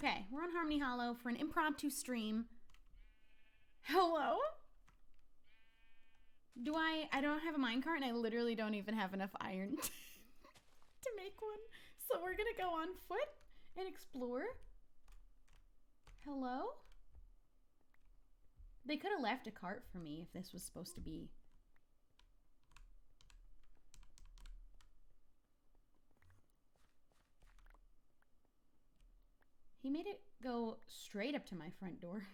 Okay, we're on Harmony Hollow for an impromptu stream. Hello? I don't have a minecart and I literally don't even have enough iron to make one. So we're gonna go on foot and explore. Hello? They could have left a cart for me if this was supposed to be. He made it go straight up to my front door.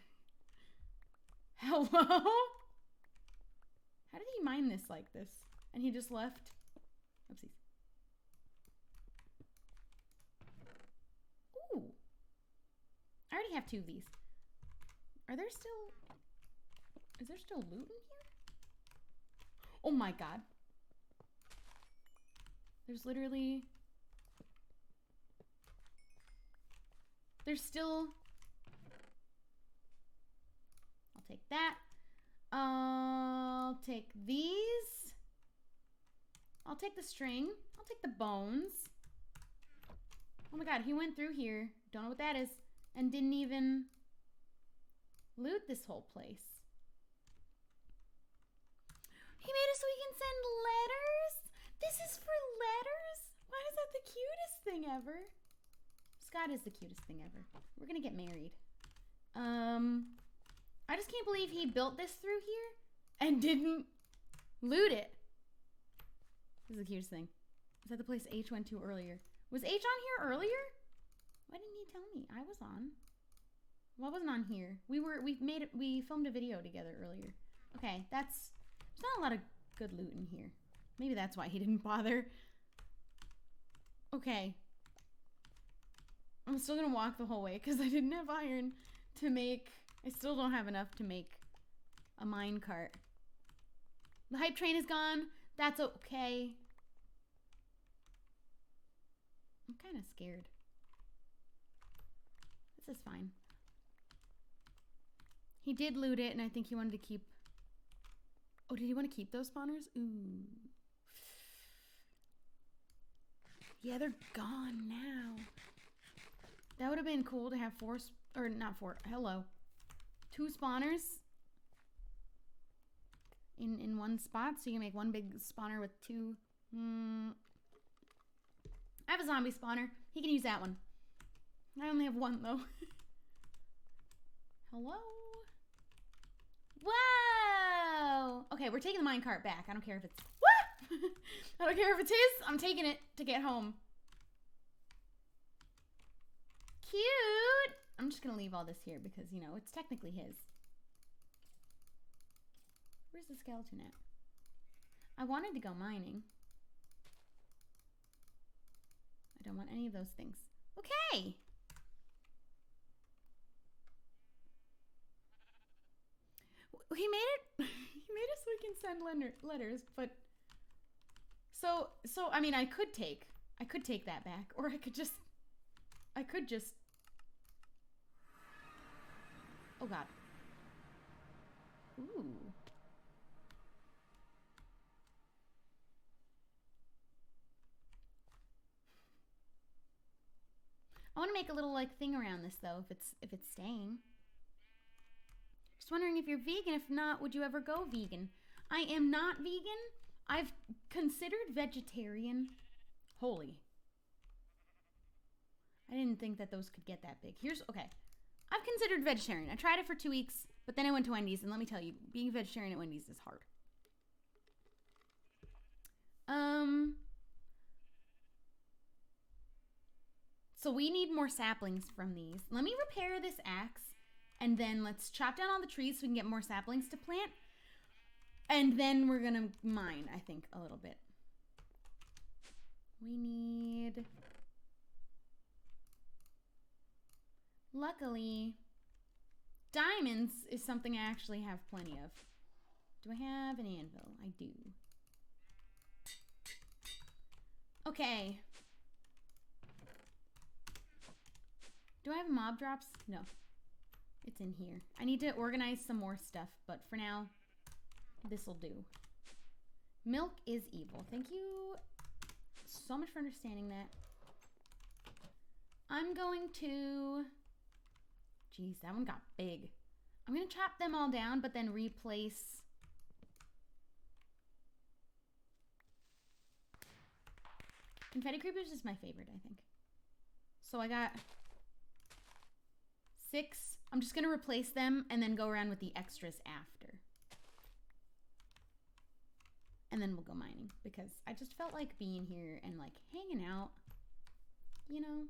Hello? How did he mine this like this? And he just left. Oopsies. Ooh. I already have 2 of these. Are there still... Is there still loot in here? Oh my god. There's literally... There's still... I'll take that. I'll take these. I'll take the string. I'll take the bones. Oh my god, he went through here. Don't know what that is. And didn't even loot this whole place. He made it so we can send letters? This is for letters? Why is that the cutest thing ever? Scott is the cutest thing ever. We're gonna get married. I just can't believe he built this through here and didn't loot it. This is the cutest thing. Is that the place H went to earlier? Was H on here earlier? Why didn't he tell me? I was on. Well, I wasn't on here. We filmed a video together earlier. Okay, there's not a lot of good loot in here. Maybe that's why he didn't bother. Okay. I'm still gonna walk the whole way because I didn't have iron to make... I still don't have enough to make a minecart. The hype train is gone. That's okay. I'm kind of scared. This is fine. He did loot it, and I think he wanted to keep... Oh, did he want to keep those spawners? Ooh. Yeah, they're gone now. That would have been cool to have 4... Or not 4. Hello. 2 spawners in one spot, so you can make one big spawner with 2. I have a zombie spawner. He can use that one. I only have 1 though. Hello? Whoa! Okay, we're taking the minecart back. I don't care if it's... What? I don't care if it's his. I'm taking it to get home. Cute! I'm just gonna leave all this here because, you know, it's technically his. Where's the skeleton at? I wanted to go mining. I don't want any of those things. Okay! He made it. He made it so we can send letters, but so I mean, I could take that back, or I could just oh god. Ooh. I want to make a little like thing around this though, if it's staying. Just wondering if you're vegan. If not, would you ever go vegan? I am not vegan. I've considered vegetarian. Holy. I didn't think that those could get that big. Okay. I've considered vegetarian. I tried it for 2 weeks, but then I went to Wendy's, and let me tell you, being vegetarian at Wendy's is hard. So we need more saplings from these. Let me repair this axe. And then let's chop down all the trees so we can get more saplings to plant. And then we're gonna mine, I think, a little bit. We need... Luckily, diamonds is something I actually have plenty of. Do I have an anvil? I do. Okay. Do I have mob drops? No. It's in here. I need to organize some more stuff, but for now, this'll do. Milk is evil. Thank you so much for understanding that. I'm going to Jeez, that one got big. I'm gonna chop them all down, but then replace... Confetti creepers is my favorite, I think. So I got 6. I'm just gonna replace them and then go around with the extras after. And then we'll go mining because I just felt like being here and like hanging out. You know,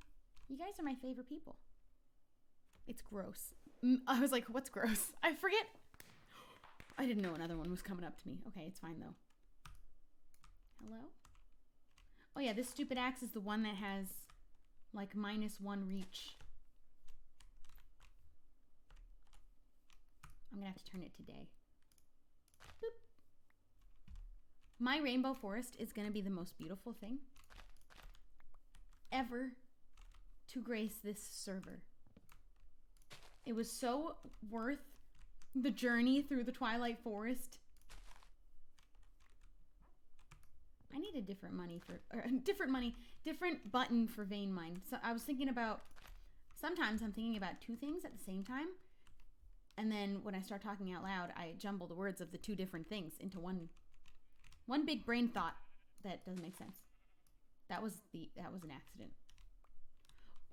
you guys are my favorite people. It's gross. I was like, what's gross? I forget. I didn't know another one was coming up to me. Okay, it's fine though. Hello? Oh yeah, this stupid axe is the one that has like -1 reach. I'm gonna have to turn it to day. Boop. My rainbow forest is gonna be the most beautiful thing ever to grace this server. It was so worth the journey through the Twilight Forest. I need a different button for vein mine. So I was thinking about, sometimes I'm thinking about 2 things at the same time. And then when I start talking out loud, I jumble the words of the 2 different things into one big brain thought that doesn't make sense. That was an accident.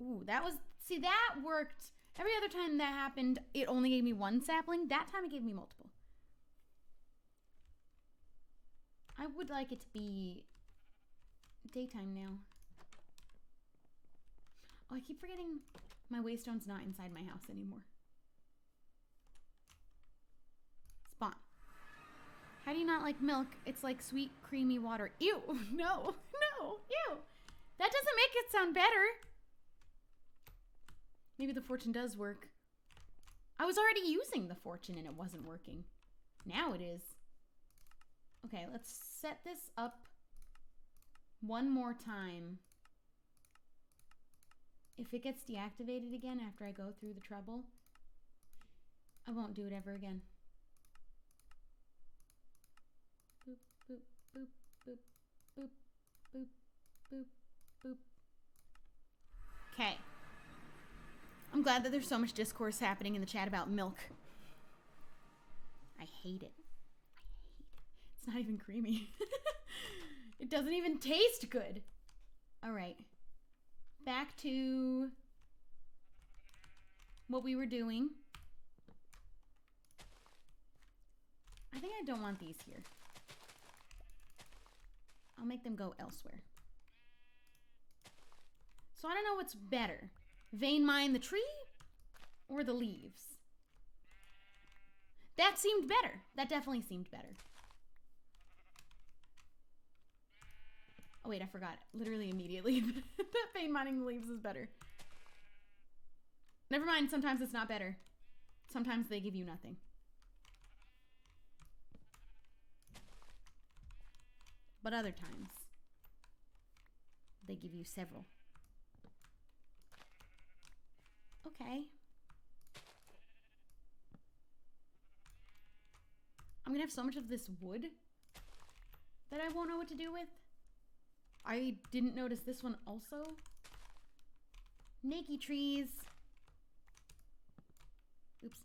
Ooh, that worked. Every other time that happened, it only gave me 1 sapling. That time it gave me multiple. I would like it to be daytime now. Oh, I keep forgetting my waystone's not inside my house anymore. Spawn. How do you not like milk? It's like sweet, creamy water. Ew, no, ew. That doesn't make it sound better. Maybe the fortune does work. I was already using the fortune and it wasn't working. Now it is. Okay, let's set this up one more time. If it gets deactivated again after I go through the trouble, I won't do it ever again. Boop, boop, boop, boop, boop, boop, boop, boop. Okay. I'm glad that there's so much discourse happening in the chat about milk. I hate it. It's not even creamy. It doesn't even taste good. All right. Back to what we were doing. I think I don't want these here. I'll make them go elsewhere. So I don't know what's better. Vein mine the tree or the leaves? That seemed better. That definitely seemed better. Oh wait, I forgot. Literally immediately that vein mining the leaves is better. Never mind, sometimes it's not better. Sometimes they give you nothing. But other times, they give you several. Okay. I'm gonna have so much of this wood that I won't know what to do with. I didn't notice this one also. Nakey trees. Oops.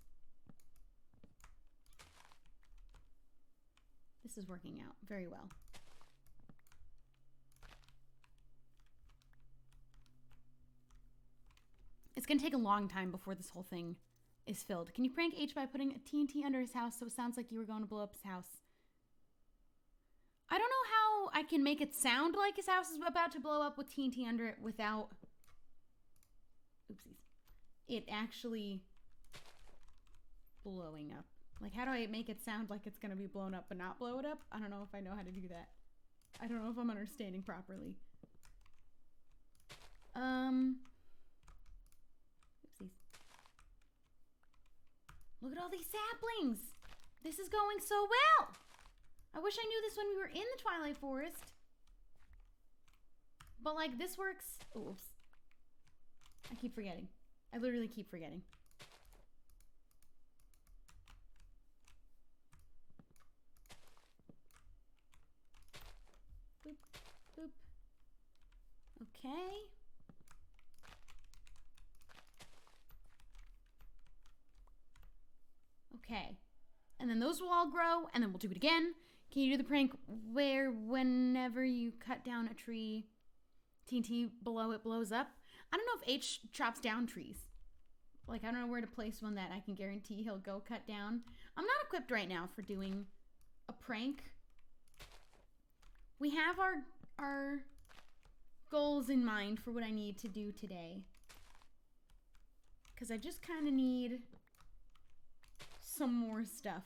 This is working out very well. It's gonna take a long time before this whole thing is filled. Can you prank H by putting a TNT under his house so it sounds like you were going to blow up his house? I don't know how I can make it sound like his house is about to blow up with TNT under it without, oopsies, it actually blowing up. Like, how do I make it sound like it's gonna be blown up but not blow it up? I don't know if I know how to do that. I don't know if I'm understanding properly. Oopsies. Look at all these saplings. This is going so well. I wish I knew this when we were in the Twilight Forest. But like this works. Oops. I keep forgetting. I literally keep forgetting. Boop, boop. Okay. Okay. And then those will all grow, and then we'll do it again. Can you do the prank where whenever you cut down a tree, TNT below it blows up? I don't know if H chops down trees. Like, I don't know where to place one that I can guarantee he'll go cut down. I'm not equipped right now for doing a prank. We have our goals in mind for what I need to do today. Because I just kind of need some more stuff.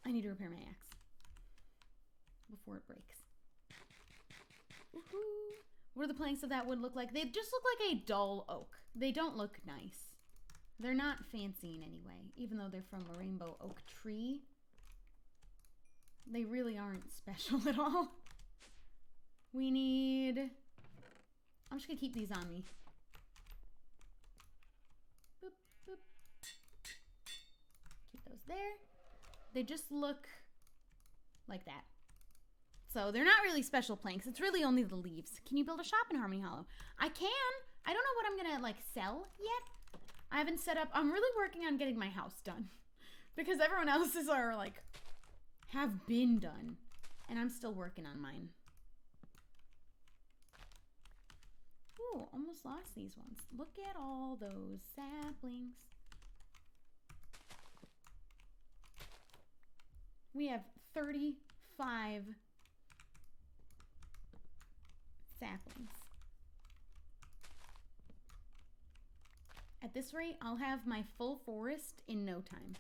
I need to repair my axe before it breaks. Woohoo! What do the planks of that wood look like? They just look like a dull oak. They don't look nice. They're not fancy in any way, even though they're from a rainbow oak tree. They really aren't special at all. We need... I'm just gonna keep these on me. Boop, boop. Keep those there. They just look like that. So they're not really special planks. It's really only the leaves. Can you build a shop in Harmony Hollow? I can. I don't know what I'm gonna like sell yet. I haven't set up. I'm really working on getting my house done because everyone else's are like have been done, and I'm still working on mine. Ooh, almost lost these ones. Look at all those saplings. We have 35 saplings. At this rate, I'll have my full forest in no time.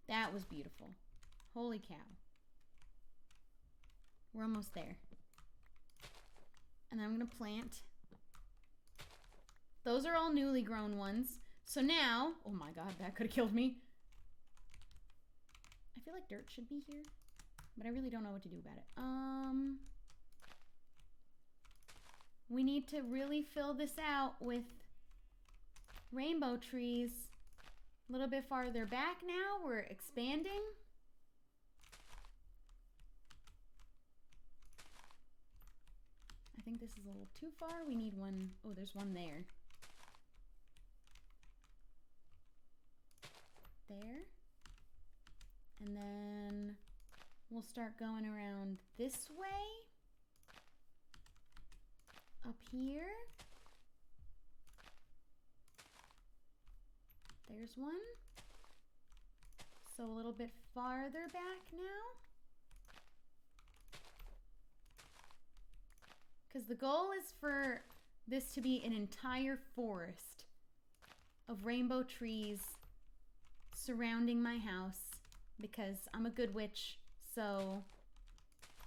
That was beautiful. Holy cow. We're almost there. And then I'm going to plant. Those are all newly grown ones. So now, oh my god, that could have killed me. I feel like dirt should be here, but I really don't know what to do about it. We need to really fill this out with rainbow trees. A little bit farther back now, we're expanding. I think this is a little too far. We need one. Oh, there's one there. There. And then we'll start going around this way. Up here. There's one. So a little bit farther back now. Because the goal is for this to be an entire forest of rainbow trees surrounding my house. Because I'm a good witch, so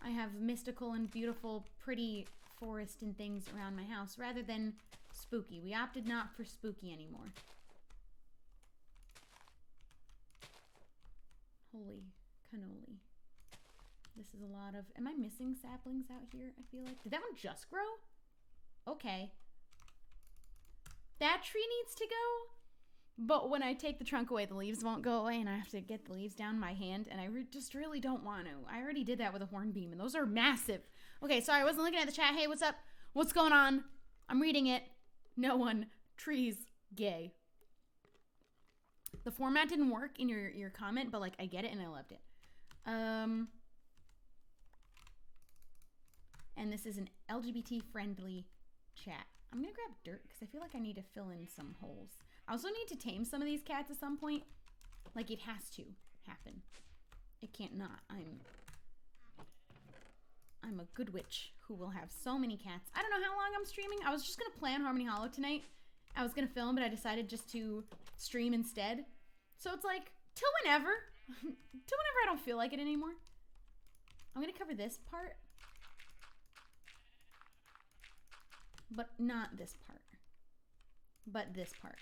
I have mystical and beautiful, pretty forest and things around my house rather than spooky. We opted not for spooky anymore. Holy cannoli. This is a lot of... Am I missing saplings out here, I feel like? Did that one just grow? Okay. That tree needs to go. But when I take the trunk away, the leaves won't go away, and I have to get the leaves down my hand, and I just really don't want to. I already did that with a hornbeam, and those are massive. Okay, sorry, I wasn't looking at the chat. Hey, what's up? What's going on? I'm reading it. No one. Trees. Gay. The format didn't work in your comment, but, like, I get it, and I loved it. And this is an LGBT-friendly chat. I'm going to grab dirt, because I feel like I need to fill in some holes. I also need to tame some of these cats at some point. Like, it has to happen. It can't not. I'm a good witch who will have so many cats. I don't know how long I'm streaming. I was just going to play on Harmony Hollow tonight. I was going to film, but I decided just to stream instead. So it's like, till whenever. Till whenever I don't feel like it anymore. I'm going to cover this part. But not this part. But this part.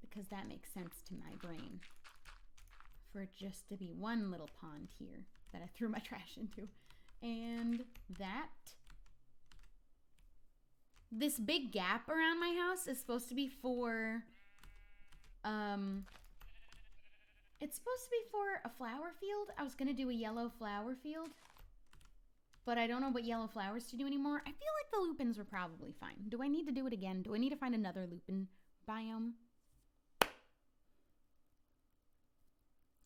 Because that makes sense to my brain. For it just to be one little pond here that I threw my trash into. And that. This big gap around my house is supposed to be for... It's supposed to be for a flower field. I was going to do a yellow flower field. but I don't know what yellow flowers to do anymore. I feel like the lupins were probably fine. Do I need to do it again? Do I need to find another lupin biome?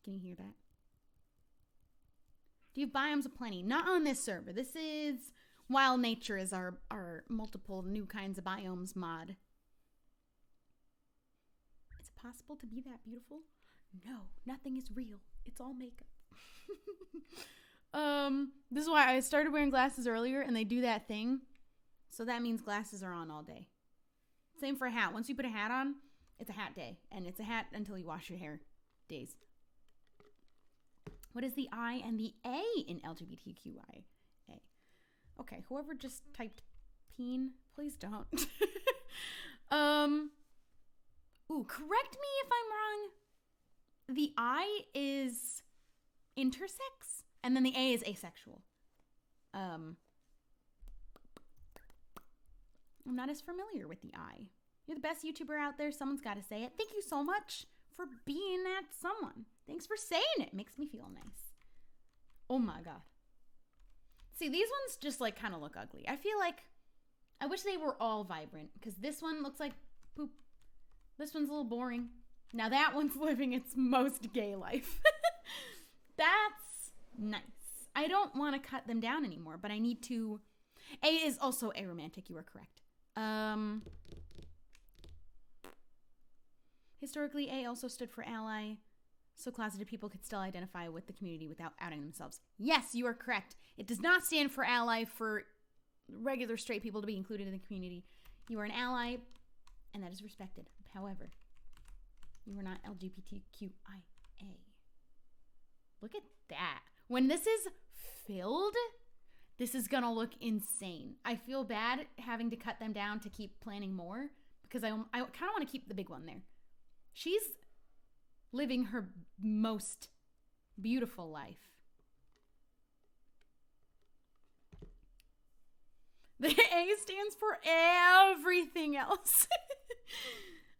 Can you hear that? Do you have biomes aplenty? Not on this server. This is Wild Nature is our multiple new kinds of biomes mod. Is it possible to be that beautiful? No, nothing is real. It's all makeup. This is why I started wearing glasses earlier, and they do that thing. So that means glasses are on all day. Same for a hat. Once you put a hat on, it's a hat day. And it's a hat until you wash your hair days. What is the I and the A in LGBTQIA? Okay, whoever just typed peen, please don't. Ooh, correct me if I'm wrong. The I is intersex, and then the A is asexual. I'm not as familiar with the I. You're the best YouTuber out there. Someone's got to say it. Thank you so much for being that someone. Thanks for saying it. Makes me feel nice. Oh my God. See, these ones just like kind of look ugly. I feel like I wish they were all vibrant because this one looks like poop. This one's a little boring. Now that one's living its most gay life. That's nice. I don't want to cut them down anymore, but I need to. A is also aromantic. You are correct. Historically, A also stood for ally, so closeted people could still identify with the community without outing themselves. Yes, you are correct. It does not stand for ally for regular straight people to be included in the community. You are an ally, and that is respected. However, you are not LGBTQIA. Look at that. When this is filled, this is gonna look insane. I feel bad having to cut them down to keep planning more because I kind of want to keep the big one there. She's living her most beautiful life. The A stands for everything else.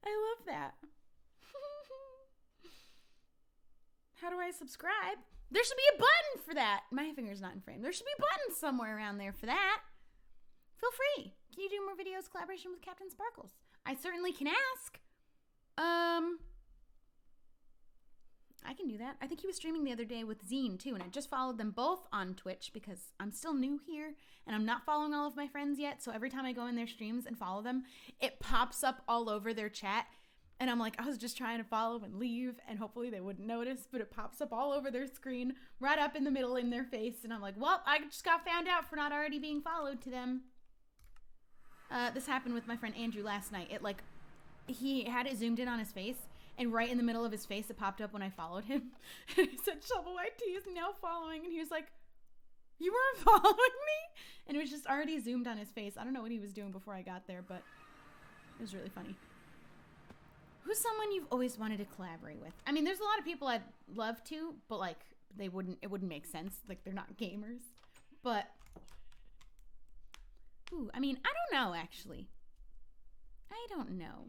I love that. How do I subscribe? There should be a button for that. My finger's not in frame. There should be a button somewhere around there for that. Feel free. Can you do more videos collaboration with Captain Sparkles? I certainly can ask. I can do that. I think he was streaming the other day with Zine too, and I just followed them both on Twitch because I'm still new here and I'm not following all of my friends yet. So every time I go in their streams and follow them, it pops up all over their chat. And I'm like, I was just trying to follow and leave, and hopefully they wouldn't notice, but it pops up all over their screen, right up in the middle in their face. And I'm like, well, I just got found out for not already being followed to them. This happened with my friend Andrew last night. He had it zoomed in on his face, and right in the middle of his face, it popped up when I followed him. And I said, Shubble YT is now following. And he was like, you weren't following me? And it was just already zoomed on his face. I don't know what he was doing before I got there, but it was really funny. Who's someone you've always wanted to collaborate with? I mean, there's a lot of people I'd love to, but like it wouldn't make sense. Like they're not gamers. But ooh, I mean, I don't know actually. I don't know.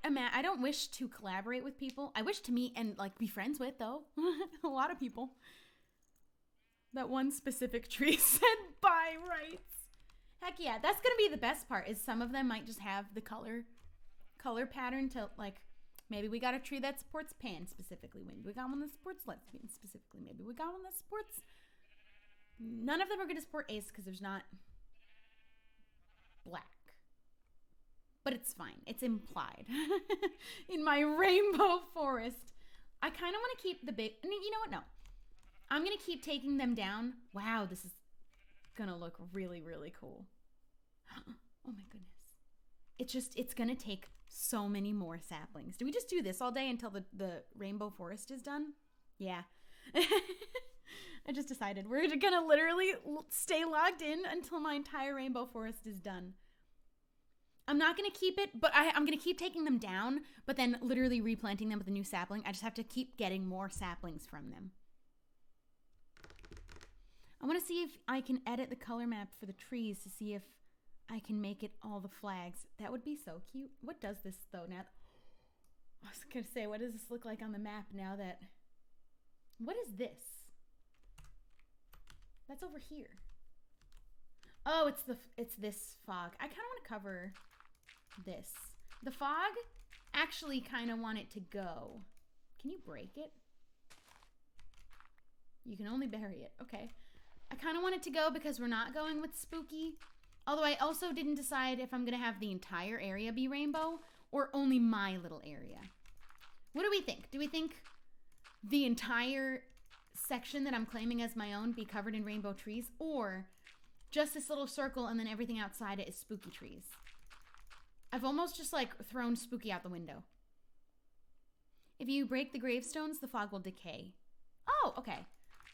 I don't wish to collaborate with people. I wish to meet and like be friends with though. A lot of people. That one specific tree said by rights. Heck yeah, that's gonna be the best part. Is some of them might just have the color pattern to like, maybe we got a tree that supports pan specifically, maybe we got one that supports lesbian specifically, maybe we got one that supports, none of them are going to support ace because there's not black, but it's fine, it's implied. In my rainbow forest, I kind of want to keep the big, you know what, no, I'm going to keep taking them down. Wow, this is gonna look really, really cool. Oh my goodness. It's gonna take so many more saplings. Do we just do this all day until the rainbow forest is done? Yeah. I just decided we're gonna literally stay logged in until my entire rainbow forest is done. I'm not gonna keep it, but I'm gonna keep taking them down, but then literally replanting them with a new sapling. I just have to keep getting more saplings from them. I want to see if I can edit the color map for the trees to see if I can make it all the flags. That would be so cute. What does this though now? I was gonna say, what does this look like on the map now that, what is this? That's over here. Oh, it's this fog. I kind of want to cover this. The fog, actually kind of want it to go. Can you break it? You can only bury it. Okay. I kind of want it to go because we're not going with spooky. Although I also didn't decide if I'm going to have the entire area be rainbow or only my little area. What do we think? Do we think the entire section that I'm claiming as my own be covered in rainbow trees, or just this little circle and then everything outside it is spooky trees? I've almost just like thrown spooky out the window. If you break the gravestones, the fog will decay. Oh, okay.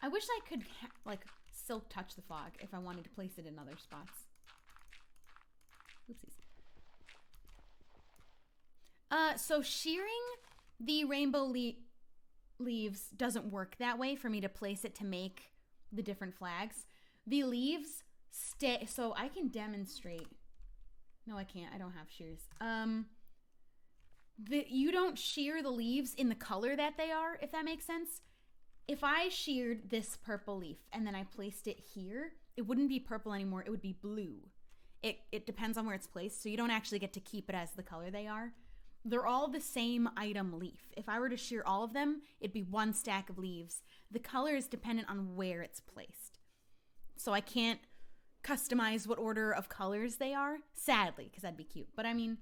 I wish I could like silk touch the fog if I wanted to place it in other spots. Oopsies. So shearing the rainbow leaves doesn't work that way for me to place it to make the different flags. The leaves stay, so I can demonstrate. No, I can't. I don't have shears. You don't shear the leaves in the color that they are, if that makes sense. If I sheared this purple leaf and then I placed it here, it wouldn't be purple anymore. It would be blue. It depends on where it's placed, so you don't actually get to keep it as the color they are. They're all the same item leaf. If I were to shear all of them, it'd be one stack of leaves. The color is dependent on where it's placed. So I can't customize what order of colors they are, sadly, because that'd be cute. But I mean,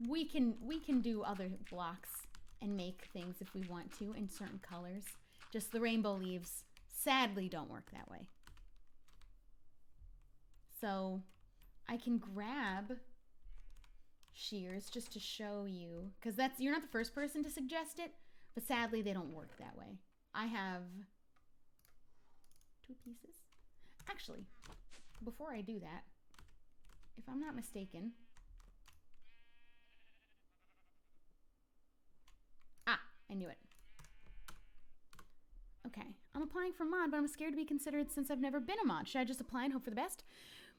we can do other blocks and make things if we want to in certain colors. Just the rainbow leaves sadly don't work that way. So I can grab shears just to show you, because you're not the first person to suggest it, but sadly they don't work that way. I have 2 pieces. Actually, before I do that, if I'm not mistaken, I knew it. Okay, I'm applying for mod, but I'm scared to be considered since I've never been a mod. Should I just apply and hope for the best?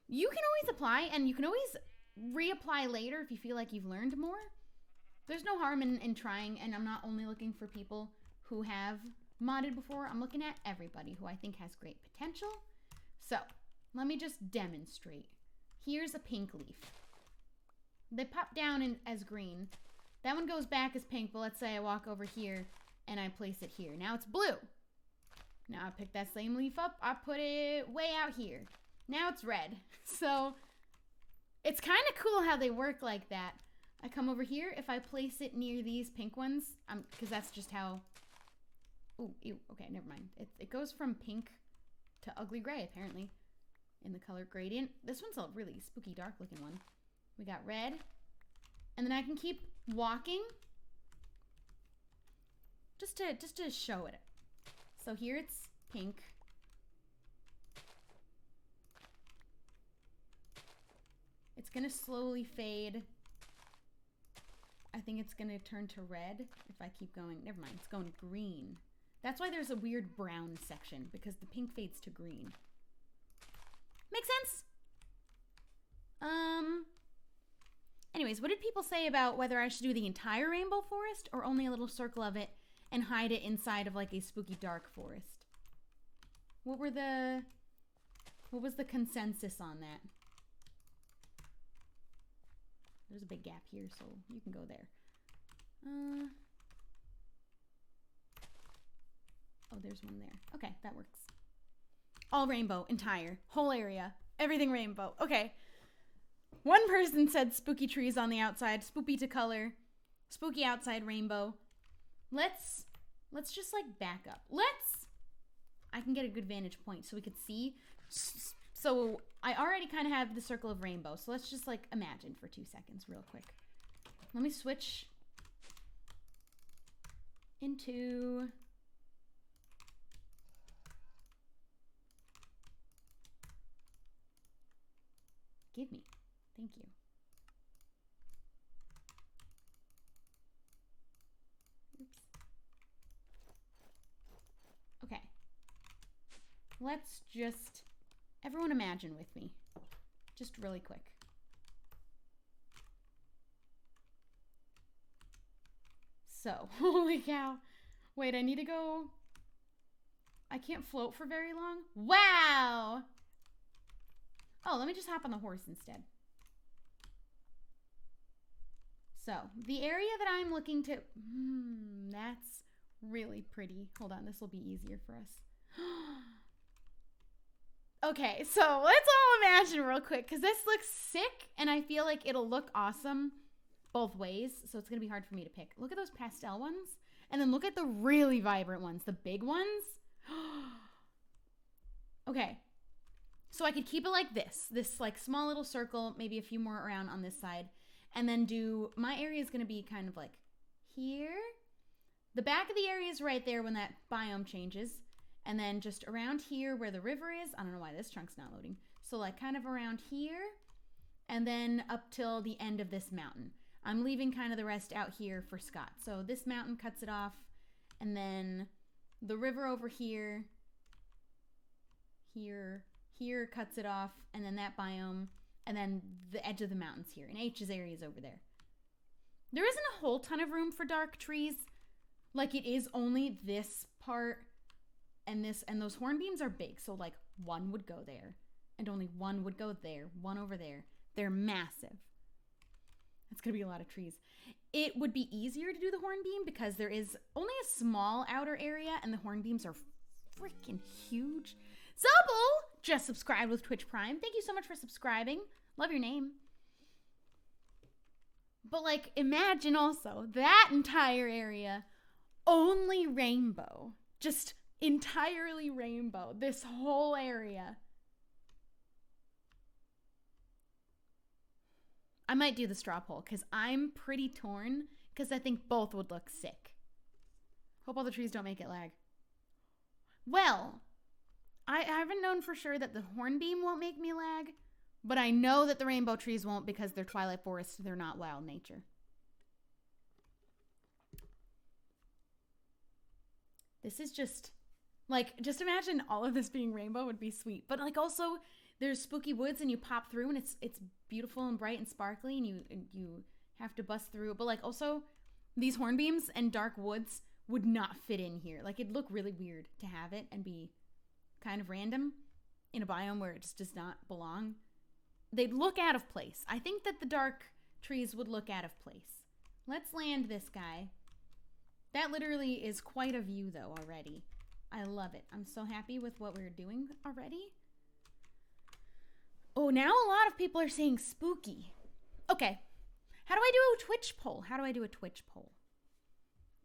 You can always apply, and you can always reapply later if you feel like you've learned more. There's no harm in trying, and I'm not only looking for people who have modded before. I'm looking at everybody who I think has great potential. So, let me just demonstrate. Here's a pink leaf. They pop down as green. That one goes back as pink, but let's say I walk over here and I place it here. Now it's blue. Now I pick that same leaf up, I put it way out here. Now it's red. So it's kind of cool how they work like that. I come over here, if I place it near these pink ones, because that's just how, ooh, ew, okay, never mind. It goes from pink to ugly gray, apparently, in the color gradient. This one's a really spooky, dark looking one. We got red, and then I can keep walking just to show it. So here it's pink. It's gonna slowly fade. I think it's gonna turn to red if I keep going. Never mind, it's going green. That's why there's a weird brown section, because the pink fades to green. Make sense? Anyways, what did people say about whether I should do the entire rainbow forest or only a little circle of it and hide it inside of like a spooky dark forest? What was the consensus on that? There's a big gap here, so you can go there. Oh, there's one there. Okay, that works. All rainbow, entire, whole area, everything rainbow. Okay. One person said spooky trees on the outside, spooky to color, spooky outside rainbow. Let's just like back up. I can get a good vantage point so we could see. So I already kind of have the circle of rainbow. So let's just like imagine for 2 seconds real quick. Let me switch into give me. Thank you. Oops. Okay. Let's just, everyone imagine with me. Just really quick. So, holy cow. Wait, I need to go. I can't float for very long. Wow! Oh, let me just hop on the horse instead. So, the area that I'm looking to... that's really pretty. Hold on, this will be easier for us. Okay, so let's all imagine real quick, because this looks sick, and I feel like it'll look awesome both ways, so it's going to be hard for me to pick. Look at those pastel ones, and then look at the really vibrant ones, the big ones. Okay, so I could keep it like this like small little circle, maybe a few more around on this side, and then my area is going to be kind of like here. The back of the area is right there when that biome changes. And then just around here where the river is, I don't know why this chunk's not loading. So like kind of around here and then up till the end of this mountain. I'm leaving kind of the rest out here for Scott. So this mountain cuts it off and then the river over here cuts it off, and then that biome, and then the edge of the mountains here. And H's area is over there. There isn't a whole ton of room for dark trees. Like it is only this part. And those hornbeams are big, so like one would go there, and only one would go there, one over there. They're massive. That's gonna be a lot of trees. It would be easier to do the hornbeam because there is only a small outer area, and the hornbeams are freaking huge. Shubble just subscribed with Twitch Prime. Thank you so much for subscribing. Love your name. But like, imagine also that entire area, only rainbow, just entirely rainbow, this whole area. I might do the straw poll because I'm pretty torn because I think both would look sick. Hope all the trees don't make it lag. Well, I haven't known for sure that the hornbeam won't make me lag, but I know that the rainbow trees won't because they're twilight forests. They're not wild nature. This is just... like, just imagine all of this being rainbow would be sweet. But, like, also, there's spooky woods, and you pop through, and it's beautiful and bright and sparkly, and you have to bust through. But, like, also, these hornbeams and dark woods would not fit in here. Like, it'd look really weird to have it and be kind of random in a biome where it just does not belong. They'd look out of place. I think that the dark trees would look out of place. Let's land this guy. That literally is quite a view, though, already. I love it. I'm so happy with what we're doing already. Oh, now a lot of people are saying spooky. Okay. How do I do a Twitch poll? How do I do a Twitch poll?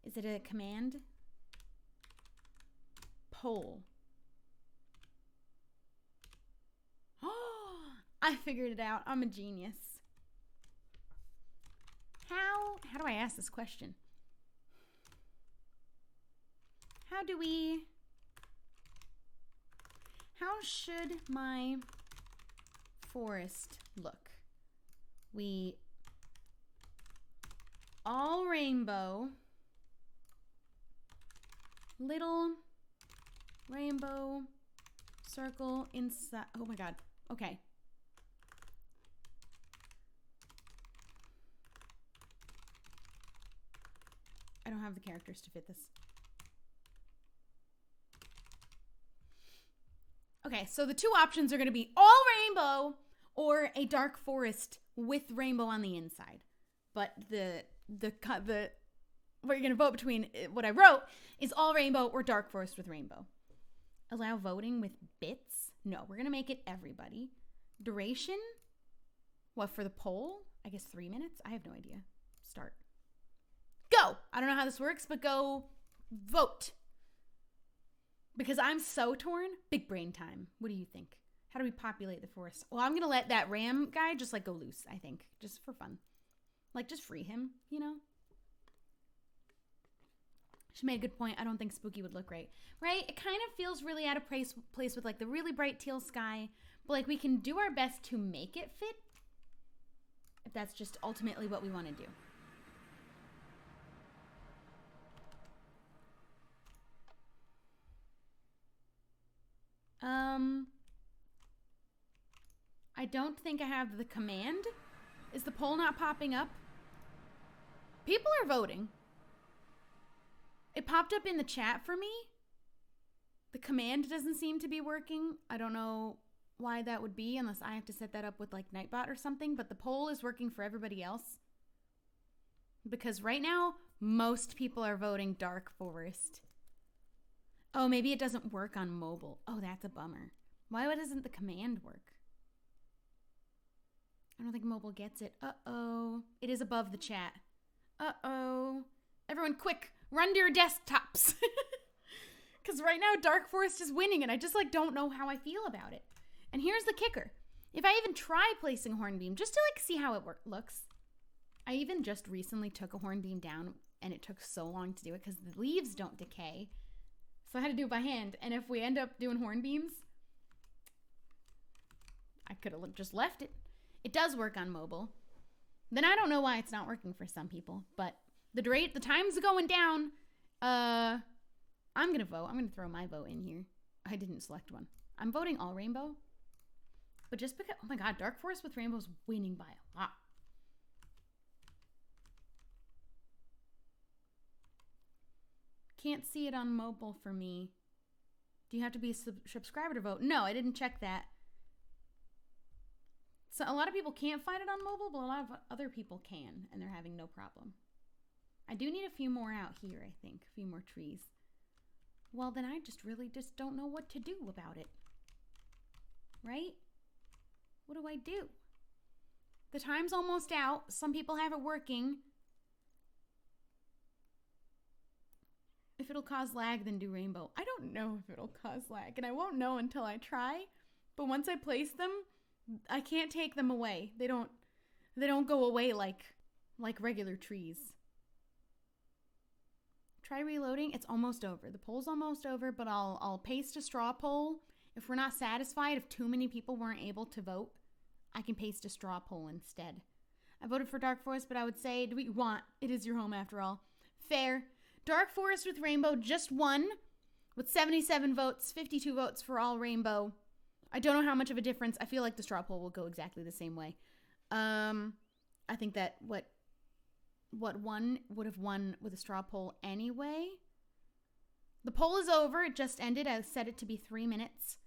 Is it a command? Poll. Oh, I figured it out. I'm a genius. How do I ask this question? How should my forest look? We all rainbow, little rainbow circle inside. Oh my God. Okay. I don't have the characters to fit this. Okay, so the two options are going to be all rainbow or a dark forest with rainbow on the inside. But the what you're going to vote between what I wrote is all rainbow or dark forest with rainbow. Allow voting with bits? No, we're going to make it everybody. Duration? What, for the poll? I guess 3 minutes? I have no idea. Start. Go! I don't know how this works, but go vote. Because I'm so torn. Big brain time. What do you think? How do we populate the forest? Well, I'm going to let that ram guy just like go loose, I think. Just for fun. Like, just free him, you know? She made a good point. I don't think spooky would look great. Right? It kind of feels really out of place with like the really bright teal sky. But like we can do our best to make it fit. If that's just ultimately what we want to do. I don't think I have the command. Is the poll not popping up? People are voting. It popped up in the chat for me. The command doesn't seem to be working. I don't know why that would be unless I have to set that up with like Nightbot or something, but the poll is working for everybody else. Because right now, most people are voting Dark Forest. Oh, maybe it doesn't work on mobile. Oh, that's a bummer. Why doesn't the command work? I don't think mobile gets it. Uh-oh. It is above the chat. Uh-oh. Everyone quick, run to your desktops. Because right now Dark Forest is winning and I just like don't know how I feel about it. And here's the kicker. If I even try placing Hornbeam just to like see how it looks. I even just recently took a Hornbeam down and it took so long to do it because the leaves don't decay. So I had to do it by hand. And if we end up doing Hornbeams, I could have just left it. It does work on mobile. Then I don't know why it's not working for some people. But the time's going down. I'm going to vote. I'm going to throw my vote in here. I didn't select one. I'm voting all rainbow. But just because, oh my god, Dark Forest with rainbow is winning by a lot. Can't see it on mobile for me. Do you have to be a subscriber to vote? No, I didn't check that. So a lot of people can't find it on mobile, but a lot of other people can, and they're having no problem. I do need a few more out here, I think. A few more trees. Well, then I just really don't know what to do about it. Right? What do I do? The time's almost out. Some people have it working. If it'll cause lag, then do rainbow. I don't know if it'll cause lag, and I won't know until I try. But once I place them, I can't take them away. They don't go away like regular trees. Try reloading. It's almost over. The poll's almost over, but I'll paste a straw poll. If we're not satisfied, if too many people weren't able to vote, I can paste a straw poll instead. I voted for Dark Forest, but I would say, do we want? It is your home after all. Fair. Dark Forest with rainbow just won with 77 votes, 52 votes for all rainbow. I don't know how much of a difference. I feel like the straw poll will go exactly the same way. I think that what won would have won with a straw poll anyway. The poll is over. It just ended. I set it to be 3 minutes.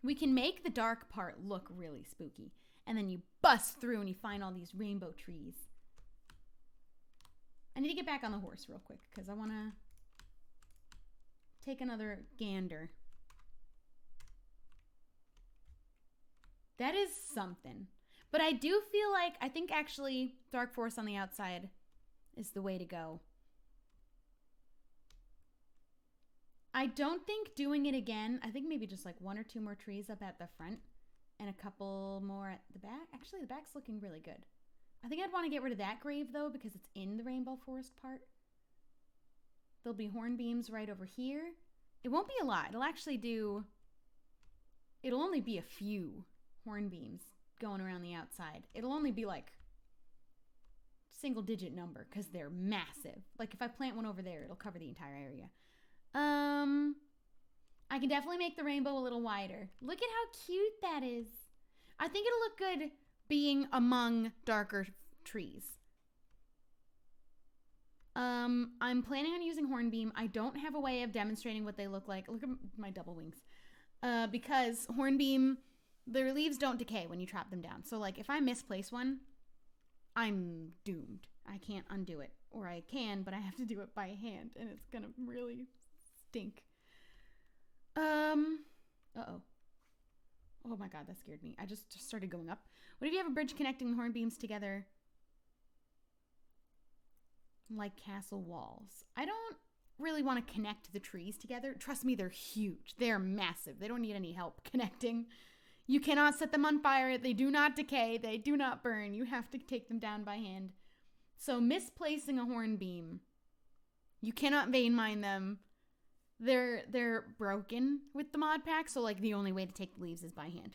We can make the dark part look really spooky. And then you bust through and you find all these rainbow trees. I need to get back on the horse real quick because I want to take another gander. That is something. But I do feel like, I think actually Dark Forest on the outside is the way to go. I don't think doing it again, I think maybe just like 1 or 2 more trees up at the front and a couple more at the back. Actually, the back's looking really good. I think I'd want to get rid of that grave though because it's in the Rainbow Forest part. There'll be hornbeams right over here. It won't be a lot. It'll only be a few hornbeams going around the outside. It'll only be like single digit number because they're massive. Like if I plant one over there, it'll cover the entire area. I can definitely make the rainbow a little wider. Look at how cute that is. I think it'll look good being among darker trees. I'm planning on using hornbeam. I don't have a way of demonstrating what they look like. Look at my double wings. Because hornbeam, their leaves don't decay when you chop them down. So like if I misplace one, I'm doomed. I can't undo it. Or I can, but I have to do it by hand and it's gonna really stink. Uh-oh. Oh my god, that scared me. I just started going up. What if you have a bridge connecting hornbeams together like castle walls? I don't really want to connect the trees together. Trust me, they're huge. They're massive. They don't need any help connecting. You cannot set them on fire. They do not decay. They do not burn. You have to take them down by hand. So misplacing a hornbeam, you cannot vein mine them. They're broken with the mod pack, so like the only way to take the leaves is by hand.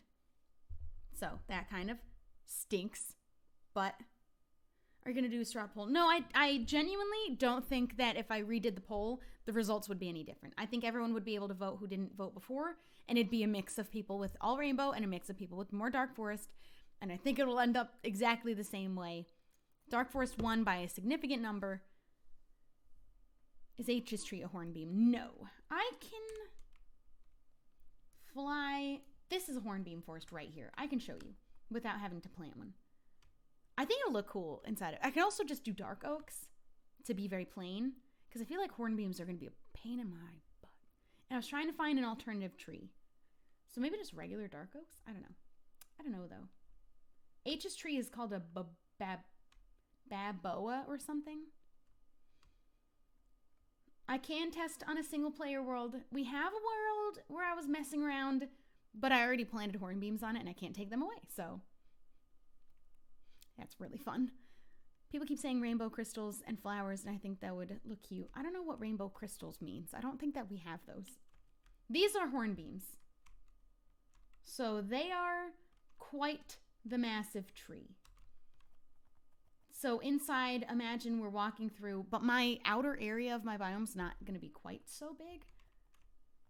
So that kind of stinks. But are you gonna do a straw poll? No, I genuinely don't think that if I redid the poll, the results would be any different. I think everyone would be able to vote who didn't vote before, and it'd be a mix of people with all rainbow and a mix of people with more dark forest, and I think it will end up exactly the same way. Dark Forest won by a significant number. Is H's tree a hornbeam? No. I can fly. This is a hornbeam forest right here. I can show you without having to plant one. I think it'll look cool inside it. I can also just do dark oaks to be very plain because I feel like hornbeams are going to be a pain in my butt. And I was trying to find an alternative tree. So maybe just regular dark oaks? I don't know. I don't know though. H's tree is called a baboa or something. I can test on a single player world. We have a world where I was messing around, but I already planted hornbeams on it and I can't take them away. So that's really fun. People keep saying rainbow crystals and flowers, and I think that would look cute. I don't know what rainbow crystals means. I don't think that we have those. These are hornbeams. So they are quite the massive tree. So inside, imagine we're walking through, but my outer area of my biome's not going to be quite so big.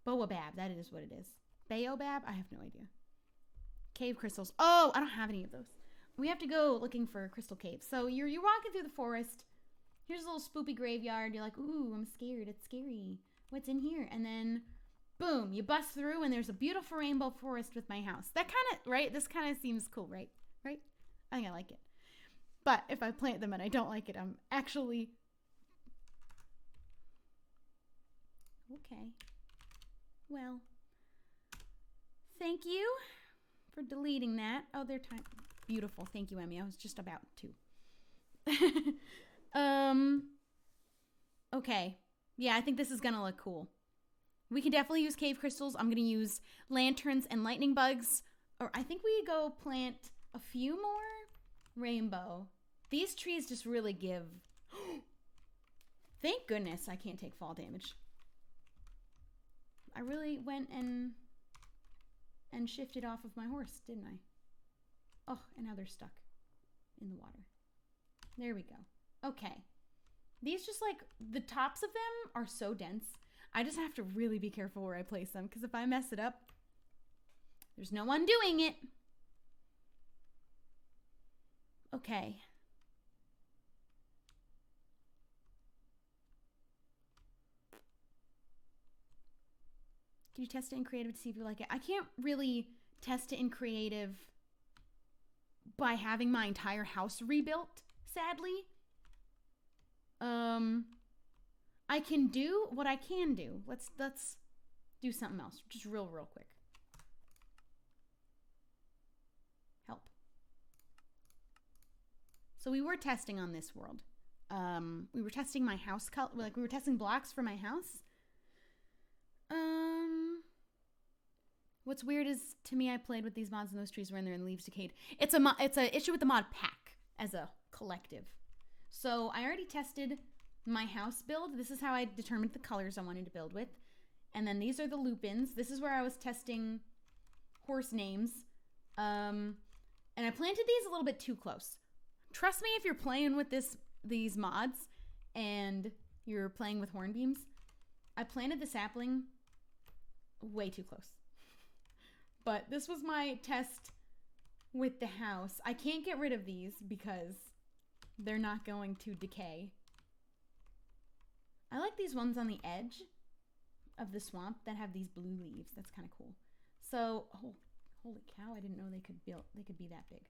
Baobab, that is what it is. Baobab? I have no idea. Cave crystals. Oh, I don't have any of those. We have to go looking for crystal caves. So you're walking through the forest. Here's a little spoopy graveyard. You're like, ooh, I'm scared. It's scary. What's in here? And then, boom, you bust through and there's a beautiful rainbow forest with my house. That kind of, right? This kind of seems cool, right? Right? I think I like it. But if I plant them and I don't like it, I'm actually... Okay. Well, thank you for deleting that. Oh, they're tiny. Beautiful. Thank you, Emmy. I was just about to. Okay. Yeah, I think this is going to look cool. We can definitely use cave crystals. I'm going to use lanterns and lightning bugs. Or I think we go plant a few more rainbow. These trees just really give... Thank goodness I can't take fall damage. I really went and shifted off of my horse, didn't I? Oh, and now they're stuck in the water. There we go. Okay. These just like, the tops of them are so dense. I just have to really be careful where I place them because if I mess it up, there's no undoing it. Okay. Can you test it in creative to see if you like it? I can't really test it in creative by having my entire house rebuilt, sadly. I can do what I can do. Let's do something else, just real quick. Help. So we were testing on this world. We were testing my house color, like we were testing blocks for my house. What's weird is, to me, I played with these mods and those trees were in there and the leaves decayed. It's a issue with the mod pack as a collective. So I already tested my house build. This is how I determined the colors I wanted to build with. And then these are the lupins. This is where I was testing horse names. And I planted these a little bit too close. Trust me, if you're playing with these mods and you're playing with hornbeams, I planted the sapling way too close. But this was my test with the house. I can't get rid of these because they're not going to decay. I like these ones on the edge of the swamp that have these blue leaves. That's kind of cool. So, oh, holy cow, I didn't know they could be that big.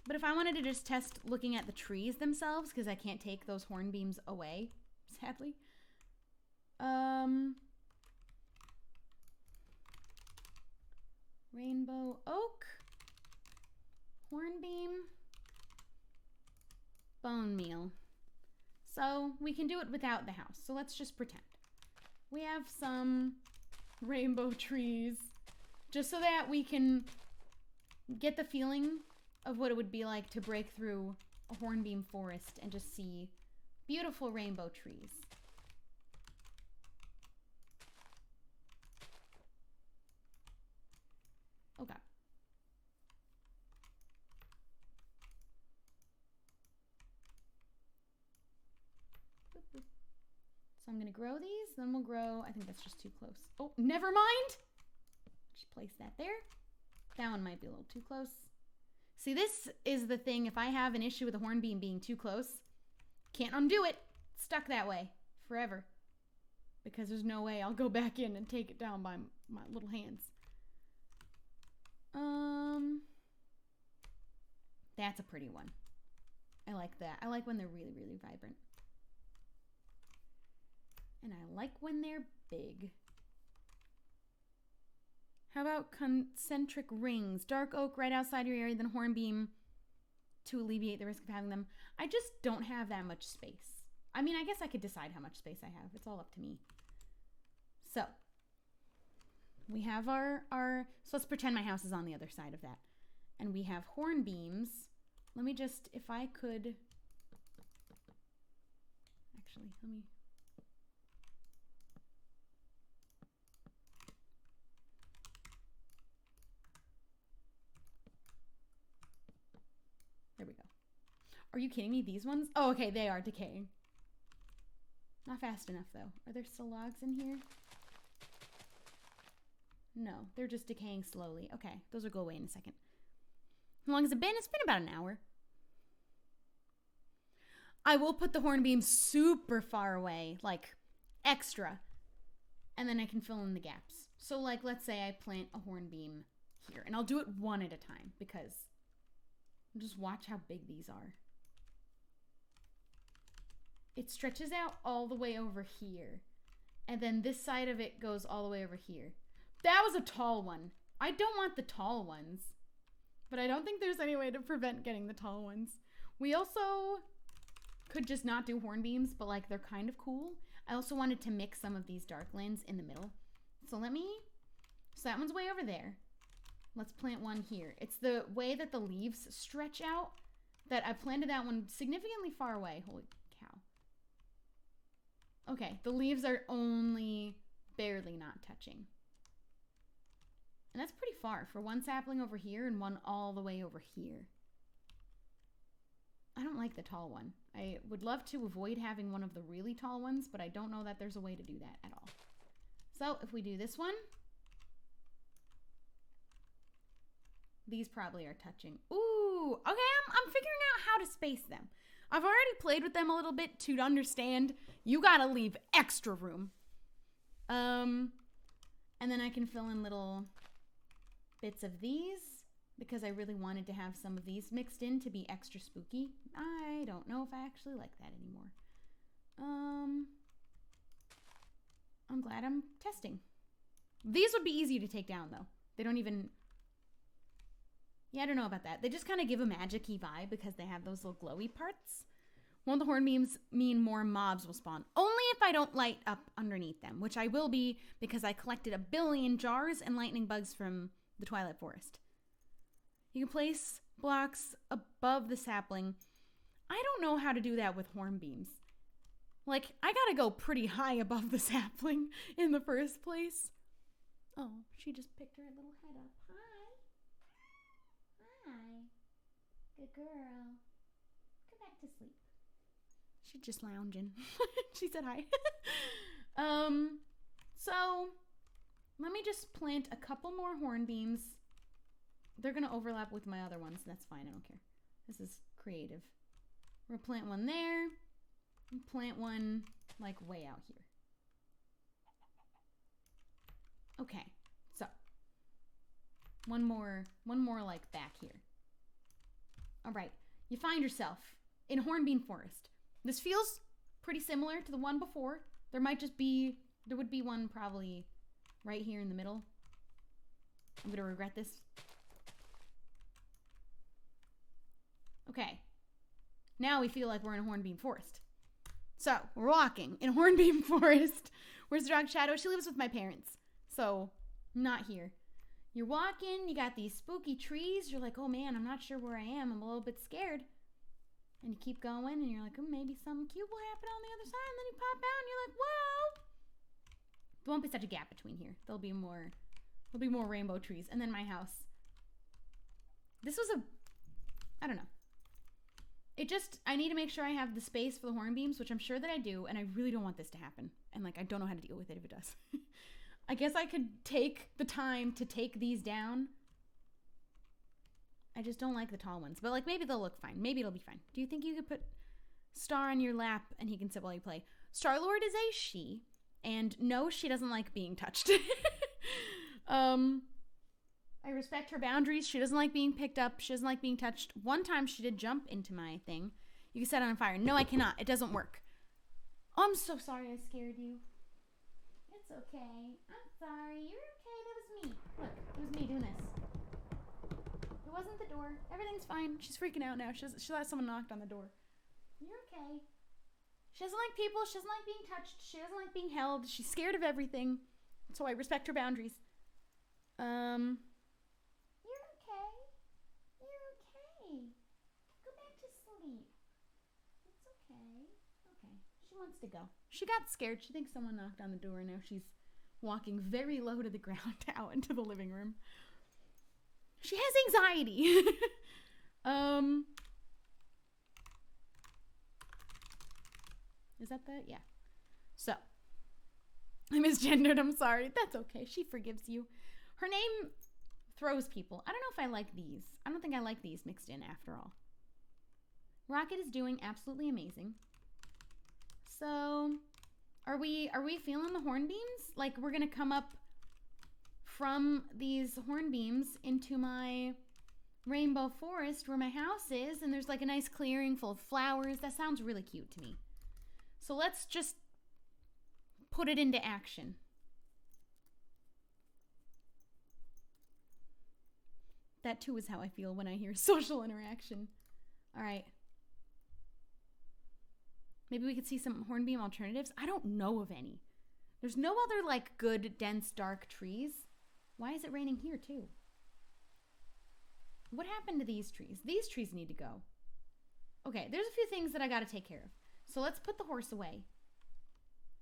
But if I wanted to just test looking at the trees themselves, because I can't take those hornbeams away, sadly. Rainbow oak, hornbeam, bone meal. So we can do it without the house. So let's just pretend. We have some rainbow trees just so that we can get the feeling of what it would be like to break through a hornbeam forest and just see beautiful rainbow trees. Okay. So I'm going to grow these, then we'll grow, I think that's just too close. Oh, never mind. Just place that there. That one might be a little too close. See, this is the thing. If I have an issue with a hornbeam being too close, can't undo it. stuck that way forever. Because there's no way I'll go back in and take it down by my little hands. That's a pretty one. I like that. I like when they're really, really vibrant. And I like when they're big. How about concentric rings? Dark oak right outside your area, then hornbeam to alleviate the risk of having them. I just don't have that much space. I mean, I guess I could decide how much space I have. It's all up to me. So, we have our so let's pretend my house is on the other side of that. And we have hornbeams. Let me just, if I could, actually, let me, there we go. Are you kidding me? These ones? Oh, okay, they are decaying. Not fast enough, though. Are there still logs in here? No, they're just decaying slowly. Okay, those will go away in a second. How long has it been? It's been about an hour. I will put the hornbeam super far away, like extra, and then I can fill in the gaps. So like, let's say I plant a hornbeam here, and I'll do it one at a time because just watch how big these are. It stretches out all the way over here, and then this side of it goes all the way over here. That was a tall one. I don't want the tall ones, but I don't think there's any way to prevent getting the tall ones. We also could just not do hornbeams, but like they're kind of cool. I also wanted to mix some of these darklands in the middle. So so that one's way over there. Let's plant one here. It's the way that the leaves stretch out that I planted that one significantly far away. Holy cow. Okay, the leaves are only barely not touching. And that's pretty far for one sapling over here and one all the way over here. I don't like the tall one. I would love to avoid having one of the really tall ones, but I don't know that there's a way to do that at all. So if we do this one, these probably are touching. Ooh, okay, I'm figuring out how to space them. I've already played with them a little bit to understand you gotta leave extra room. And then I can fill in little bits of these because I really wanted to have some of these mixed in to be extra spooky. I don't know if I actually like that anymore. I'm glad I'm testing. These would be easy to take down though. They don't even, yeah, I don't know about that. They just kind of give a magic-y vibe because they have those little glowy parts. Won't the hornbeams mean more mobs will spawn? Only if I don't light up underneath them, which I will be because I collected 1 billion jars and lightning bugs from the Twilight Forest. You can place blocks above the sapling. I don't know how to do that with hornbeams. Like, I gotta go pretty high above the sapling in the first place. Oh, she just picked her little head up. Hi. Hi. Good girl. Go back to sleep. She's just lounging. She said hi. So let me just plant a couple more hornbeams. They're gonna overlap with my other ones. That's fine, I don't care. This is creative. We're gonna plant one there and plant one like way out here. Okay, so one more like back here. All right, you find yourself in Hornbeam Forest. This feels pretty similar to the one before. There would be one probably right here in the middle. I'm gonna regret this. Okay, now we feel like we're in Hornbeam Forest. So, we're walking in Hornbeam Forest. Where's the dog Shadow? She lives with my parents, so not here. You're walking, you got these spooky trees. You're like, oh man, I'm not sure where I am. I'm a little bit scared. And you keep going, and you're like, oh, maybe something cute will happen on the other side. And then you pop out, and you're like, whoa. There won't be such a gap between here. There'll be more rainbow trees. And then my house. This was I don't know. I need to make sure I have the space for the hornbeams, which I'm sure that I do, and I really don't want this to happen. And, like, I don't know how to deal with it if it does. I guess I could take the time to take these down. I just don't like the tall ones. But, like, maybe they'll look fine. Maybe it'll be fine. Do you think you could put Star on your lap and he can sit while you play. Star-Lord is a she, and no, she doesn't like being touched. I respect her boundaries. She doesn't like being picked up. She doesn't like being touched. One time she did jump into my thing. You can set it on fire. No, I cannot. It doesn't work. Oh, I'm so sorry I scared you. It's okay. I'm sorry. You're okay. That was me. Look, it was me doing this. It wasn't the door. Everything's fine. She's freaking out now. She thought someone knocked on the door. You're okay. She doesn't like people. She doesn't like being touched. She doesn't like being held. She's scared of everything. So I respect her boundaries. You're okay. You're okay. Go back to sleep. It's okay. Okay. She wants to go. She got scared. She thinks someone knocked on the door. Now she's walking very low to the ground out into the living room. She has anxiety. Is that the? Yeah. So, I misgendered. I'm sorry. That's okay. She forgives you. Her name throws people. I don't know if I like these. I don't think I like these mixed in after all. Rocket is doing absolutely amazing. So, are we feeling the hornbeams? Like we're going to come up from these hornbeams into my rainbow forest where my house is, and there's like a nice clearing full of flowers. That sounds really cute to me. So let's just put it into action. That too is how I feel when I hear social interaction. All right. Maybe we could see some hornbeam alternatives. I don't know of any. There's no other like good, dense, dark trees. Why is it raining here too? What happened to these trees? These trees need to go. Okay, there's a few things that I got to take care of. So let's put the horse away.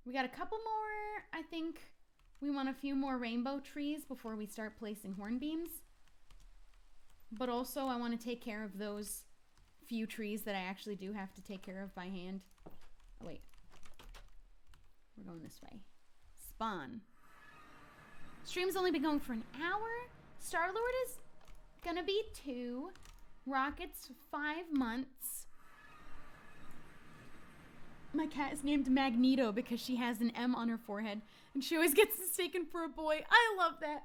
We got a couple more. I think we want a few more rainbow trees before we start placing hornbeams. But also I want to take care of those few trees that I actually do have to take care of by hand. Oh, wait. We're going this way. Spawn. Stream's only been going for an hour. Star-Lord is gonna be 2. Rocket's 5 months. My cat is named Magneto because she has an M on her forehead and she always gets mistaken for a boy. I love that.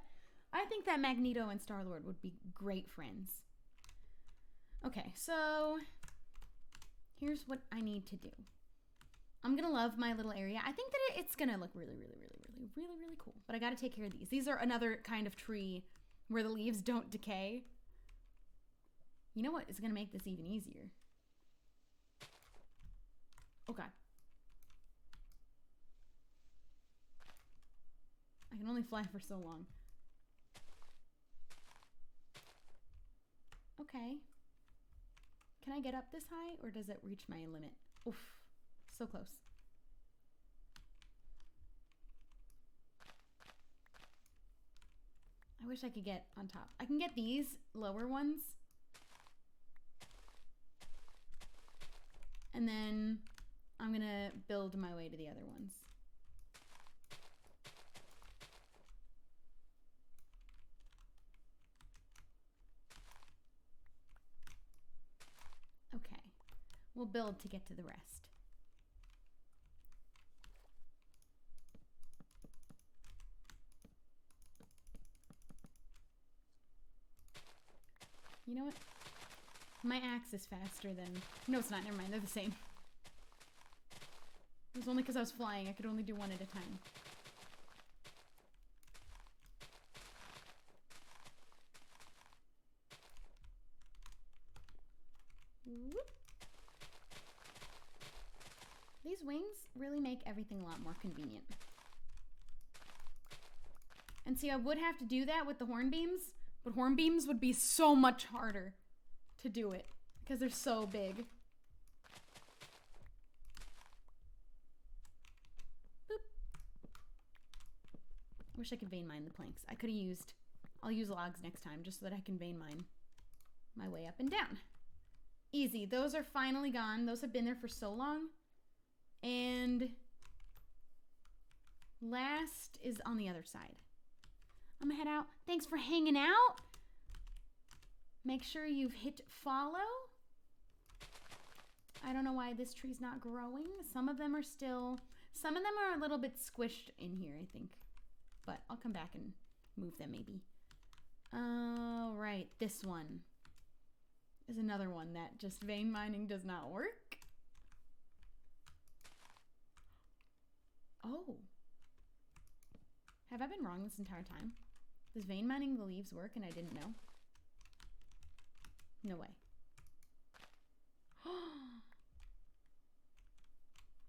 I think that Magneto and Star-Lord would be great friends. Okay, so here's what I need to do. I'm gonna love my little area. I think that it's gonna look really, really, really, really, really, really cool. But I gotta take care of these. These are another kind of tree where the leaves don't decay. You know what is gonna make this even easier? Okay. I can only fly for so long. Okay. Can I get up this high or does it reach my limit? Oof. So close. I wish I could get on top. I can get these lower ones. And then I'm gonna build my way to the other ones. Okay. We'll build to get to the rest. You know what? My axe is faster than... No, it's not. Never mind. They're the same. It was only because I was flying. I could only do one at a time. Whoop. These wings really make everything a lot more convenient. And see, I would have to do that with the hornbeams, but hornbeams would be so much harder to do it because they're so big. Boop. Wish I could vein mine the planks. I could have used... I'll use logs next time just so that I can vein mine my way up and down. Easy. Those are finally gone. Those have been there for so long. And last is on the other side. I'm gonna head out. Thanks for hanging out. Make sure you've hit follow. I don't know why this tree's not growing. Some of them are a little bit squished in here, I think. But I'll come back and move them maybe. Oh, right. This one is another one that just vein mining does not work. Oh. Have I been wrong this entire time? Does vein mining the leaves work and I didn't know? No way.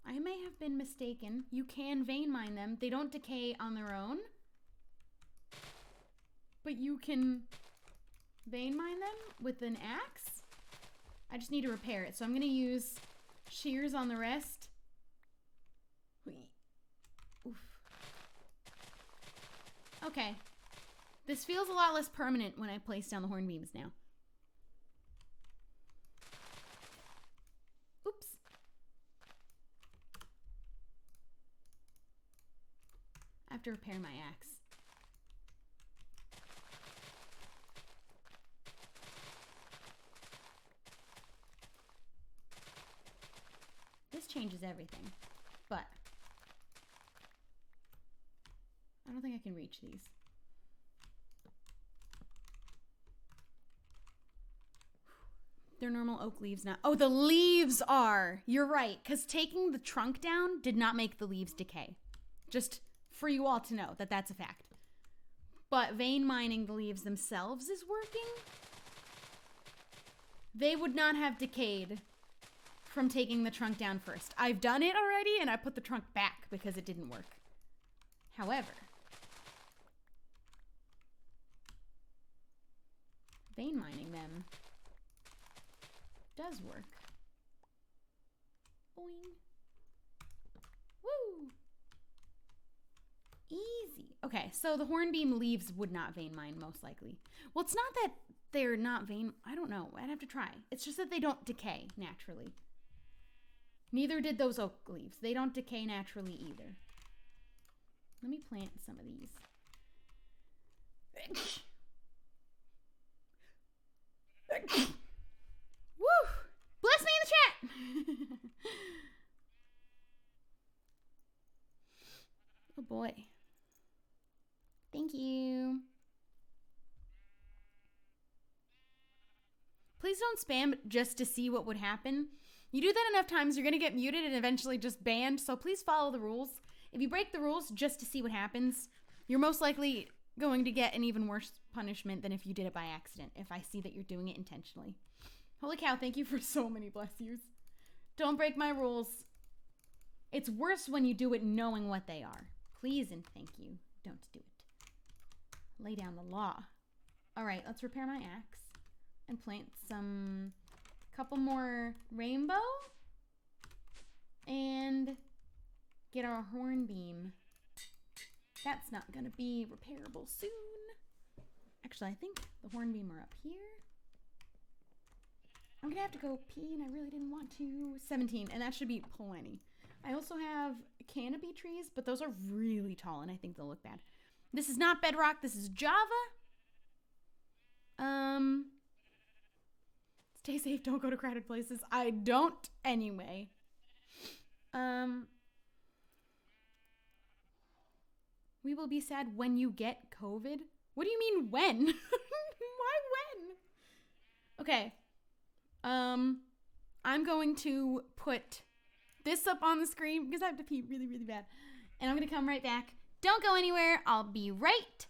I may have been mistaken. You can vein mine them. They don't decay on their own. But you can vein mine them with an axe. I just need to repair it. So I'm going to use shears on the rest. Oof. Okay. This feels a lot less permanent when I place down the horn beams now. Oops. I have to repair my axe. This changes everything, but I don't think I can reach these. They're normal oak leaves now. Oh, the leaves are! You're right, because taking the trunk down did not make the leaves decay. Just for you all to know that that's a fact. But vein mining the leaves themselves is working. They would not have decayed from taking the trunk down first. I've done it already, and I put the trunk back because it didn't work. However, vein mining them does work. Boing. Woo! Easy. Okay, so the hornbeam leaves would not vein mine, most likely. Well, it's not that they're not vein... I don't know. I'd have to try. It's just that they don't decay naturally. Neither did those oak leaves. They don't decay naturally either. Let me plant some of these. Woo! Bless me in the chat! Oh boy. Thank you. Please don't spam just to see what would happen. You do that enough times, you're going to get muted and eventually just banned, so please follow the rules. If you break the rules just to see what happens, you're most likely going to get an even worse punishment than if you did it by accident, if I see that you're doing it intentionally. Holy cow, thank you for so many bless yous. Don't break my rules. It's worse when you do it knowing what they are. Please and thank you. Don't do it. Lay down the law. All right, let's repair my axe and plant some... couple more rainbow and get our hornbeam. That's not gonna be repairable soon. Actually, I think the hornbeam are up here. I'm gonna have to go pee and I really didn't want to. 17, and that should be plenty. I also have canopy trees, but those are really tall and I think they'll look bad. This is not bedrock, this is Java. Stay safe, don't go to crowded places. I don't anyway. We will be sad when you get COVID. What do you mean when? Why when? Okay. I'm going to put this up on the screen because I have to pee really, really bad. And I'm going to come right back. Don't go anywhere. I'll be right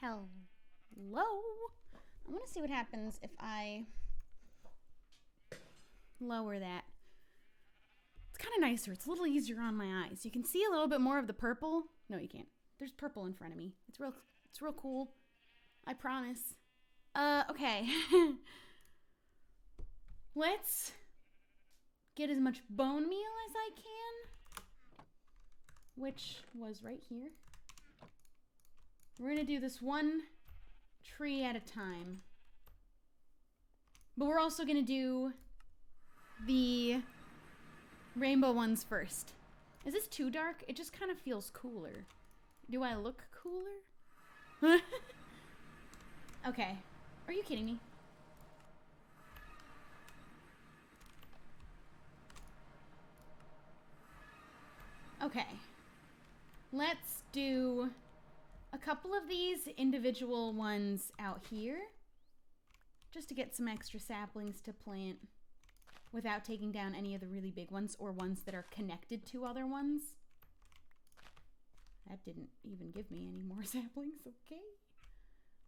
Hello. I want to see what happens if I lower that. It's kind of nicer. It's a little easier on my eyes. You can see a little bit more of the purple. No, you can't. There's purple in front of me. It's real cool. I promise. Okay. Let's get as much bone meal as I can, which was right here. We're gonna do this one tree at a time. But we're also gonna do the rainbow ones first. Is this too dark? It just kind of feels cooler. Do I look cooler? Okay. Are you kidding me? Okay. Let's do a couple of these individual ones out here, just to get some extra saplings to plant without taking down any of the really big ones or ones that are connected to other ones. That didn't even give me any more saplings, okay.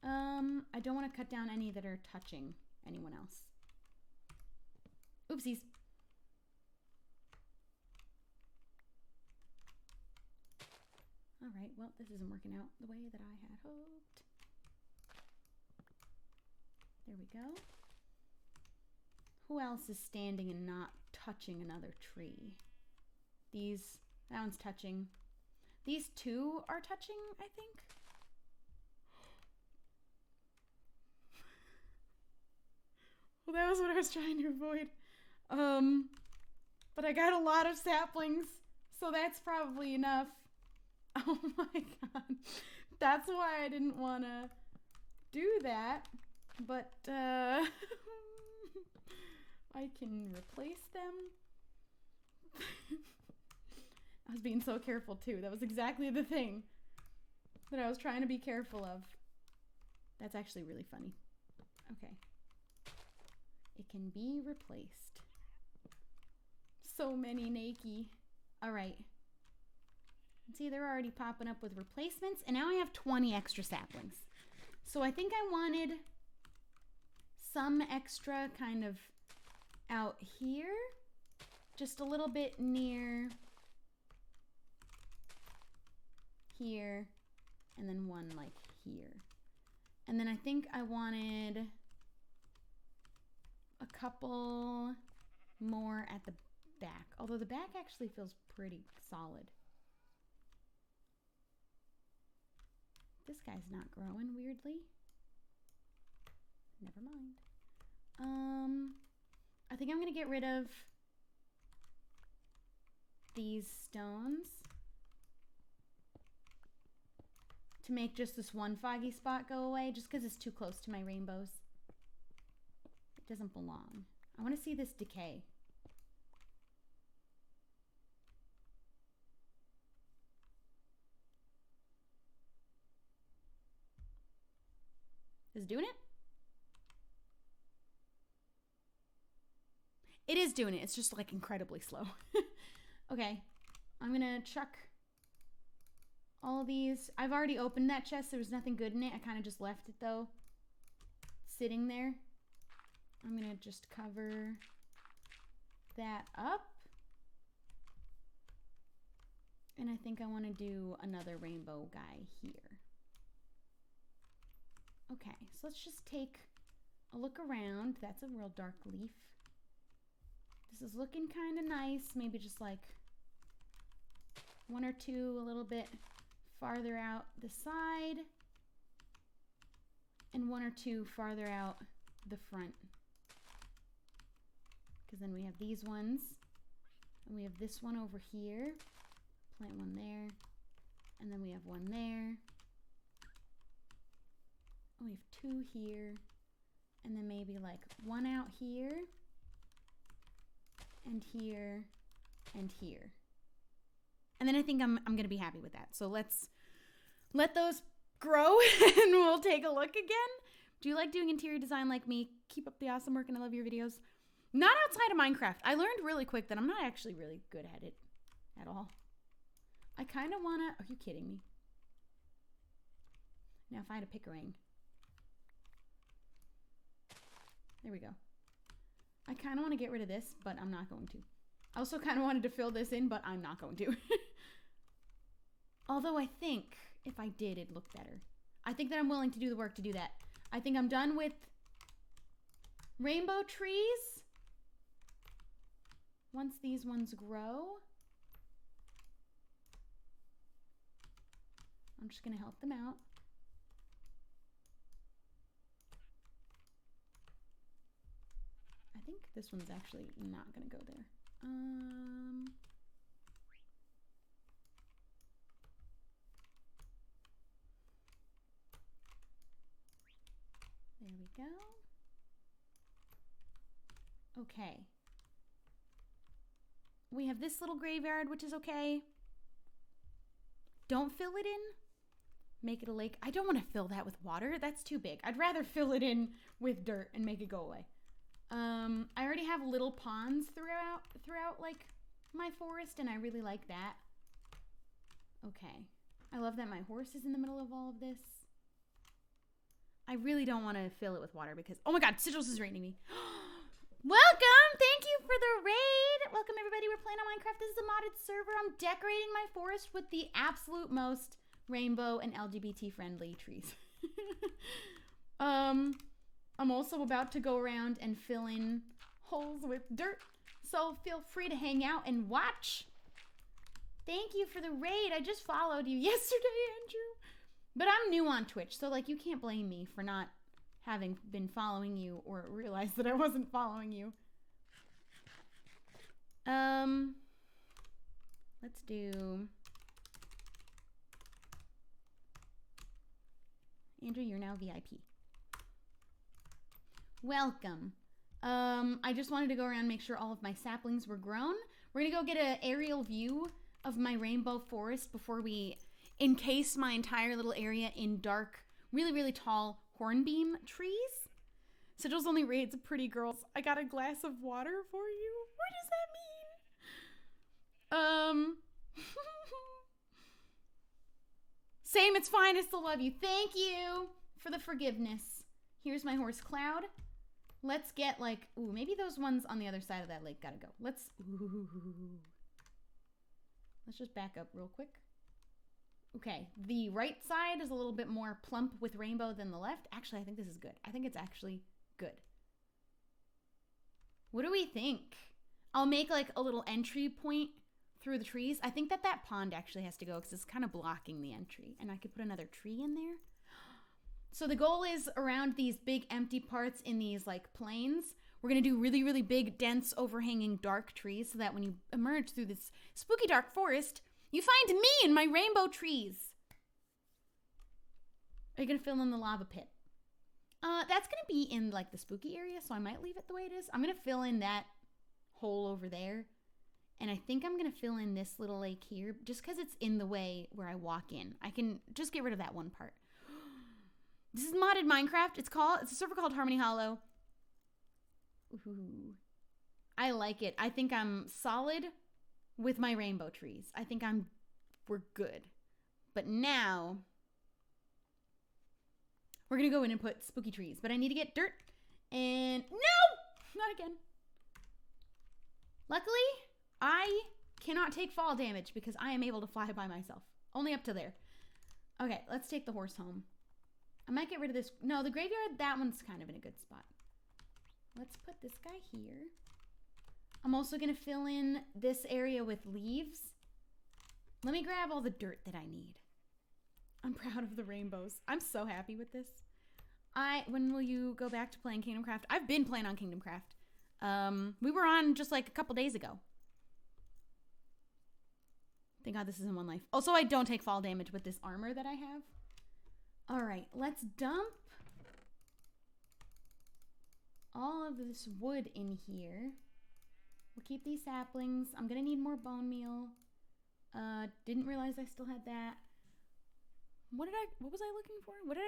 I don't want to cut down any that are touching anyone else. Oopsies. All right, well, this isn't working out the way that I had hoped. There we go. Who else is standing and not touching another tree? That one's touching. These two are touching, I think. Well, that was what I was trying to avoid. But I got a lot of saplings, so that's probably enough. Oh my god. That's why I didn't want to do that. But, I can replace them. I was being so careful too. That was exactly the thing that I was trying to be careful of. That's actually really funny. Okay. It can be replaced. So many Nakey. All right. See, they're already popping up with replacements, and now I have 20 extra saplings. So I think I wanted some extra kind of out here, just a little bit near here, and then one like here. And then I think I wanted a couple more at the back, although the back actually feels pretty solid. This guy's not growing, weirdly. Never mind. I think I'm gonna get rid of these stones to make just this one foggy spot go away, just because it's too close to my rainbows. It doesn't belong. I want to see this decay. Is it doing it? It is doing it. It's just like incredibly slow. Okay. I'm gonna chuck all of these. I've already opened that chest. There was nothing good in it. I kind of just left it though, sitting there. I'm gonna just cover that up. And I think I want to do another rainbow guy here. Okay, so let's just take a look around. That's a real dark leaf. This is looking kind of nice. Maybe just like one or two a little bit farther out the side, and one or two farther out the front. Because then we have these ones, and we have this one over here. Plant one there, and then we have one there. We have two here, and then maybe like one out here, and here, and here. And then I think I'm gonna be happy with that. So let's let those grow and we'll take a look again. Do you like doing interior design like me? Keep up the awesome work and I love your videos. Not outside of Minecraft. I learned really quick that I'm not actually really good at it at all. I kind of wanna, are you kidding me? Now if I had a pickering. There we go. I kind of want to get rid of this, but I'm not going to. I also kind of wanted to fill this in, but I'm not going to. Although I think if I did, it'd look better. I think that I'm willing to do the work to do that. I think I'm done with rainbow trees. Once these ones grow, I'm just going to help them out. I think this one's actually not going to go there. There we go. Okay. We have this little graveyard, which is okay. Don't fill it in. Make it a lake. I don't want to fill that with water. That's too big. I'd rather fill it in with dirt and make it go away. I already have little ponds throughout like my forest, and I really like that. Okay. I love that my horse is in the middle of all of this. I really don't want to fill it with water because, oh my god, Sigils is rating me. Welcome! Thank you for the raid! Welcome everybody, we're playing on Minecraft. This is a modded server. I'm decorating my forest with the absolute most rainbow and LGBT friendly trees. I'm also about to go around and fill in holes with dirt, so feel free to hang out and watch. Thank you for the raid. I just followed you yesterday, Andrew. But I'm new on Twitch, so like you can't blame me for not having been following you or realize that I wasn't following you. Let's do... Andrew, you're now VIP. Welcome. I just wanted to go around and make sure all of my saplings were grown. We're gonna go get an aerial view of my rainbow forest before we encase my entire little area in dark, really, really tall hornbeam trees. Sigils only raids pretty girls. I got a glass of water for you. What does that mean? Same, it's fine. I still love you. Thank you for the forgiveness. Here's my horse Cloud. Let's get like, ooh, maybe those ones on the other side of that lake gotta go. Let's just back up real quick. Okay, the right side is a little bit more plump with rainbow than the left. Actually, I think this is good. I think it's actually good. What do we think? I'll make like a little entry point through the trees. I think that pond actually has to go because it's kind of blocking the entry. And I could put another tree in there. So the goal is around these big empty parts in these like plains, we're going to do really, really big, dense, overhanging dark trees so that when you emerge through this spooky dark forest, you find me and my rainbow trees. Are you going to fill in the lava pit? That's going to be in like the spooky area, so I might leave it the way it is. I'm going to fill in that hole over there. And I think I'm going to fill in this little lake here just because it's in the way where I walk in. I can just get rid of that one part. This is modded Minecraft. It's a server called Harmony Hollow. Ooh. I like it. I think I'm solid with my rainbow trees. I think we're good. But now we're going to go in and put spooky trees. But I need to get dirt. And no, not again. Luckily, I cannot take fall damage because I am able to fly by myself. Only up to there. Okay, let's take the horse home. I might get rid of this. No, the graveyard, that one's kind of in a good spot. Let's put this guy here. I'm also going to fill in this area with leaves. Let me grab all the dirt that I need. I'm proud of the rainbows. I'm so happy with this. When will you go back to playing Kingdom Craft? I've been playing on Kingdom Craft. We were on just like a couple days ago. Thank God this is in one life. Also, I don't take fall damage with this armor that I have. All right, let's dump all of this wood in here. We'll keep these saplings. I'm gonna need more bone meal. Didn't realize I still had that. What was I looking for? What did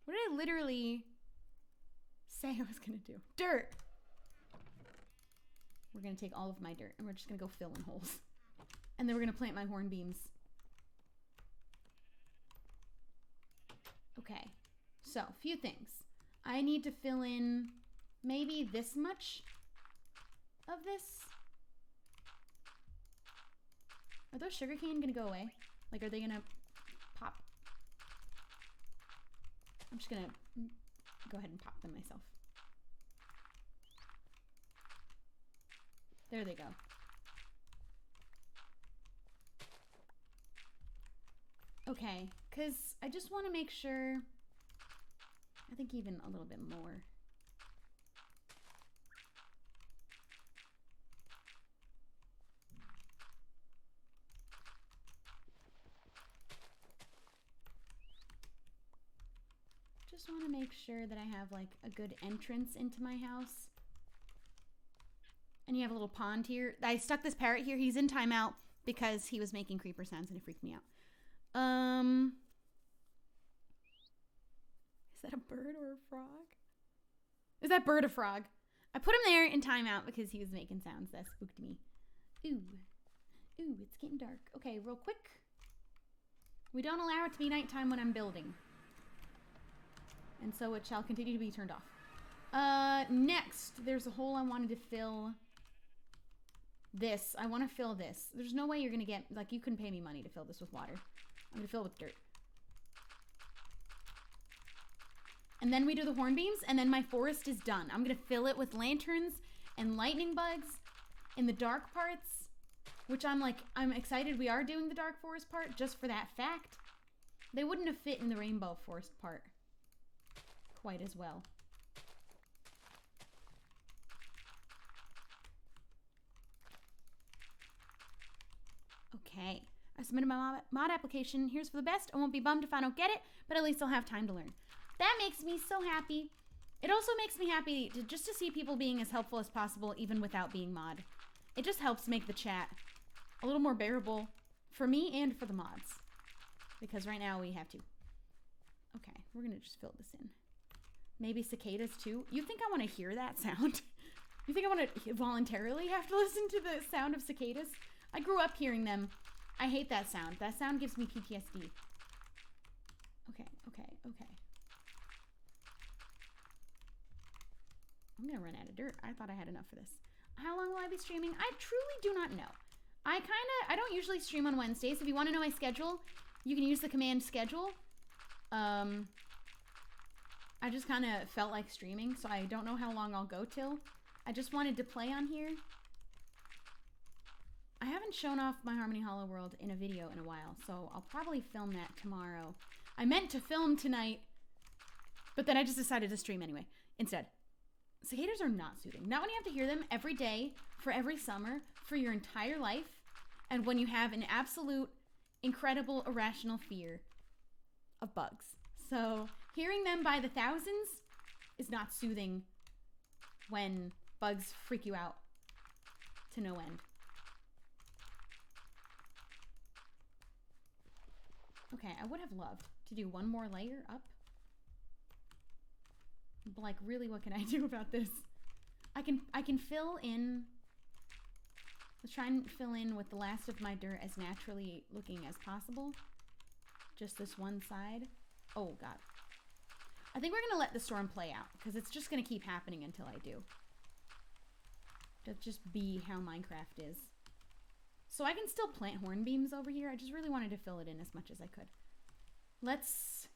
I literally say I was gonna do? Dirt! We're gonna take all of my dirt and we're just gonna go fill in holes. And then we're gonna plant my hornbeams. Okay, so a few things. I need to fill in maybe this much of this. Are those sugarcane gonna go away? Like, are they gonna pop? I'm just gonna go ahead and pop them myself. There they go. Okay, because I just want to make sure, I think even a little bit more. Just want to make sure that I have like a good entrance into my house. And you have a little pond here. I stuck this parrot here. He's in timeout because he was making creeper sounds and it freaked me out. Is that a bird or a frog? Is that bird a frog? I put him there in timeout because he was making sounds. That spooked me. Ooh. Ooh, it's getting dark. Okay, real quick. We don't allow it to be nighttime when I'm building. And so it shall continue to be turned off. Next, there's a hole I wanted to fill. This. I want to fill this. There's no way you're going to get, like, you couldn't pay me money to fill this with water. I'm going to fill it with dirt. And then we do the hornbeams, and then my forest is done. I'm going to fill it with lanterns and lightning bugs in the dark parts, which I'm excited we are doing the dark forest part just for that fact. They wouldn't have fit in the rainbow forest part quite as well. Okay, I submitted my mod application. Here's for the best. I won't be bummed if I don't get it, but at least I'll have time to learn. That makes me so happy. It also makes me happy just to see people being as helpful as possible, even without being mod. It just helps make the chat a little more bearable for me and for the mods. Because right now we have to. Okay, we're gonna just fill this in. Maybe cicadas too. You think I want to hear that sound? You think I want to voluntarily have to listen to the sound of cicadas? I grew up hearing them. I hate that sound. That sound gives me PTSD. Okay, okay, okay. I'm gonna run out of dirt. I thought I had enough for this. How long will I be streaming? I truly do not know. I don't usually stream on Wednesdays. If you want to know my schedule, you can use the command schedule. I just kind of felt like streaming, so I don't know how long I'll go till. I just wanted to play on here. I haven't shown off my Harmony Hollow world in a video in a while, so I'll probably film that tomorrow. I meant to film tonight, but then I just decided to stream anyway, instead. Cicadas are not soothing. Not when you have to hear them every day, for every summer, for your entire life, and when you have an absolute, incredible, irrational fear of bugs. So, hearing them by the thousands is not soothing when bugs freak you out to no end. Okay, I would have loved to do one more layer up. But like, really, what can I do about this? I can fill in. Let's try and fill in with the last of my dirt as naturally looking as possible. Just this one side. Oh, God. I think we're going to let the storm play out, because it's just going to keep happening until I do. That's just be how Minecraft is. So I can still plant hornbeams over here. I just really wanted to fill it in as much as I could. Let's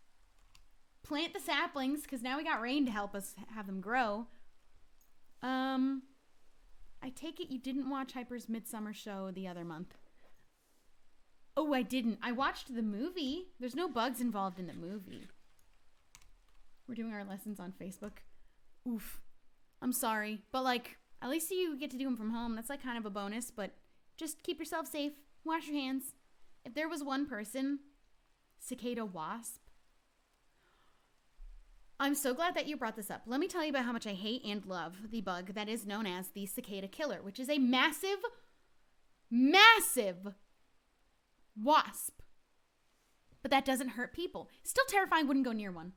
plant the saplings, because now we got rain to help us have them grow. I take it you didn't watch Hyper's Midsummer Show the other month. Oh, I didn't. I watched the movie. There's no bugs involved in the movie. We're doing our lessons on Facebook. Oof. I'm sorry. But, like, at least you get to do them from home. That's, like, kind of a bonus. But just keep yourself safe. Wash your hands. If there was one person, cicada wasp. I'm so glad that you brought this up. Let me tell you about how much I hate and love the bug that is known as the cicada killer, which is a massive, massive wasp. But that doesn't hurt people. Still terrifying, wouldn't go near one.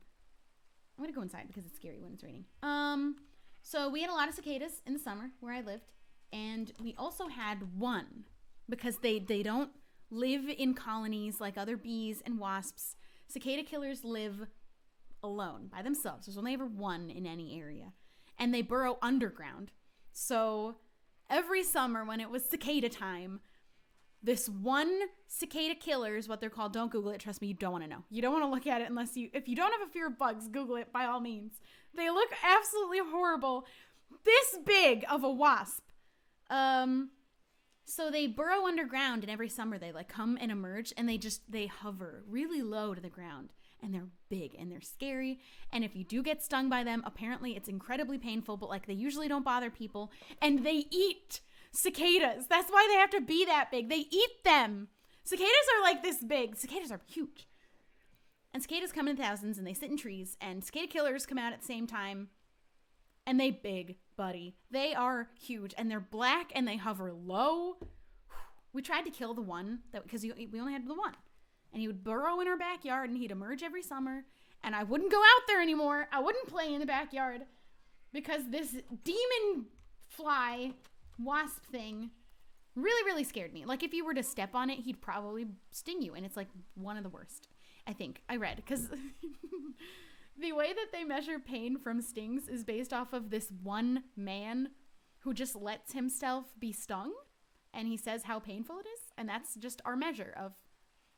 I'm gonna go inside because it's scary when it's raining. So we had a lot of cicadas in the summer where I lived, and we also had one because they don't live in colonies like other bees and wasps. Cicada killers live alone by themselves. There's only ever one in any area. And they burrow underground. So every summer when it was cicada time, this one cicada killer is what they're called. Don't Google it. Trust me, you don't want to know. You don't want to look at it if you don't have a fear of bugs, Google it by all means. They look absolutely horrible. This big of a wasp. So they burrow underground, and every summer they like come and emerge, and they hover really low to the ground. And they're big and they're scary. And if you do get stung by them, apparently it's incredibly painful, but like they usually don't bother people. And they eat cicadas. That's why they have to be that big. They eat them. Cicadas are like this big. Cicadas are huge. And cicadas come in thousands and they sit in trees. And cicada killers come out at the same time. And they big, buddy. They are huge. And they're black and they hover low. We tried to kill the one because we only had the one. And he would burrow in our backyard and he'd emerge every summer. And I wouldn't go out there anymore. I wouldn't play in the backyard because this demon fly wasp thing really, really scared me. Like if you were to step on it, he'd probably sting you. And it's like one of the worst, I think. I read because the way that they measure pain from stings is based off of this one man who just lets himself be stung. And he says how painful it is. And that's just our measure of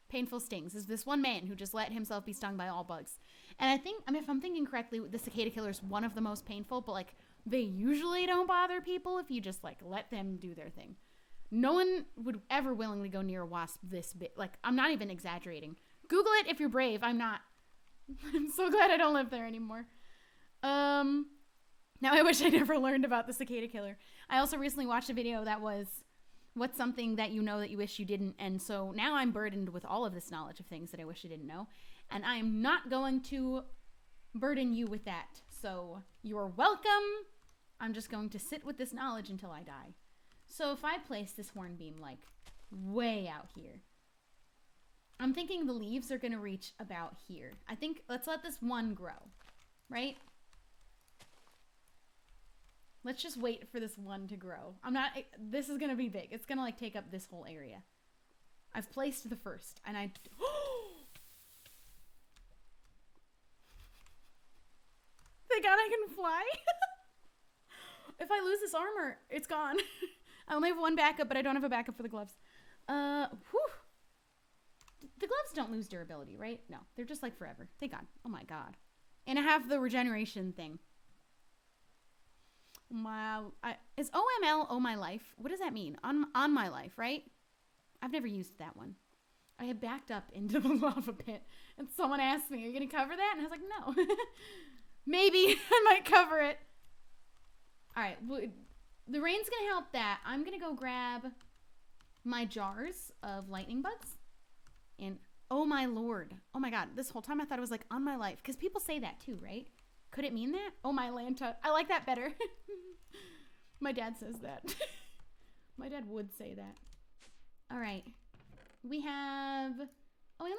painful stings, is this one man who just let himself be stung by all bugs. And I think, if I'm thinking correctly, the cicada killer is one of the most painful, but like they usually don't bother people if you just like let them do their thing. No one would ever willingly go near a wasp this big. Like, I'm not even exaggerating. Google it if you're brave. I'm not. I'm so glad I don't live there anymore. Now I wish I never learned about the cicada killer. I also recently watched a video that was, what's something that you know that you wish you didn't? And so now I'm burdened with all of this knowledge of things that I wish I didn't know. And I am not going to burden you with that. So you're welcome. I'm just going to sit with this knowledge until I die. So if I place this hornbeam like way out here, I'm thinking the leaves are going to reach about here. I think let's let this one grow, right? Let's just wait for this one to grow. This is going to be big. It's going to like take up this whole area. I've placed the first and thank God I can fly. If I lose this armor, it's gone. I only have one backup, but I don't have a backup for the gloves. The gloves don't lose durability, right? No, they're just like forever. Thank God. Oh my God. And I have the regeneration thing. Is OML Oh My Life? What does that mean? On my life, right? I've never used that one. I had backed up into the lava pit and someone asked me, are you going to cover that? And I was like, no. Maybe I might cover it. All right. Well, the rain's going to help that. I'm going to go grab my jars of lightning bugs. And oh my Lord. Oh my God. This whole time I thought it was like on my life. Because people say that too, right? Could it mean that? Oh my Lanta. I like that better. My dad says that. My dad would say that. All right. We only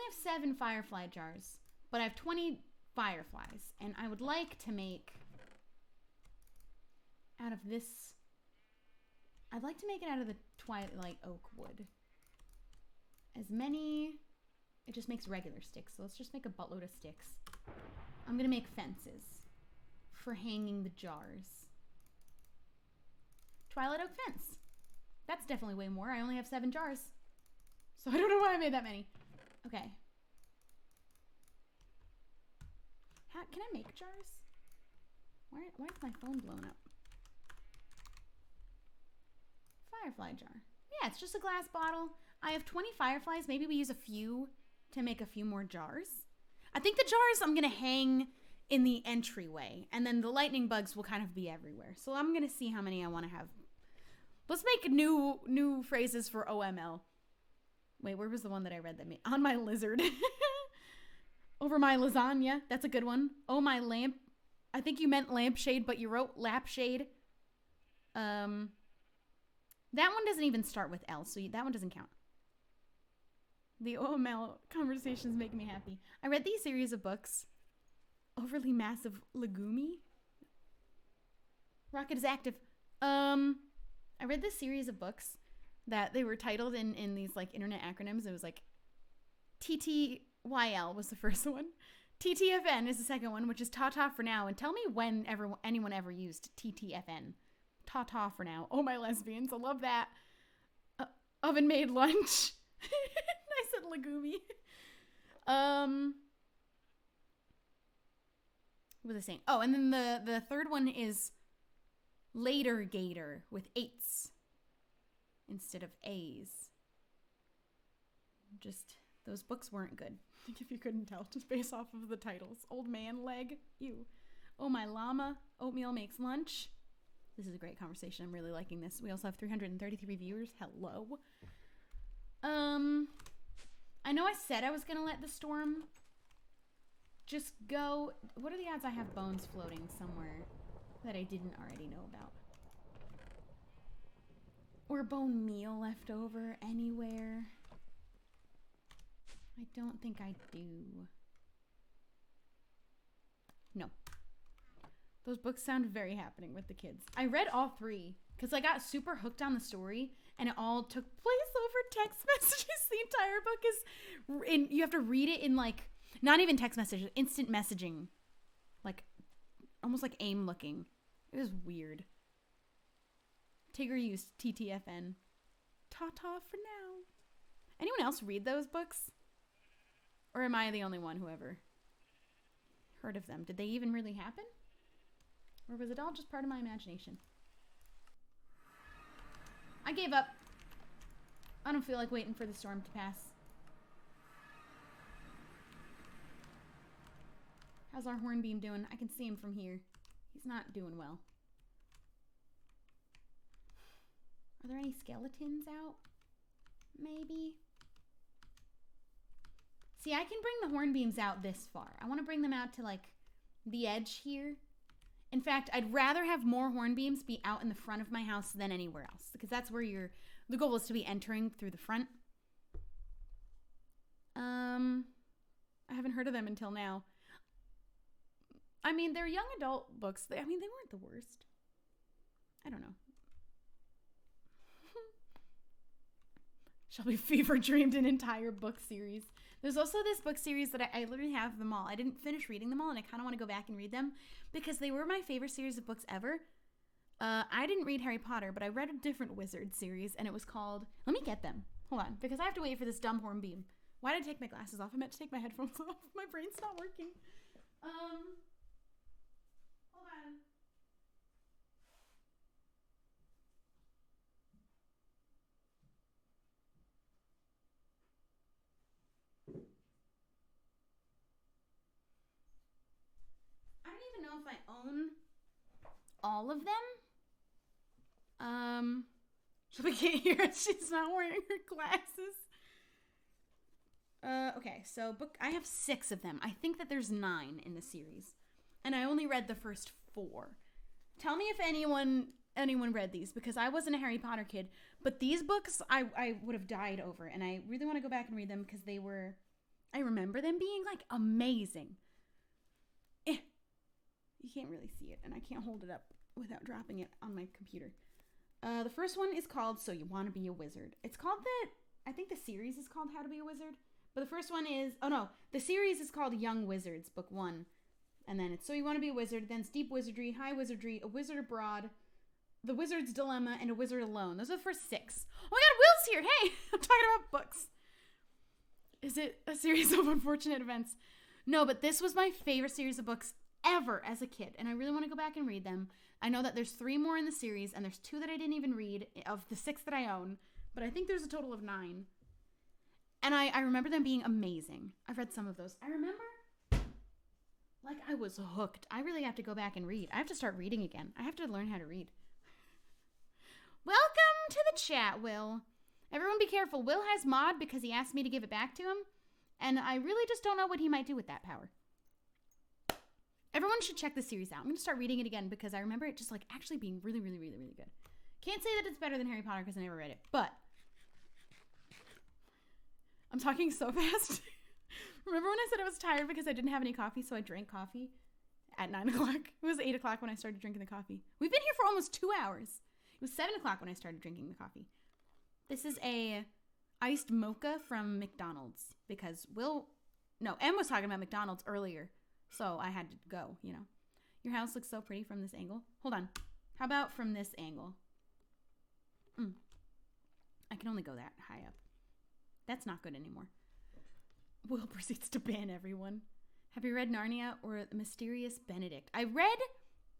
have 7 firefly jars, but I have 20 fireflies, and I would like to make out of this. I'd like to make it out of the twilight oak wood. As many, it just makes regular sticks, so let's just make a buttload of sticks. I'm gonna make fences for hanging the jars. Twilight oak fence. That's definitely way more. I only have 7 jars. So I don't know why I made that many. Okay. Can I make jars? Why is my phone blown up? Firefly jar. Yeah, it's just a glass bottle. I have 20 fireflies. Maybe we use a few to make a few more jars. I think the jars I'm going to hang in the entryway. And then the lightning bugs will kind of be everywhere. So I'm going to see how many I want to have. Let's make new phrases for OML. Wait, where was the one that I read that made? On my lizard. Over my lasagna. That's a good one. Oh, my lamp. I think you meant lampshade, but you wrote lapshade. That one doesn't even start with L, so that one doesn't count. The OML conversations make me happy. I read these series of books. Overly massive legumi. Rocket is active. I read this series of books that they were titled in these like internet acronyms. It was like TTYL was the first one. TTFN is the second one, which is Ta-ta for now. And tell me when anyone ever used TTFN. Ta-ta for now. Oh, my lesbians. I love that. Oven-made lunch. I said legumi. What was I saying? Oh, and then the third one is Later Gator with 8s instead of A's. Just, those books weren't good. If you couldn't tell, just based off of the titles. Old Man Leg. Ew. Oh, My Llama. Oatmeal Makes Lunch. This is a great conversation. I'm really liking this. We also have 333 viewers. Hello. I know I said I was going to let the storm just go. What are the odds I have bones floating somewhere that I didn't already know about? Or bone meal left over anywhere? I don't think I do. No. Those books sound very happening with the kids. I read all 3 because I got super hooked on the story, and it all took place over text messages. The entire book is you have to read it in, like, not even text messages, instant messaging. Like, almost like AIM looking. It was weird. Tigger used TTFN. Ta-ta for now. Anyone else read those books? Or am I the only one who ever heard of them? Did they even really happen? Or was it all just part of my imagination? I gave up. I don't feel like waiting for the storm to pass. How's our hornbeam doing? I can see him from here. He's not doing well. Are there any skeletons out? Maybe. See, I can bring the hornbeams out this far. I want to bring them out to, like, the edge here. In fact, I'd rather have more hornbeams be out in the front of my house than anywhere else, because that's where the goal is to be entering through the front. I haven't heard of them until now. I mean, they're young adult books. They weren't the worst. I don't know. Shelby fever dreamed an entire book series. There's also this book series that I literally have them all. I didn't finish reading them all, and I kind of want to go back and read them because they were my favorite series of books ever. I didn't read Harry Potter, but I read a different wizard series, and it was called... Let me get them. Hold on, because I have to wait for this dumb hornbeam. Why did I take my glasses off? I meant to take my headphones off. My brain's not working. Hold on. I don't even know if I own all of them. We can't hear it. She's not wearing her glasses. Okay, so I have 6 of them. I think that there's 9 in the series. And I only read the first 4. Tell me if anyone read these, because I wasn't a Harry Potter kid. But these books I would have died over. And I really want to go back and read them because I remember them being, like, amazing. You can't really see it, and I can't hold it up without dropping it on my computer. The first one is called So You Want to Be a Wizard. It's called I think the series is called How to Be a Wizard. But the first one is, the series is called Young Wizards, book 1. And then it's So You Want to Be a Wizard, then it's Deep Wizardry, High Wizardry, A Wizard Abroad, The Wizard's Dilemma, and A Wizard Alone. Those are the first 6. Oh my god, Will's here! Hey! I'm talking about books. Is it a series of unfortunate events? No, but this was my favorite series of books ever as a kid, and I really want to go back and read them. I know that there's 3 more in the series, and there's 2 that I didn't even read of the 6 that I own, but I think there's a total of 9. And I remember them being amazing. I've read some of those. I remember, like, I was hooked. I really have to go back and read. I have to start reading again. I have to learn how to read. Welcome to the chat, Will. Everyone be careful. Will has mod because he asked me to give it back to him, and I really just don't know what he might do with that power. Everyone should check this series out. I'm going to start reading it again because I remember it just, like, actually being really, really, really, really good. Can't say that it's better than Harry Potter because I never read it, but I'm talking so fast. Remember when I said I was tired because I didn't have any coffee, so I drank coffee at 9 o'clock? It was 8 o'clock when I started drinking the coffee. We've been here for almost 2 hours. It was 7 o'clock when I started drinking the coffee. This is a iced mocha from McDonald's because Will No, M was talking about McDonald's earlier. So I had to go, you know. Your house looks so pretty from this angle. Hold on. How about from this angle? I can only go that high up. That's not good anymore. Will proceeds to ban everyone. Have you read Narnia or The Mysterious Benedict? I read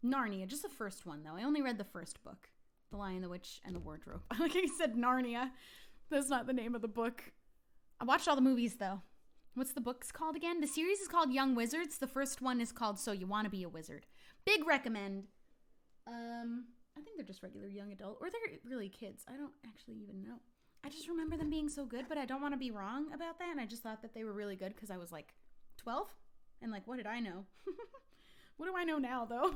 Narnia, just the first one, though. I only read the first book. The Lion, the Witch, and the Wardrobe. Like I said, Narnia. That's not the name of the book. I watched all the movies, though. What's the book's called again? The series is called Young Wizards. The first one is called So You Want to Be a Wizard. Big recommend. I think they're just regular young adult. Or they're really kids. I don't actually even know. I just remember them being so good, but I don't want to be wrong about that. And I just thought that they were really good because I was like 12. And like, what did I know? What do I know now, though?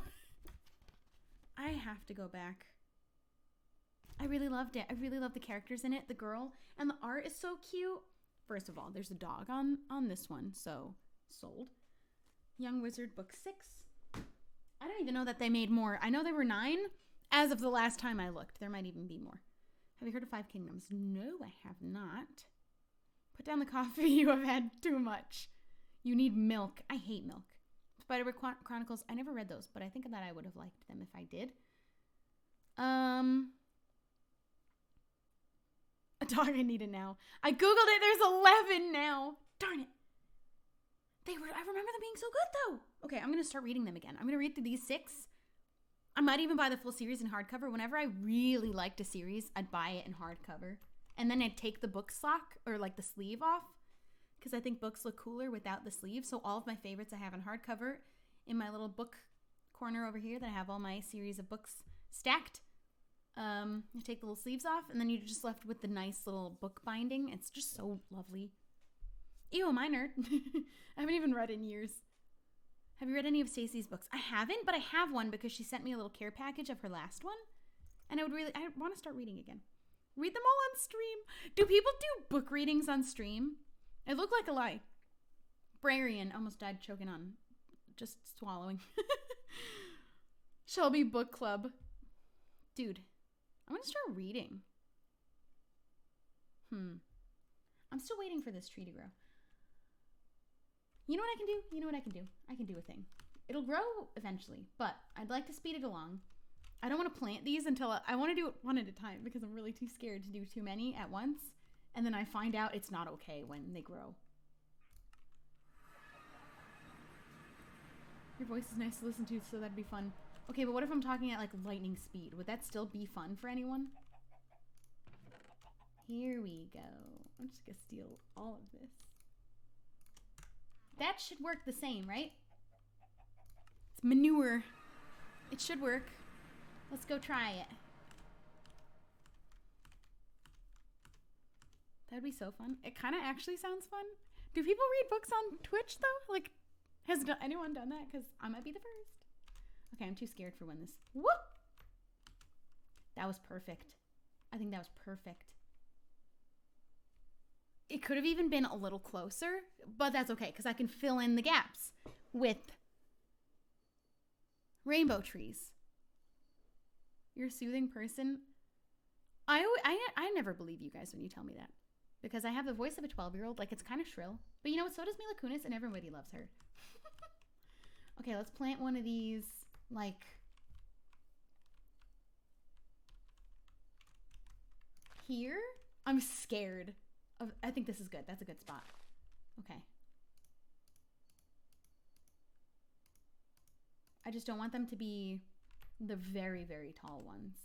I have to go back. I really loved it. I really loved the characters in it, the girl. And the art is so cute. First of all, there's a dog on this one, so sold. Young Wizard book 6. I don't even know that they made more. I know there were 9 as of the last time I looked. There might even be more. Have you heard of Five Kingdoms? No, I have not. Put down the coffee. You have had too much. You need milk. I hate milk. Spider-Man Chronicles. I never read those, but I think that I would have liked them if I did. A dog I need it now. I googled it. There's 11 now. Darn it. I remember them being so good though. Okay, I'm gonna start reading them again. I'm gonna read through these 6. I might even buy the full series in hardcover. Whenever I really liked a series, I'd buy it in hardcover, and then I'd take the book sock or like the sleeve off, because I think books look cooler without the sleeve. So all of my favorites I have in hardcover in my little book corner over here that I have all my series of books stacked. You take the little sleeves off, and then you're just left with the nice little book binding. It's just so lovely. Ew, am I nerd? I haven't even read in years. Have you read any of Stacey's books? I haven't, but I have one because she sent me a little care package of her last one. And I want to start reading again. Read them all on stream. Do people do book readings on stream? It looked like a lie. Brarian almost died choking on just swallowing. Shelby Book Club. Dude, I'm going to start reading. I'm still waiting for this tree to grow. You know what I can do? You know what I can do? I can do a thing. It'll grow eventually, but I'd like to speed it along. I don't want to plant these until I want to do it one at a time because I'm really too scared to do too many at once. And then I find out it's not okay when they grow. Your voice is nice to listen to, so that'd be fun. Okay, but what if I'm talking at like lightning speed? Would that still be fun for anyone? Here we go. I'm just gonna steal all of this. That should work the same, right? It's manure. It should work. Let's go try it. That'd be so fun. It kind of actually sounds fun. Do people read books on Twitch, though? Like, has anyone done that? Because I might be the first. Okay, I'm too scared for when this... Whoop! That was perfect. I think that was perfect. It could have even been a little closer, but that's okay, because I can fill in the gaps with rainbow trees. You're a soothing person. I never believe you guys when you tell me that, because I have the voice of a 12-year-old. Like, it's kind of shrill. But you know what? So does Mila Kunis, and everybody loves her. Okay, let's plant one of these, like... here? I'm scared. I think this is good. That's a good spot. Okay. I just don't want them to be the very, very tall ones.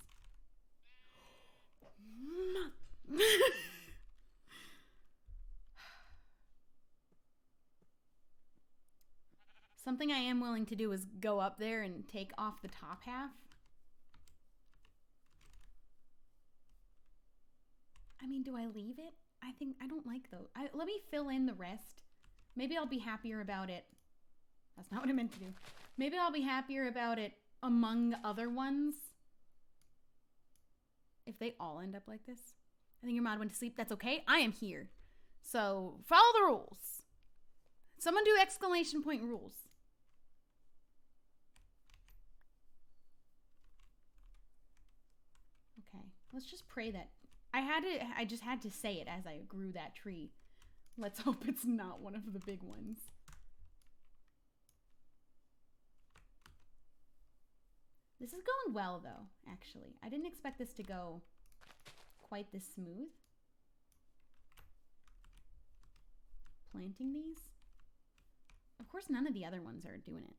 Something I am willing to do is go up there and take off the top half. I mean, do I leave it? I don't like those. Let me fill in the rest. Maybe I'll be happier about it. That's not what I meant to do. Maybe I'll be happier about it among other ones. If they all end up like this. I think your mod went to sleep. That's okay. I am here. So follow the rules. Someone do exclamation point rules. Okay. Let's just pray that I just had to say it as I grew that tree. Let's hope it's not one of the big ones. This is going well, though, actually. I didn't expect this to go quite this smooth. Planting these. Of course, none of the other ones are doing it.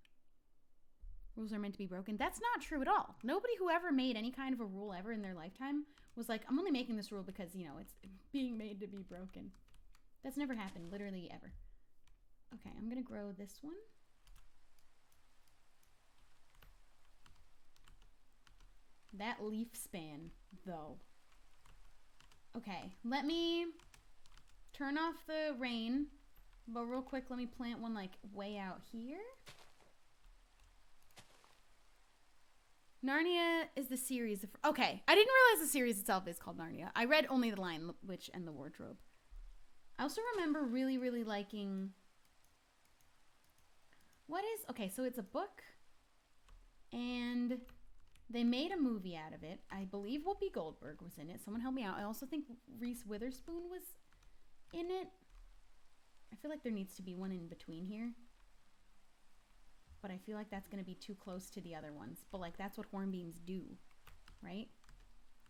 Rules are meant to be broken. That's not true at all. Nobody who ever made any kind of a rule ever in their lifetime was like, I'm only making this rule because, you know, it's being made to be broken. That's never happened, literally ever. Okay, I'm going to grow this one. That leaf span, though. Okay, let me turn off the rain. But real quick, let me plant one, like, way out here. Narnia is the series of... Okay, I didn't realize the series itself is called Narnia. I read only The Lion, the Witch, and the Wardrobe. I also remember really, really liking... What is... Okay, so it's a book. And they made a movie out of it. I believe Whoopi Goldberg was in it. Someone help me out. I also think Reese Witherspoon was in it. I feel like there needs to be one in between here. But I feel like that's going to be too close to the other ones. But, like, that's what hornbeams do, right?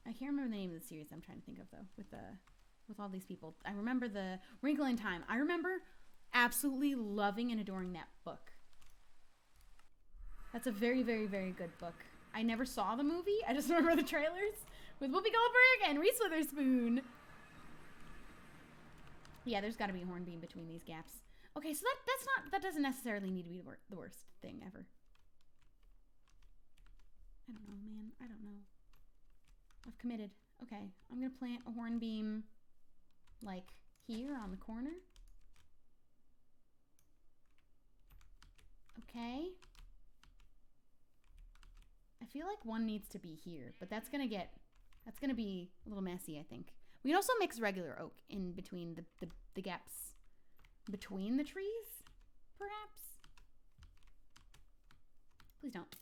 I can't remember the name of the series I'm trying to think of, though, with all these people. I remember the Wrinkle in Time. I remember absolutely loving and adoring that book. That's a very, very, very good book. I never saw the movie. I just remember the trailers with Whoopi Goldberg and Reese Witherspoon. Yeah, there's got to be a hornbeam between these gaps. Okay, so that doesn't necessarily need to be the worst thing ever. I don't know, man. I don't know. I've committed. Okay, I'm gonna plant a hornbeam like here on the corner. Okay. I feel like one needs to be here, but that's gonna be a little messy, I think. We can also mix regular oak in between the gaps between the trees, perhaps? Please don't.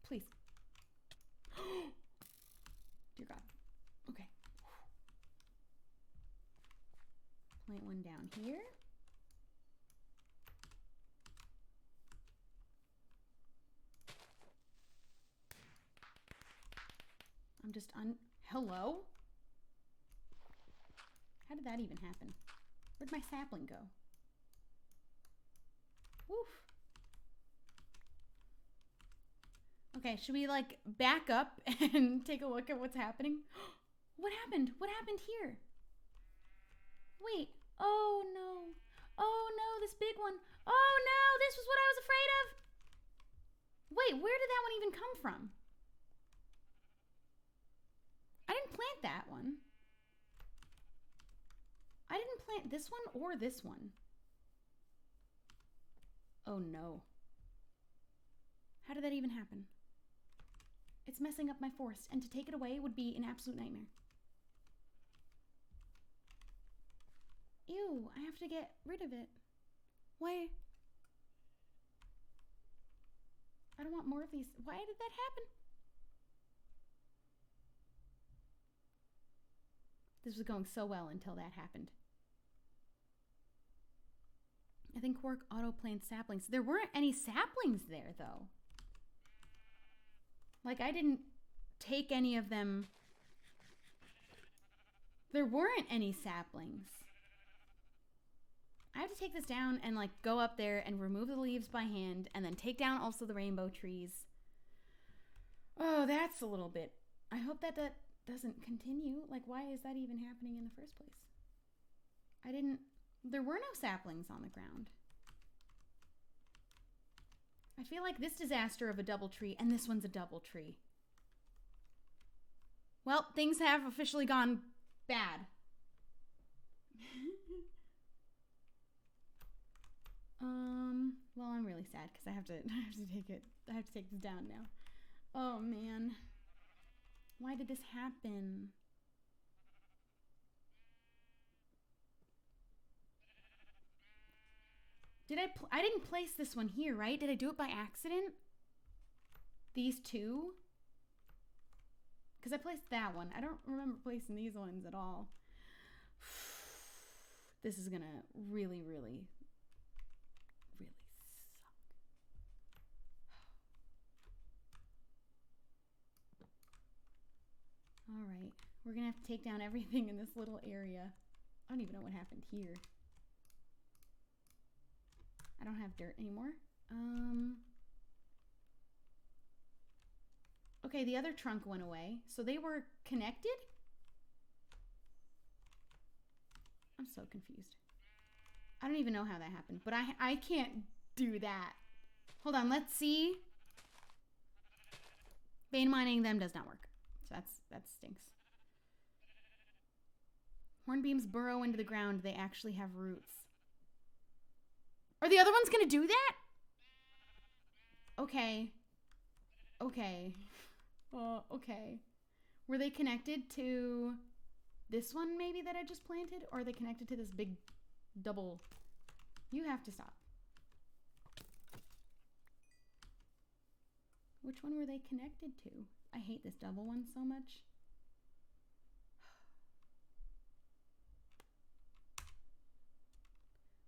Please. Dear God. Okay. Plant one down here. I'm just Hello? How did that even happen? Where'd my sapling go? Woof. Okay, should we like back up and take a look at what's happening? What happened? What happened here? Wait. Oh no. Oh no, this big one. Oh no, this was what I was afraid of. Wait, where did that one even come from? I didn't plant that one. I didn't plant this one or this one. Oh no. How did that even happen? It's messing up my forest, and to take it away would be an absolute nightmare. Ew, I have to get rid of it. Why? I don't want more of these. Why did that happen? This was going so well until that happened. I think Quark auto-planted saplings. There weren't any saplings there, though. Like, I didn't take any of them. There weren't any saplings. I have to take this down and, like, go up there and remove the leaves by hand and then take down also the rainbow trees. Oh, that's a little bit. I hope that doesn't continue. Like, why is that even happening in the first place? There were no saplings on the ground. I feel like this disaster of a double tree and this one's a double tree. Well, things have officially gone bad. Well, I'm really sad because I have to take this down now. Oh man. Why did this happen? I didn't place this one here, right? Did I do it by accident? these two. Because I placed that one. I don't remember placing these ones at all. This is gonna really, really, really suck. All right. We're gonna have to take down everything in this little area. I don't even know what happened here. I don't have dirt anymore. Okay, the other trunk went away. So they were connected? I'm so confused. I don't even know how that happened, but I can't do that. Hold on, let's see. Vein mining them does not work. So that stinks. Hornbeams burrow into the ground. They actually have roots. Are the other ones gonna do that? Okay. Okay. Okay. Were they connected to this one maybe that I just planted? Or are they connected to this big double? You have to stop. Which one were they connected to? I hate this double one so much.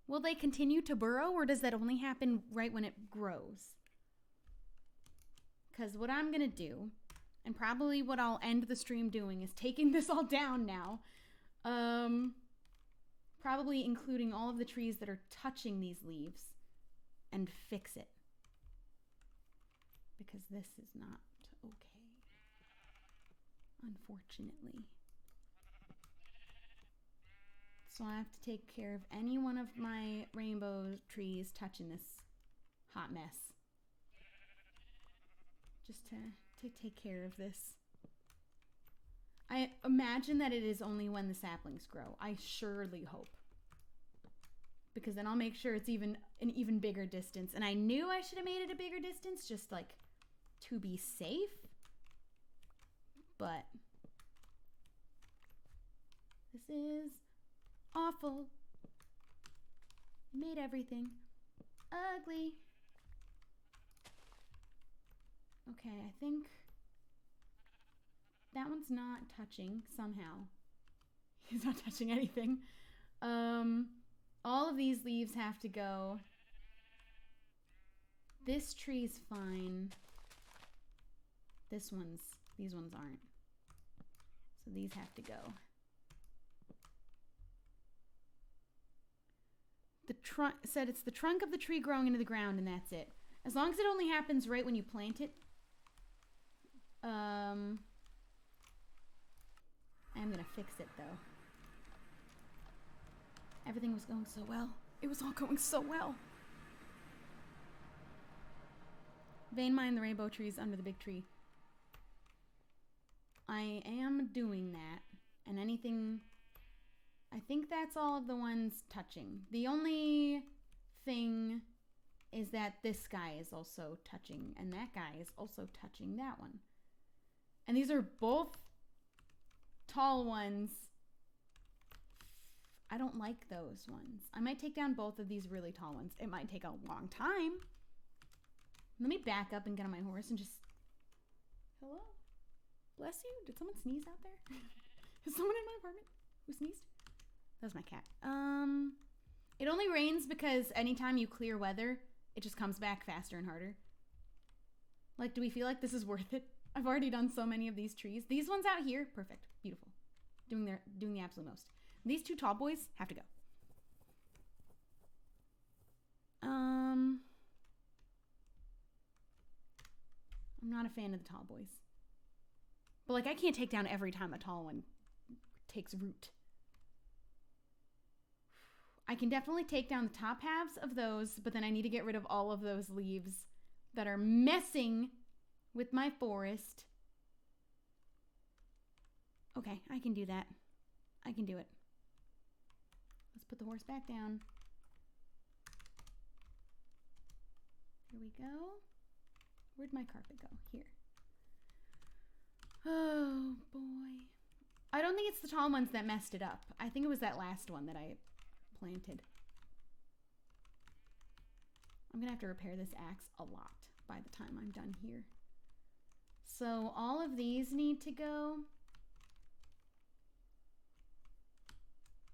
Will they continue to burrow, or does that only happen right when it grows? Because what I'm going to do, and probably what I'll end the stream doing, is taking this all down now. Probably including all of the trees that are touching these leaves and fix it. Because this is not okay. Unfortunately. So I have to take care of any one of my rainbow trees touching this hot mess. Just to take care of this. I imagine that it is only when the saplings grow. I surely hope. Because then I'll make sure it's an even bigger distance. And I knew I should have made it a bigger distance, just like to be safe. But this is awful. Made everything ugly. Okay, I think that one's not touching somehow. He's not touching anything. All of these leaves have to go. This tree's fine. These ones aren't. So these have to go. The trunk said it's the trunk of the tree growing into the ground, and that's it. As long as it only happens right when you plant it. I'm gonna fix it though. Everything was going so well. It was all going so well. Vein mine the rainbow trees under the big tree. I am doing that. And anything... I think that's all of the ones touching. The only thing is that this guy is also touching. And that guy is also touching that one. And these are both tall ones. I don't like those ones. I might take down both of these really tall ones. It might take a long time. Let me back up and get on my horse and just... Hello? Bless you? Did someone sneeze out there? Is someone in my apartment who sneezed? That was my cat. It only rains because anytime you clear weather, it just comes back faster and harder. Like, do we feel like this is worth it? I've already done so many of these trees. These ones out here, perfect. Beautiful. Doing the absolute most. These two tall boys have to go. I'm not a fan of the tall boys. But like I can't take down every time a tall one takes root. I can definitely take down the top halves of those, but then I need to get rid of all of those leaves that are messing with my forest. Okay, I can do that. I can do it. Let's put the horse back down. Here we go. Where'd my carpet go? Here. Oh, boy. I don't think it's the tall ones that messed it up. I think it was that last one that I planted. I'm going to have to repair this axe a lot by the time I'm done here. So all of these need to go.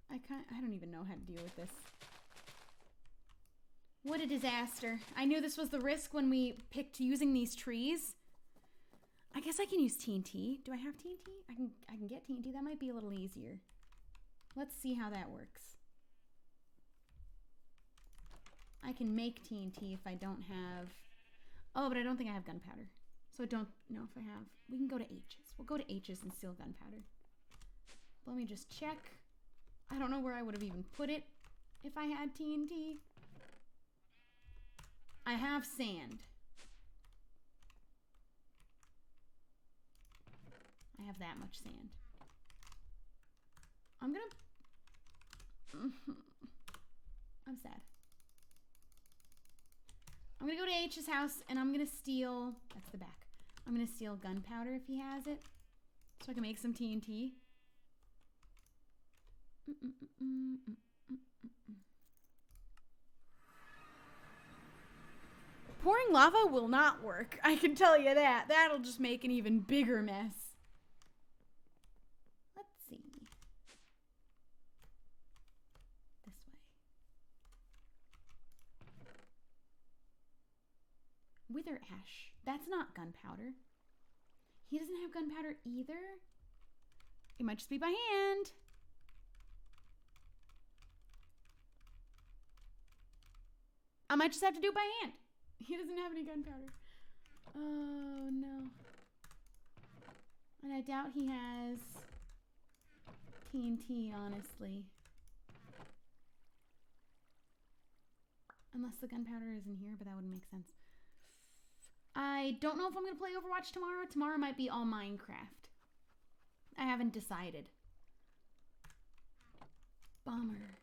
I don't even know how to deal with this. What a disaster. I knew this was the risk when we picked using these trees. I guess I can use TNT. Do I have TNT? I can get TNT. That might be a little easier. Let's see how that works. I can make TNT if I don't have... Oh, but I don't think I have gunpowder. So I don't know if I have... We can go to H's. We'll go to H's and steal gunpowder. Let me just check. I don't know where I would have even put it if I had TNT. I have sand. I have that much sand. I'm gonna... I'm sad. I'm gonna go to H's house and I'm gonna steal... That's the back. I'm gonna steal gunpowder if he has it. So I can make some TNT. Pouring lava will not work. I can tell you that. That'll just make an even bigger mess. Let's see. This way. Wither ash. That's not gunpowder. He doesn't have gunpowder either. It might just be by hand. I might just have to do it by hand. He doesn't have any gunpowder. Oh, no. And I doubt he has TNT, honestly. Unless the gunpowder is in here, but that wouldn't make sense. I don't know if I'm going to play Overwatch tomorrow. Tomorrow might be all Minecraft. I haven't decided. Bummer.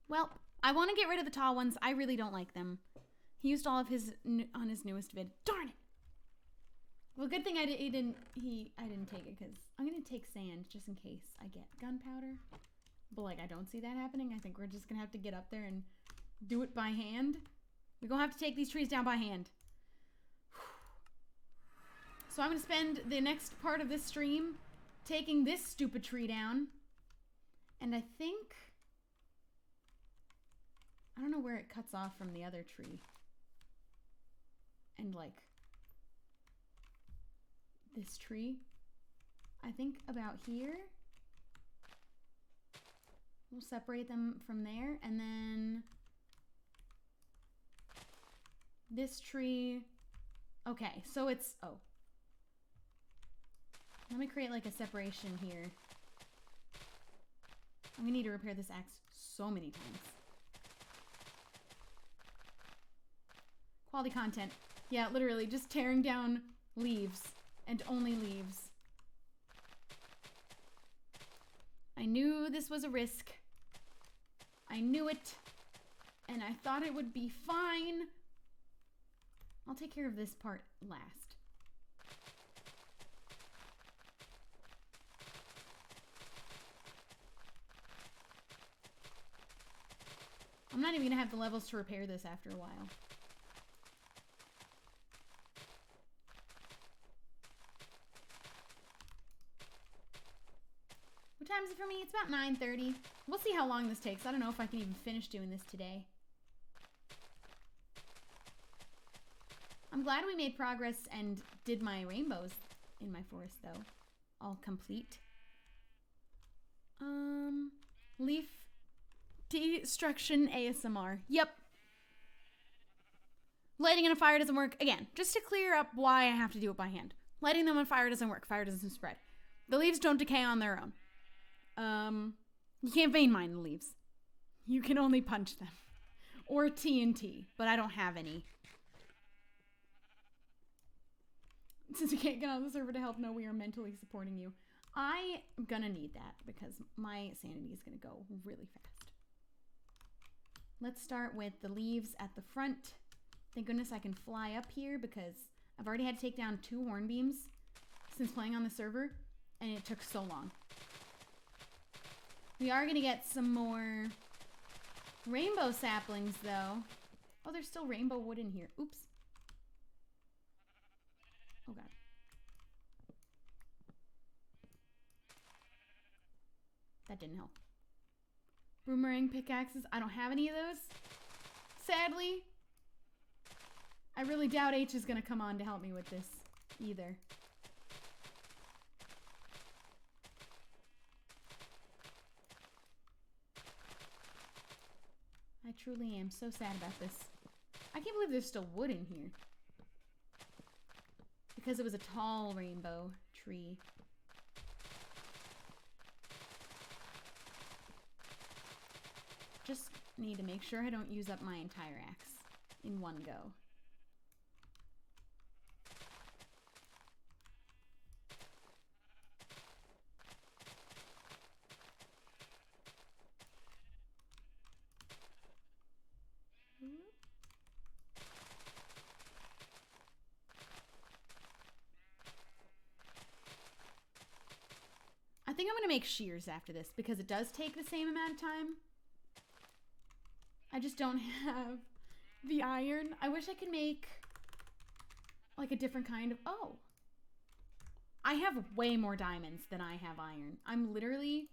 Well, I want to get rid of the tall ones. I really don't like them. He used all of his on his newest vid. Darn it! Well, good thing I didn't take it, because I'm gonna take sand just in case I get gunpowder. But like, I don't see that happening. I think we're just gonna have to get up there and do it by hand. We're gonna have to take these trees down by hand. So I'm gonna spend the next part of this stream taking this stupid tree down, and I think. I don't know where it cuts off from the other tree. And like this tree. I think about here. We'll separate them from there. And then this tree. Okay, so it's, oh. Let me create like a separation here. I'm gonna need to repair this axe so many times. Quality content. Yeah, literally just tearing down leaves and only leaves. I knew this was a risk. I knew it. And I thought it would be fine. I'll take care of this part last. I'm not even gonna have the levels to repair this after a while. What time is it for me? It's about 9:30. We'll see how long this takes. I don't know if I can even finish doing this today. I'm glad we made progress and did my rainbows in my forest, though. All complete. Leaf destruction ASMR. Yep. Lighting in a fire doesn't work. Again, just to clear up why I have to do it by hand. Lighting them on fire doesn't work. Fire doesn't spread. The leaves don't decay on their own. You can't vein mine the leaves. You can only punch them. Or TNT, but I don't have any. Since you can't get on the server to help, no, we are mentally supporting you. I am gonna need that because my sanity is gonna go really fast. Let's start with the leaves at the front. Thank goodness I can fly up here because I've already had to take down 2 hornbeams since playing on the server, and it took so long. We are gonna get some more rainbow saplings, though. Oh, there's still rainbow wood in here. Oops. Oh, God. That didn't help. Boomerang pickaxes. I don't have any of those. Sadly. I really doubt H is going to come on to help me with this either. I truly am so sad about this. I can't believe there's still wood in here. Because it was a tall rainbow tree. Just need to make sure I don't use up my entire axe in one go. I think I'm going to make shears after this because it does take the same amount of time. I just don't have the iron. I wish I could make like a different kind of... Oh. I have way more diamonds than I have iron. I'm literally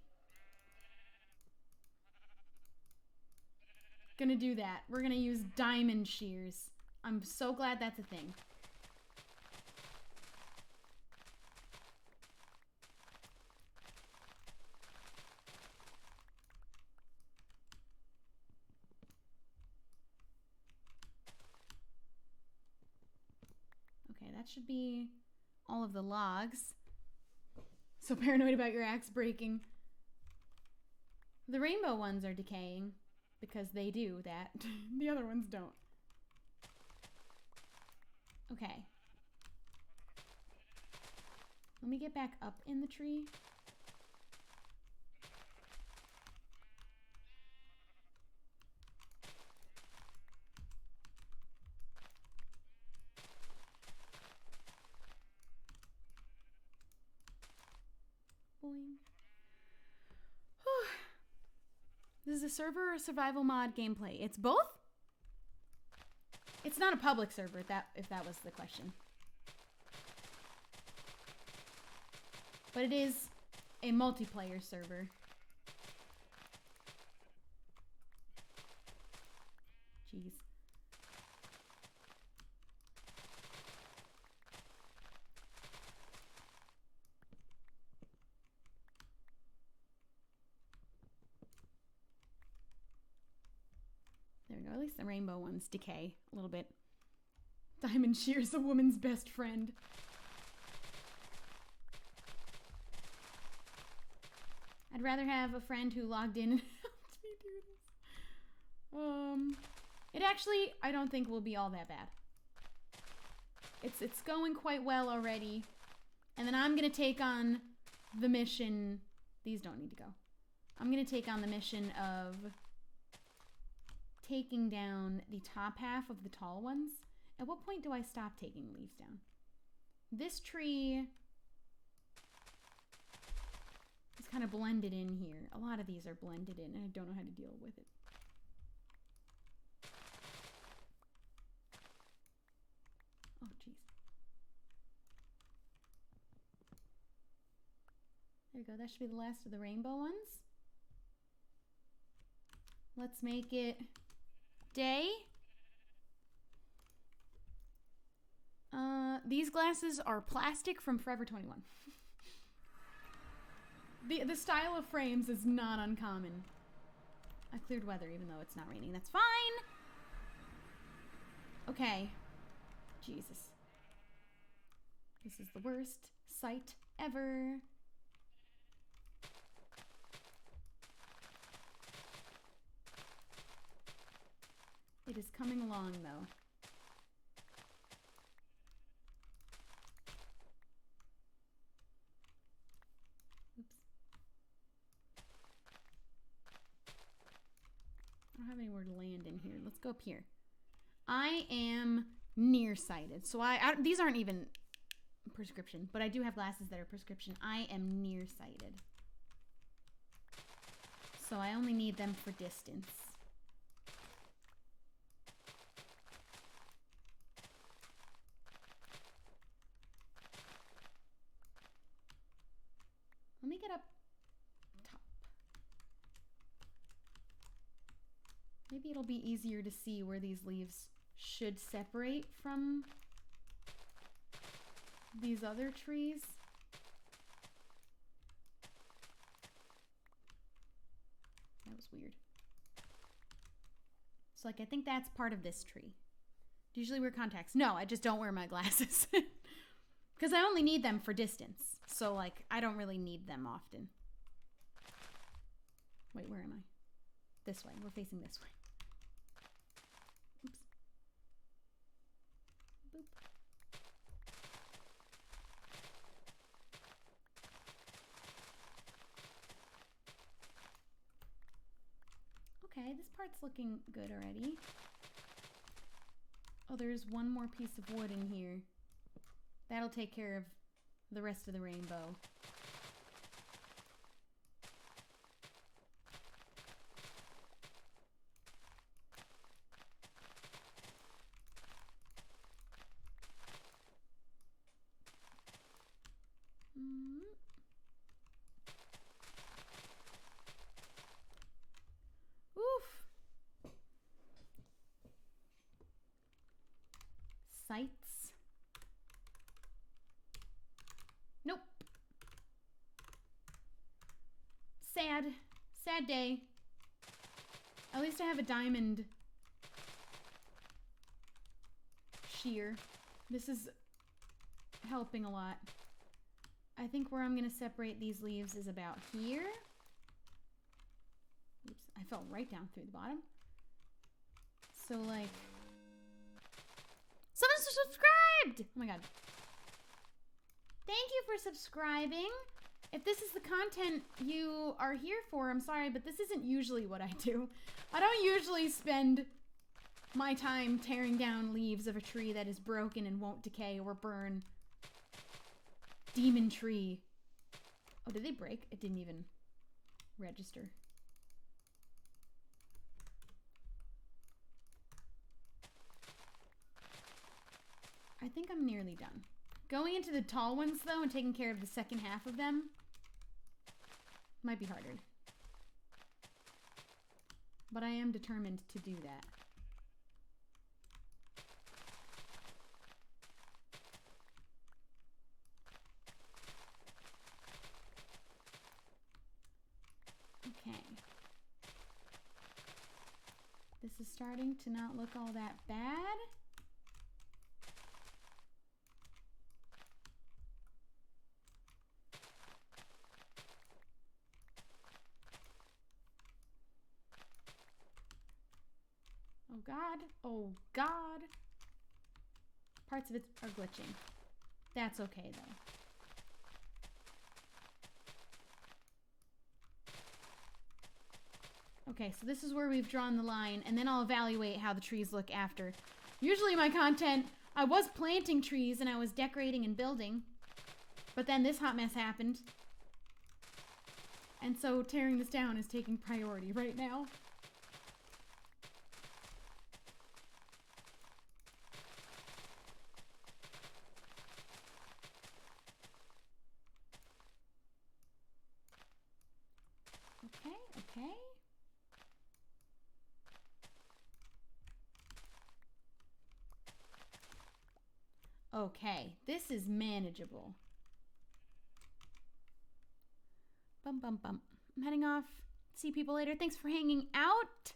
going to do that. We're going to use diamond shears. I'm so glad that's a thing. That should be all of the logs. So paranoid about your axe breaking. The rainbow ones are decaying because they do that. The other ones don't. Okay. Let me get back up in the tree. This is a server or survival mod gameplay? It's both? It's not a public server, if that was the question. But it is a multiplayer server. Jeez. There we go. At least the rainbow ones decay a little bit. Diamond shears a woman's best friend. I'd rather have a friend who logged in and helped me do this. It actually, I don't think will be all that bad. It's going quite well already. And then I'm going to take on the mission. These don't need to go. I'm going to take on the mission of taking down the top half of the tall ones. At what point do I stop taking leaves down? This tree is kind of blended in here. A lot of these are blended in, and I don't know how to deal with it. Oh, jeez. There we go. That should be the last of the rainbow ones. Let's make it day. These glasses are plastic from Forever 21. The style of frames is not uncommon. I cleared weather even though it's not raining. That's fine. Okay. Jesus. This is the worst sight ever. It is coming along, though. Oops. I don't have anywhere to land in here. Let's go up here. I am nearsighted. So these aren't even prescription, but I do have glasses that are prescription. I am nearsighted. So I only need them for distance. Let me get up top. Maybe it'll be easier to see where these leaves should separate from these other trees. That was weird. So like, I think that's part of this tree. Do you usually wear contacts? No, I just don't wear my glasses. Because I only need them for distance. So like, I don't really need them often. Wait, where am I? This way. We're facing this way. Oops. Boop. Okay, this part's looking good already. Oh, there's one more piece of wood in here. That'll take care of the rest of the rainbow. Oof. Sights. Nope. Sad. Sad day. At least I have a diamond shear. This is helping a lot. I think where I'm going to separate these leaves is about here. Oops, I fell right down through the bottom. So like, someone's subscribed! Oh my god. Thank you for subscribing. If this is the content you are here for, I'm sorry, but this isn't usually what I do. I don't usually spend my time tearing down leaves of a tree that is broken and won't decay or burn. Demon tree. Oh, did they break? It didn't even register. I think I'm nearly done. Going into the tall ones, though, and taking care of the second half of them might be harder. But I am determined to do that. Okay. This is starting to not look all that bad. Oh god. Oh god. Parts of it are glitching. That's okay though. Okay, so this is where we've drawn the line, and then I'll evaluate how the trees look after. Usually my content, I was planting trees and I was decorating and building, but then this hot mess happened. And so tearing this down is taking priority right now. Okay, okay. Okay, this is manageable. Bum, bum, bum. I'm heading off. See people later. Thanks for hanging out.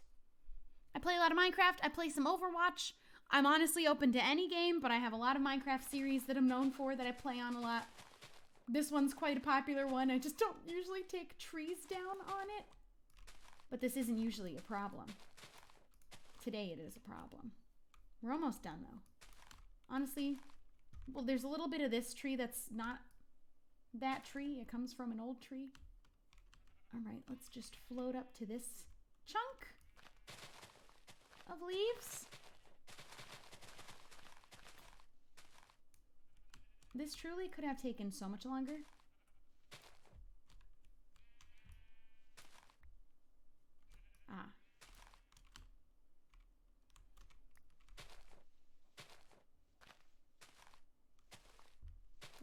I play a lot of Minecraft. I play some Overwatch. I'm honestly open to any game, but I have a lot of Minecraft series that I'm known for that I play on a lot. This one's quite a popular one. I just don't usually take trees down on it. But this isn't usually a problem. Today it is a problem. We're almost done though. Honestly, well, there's a little bit of this tree that's not that tree. It comes from an old tree. All right, let's just float up to this chunk of leaves. This truly could have taken so much longer.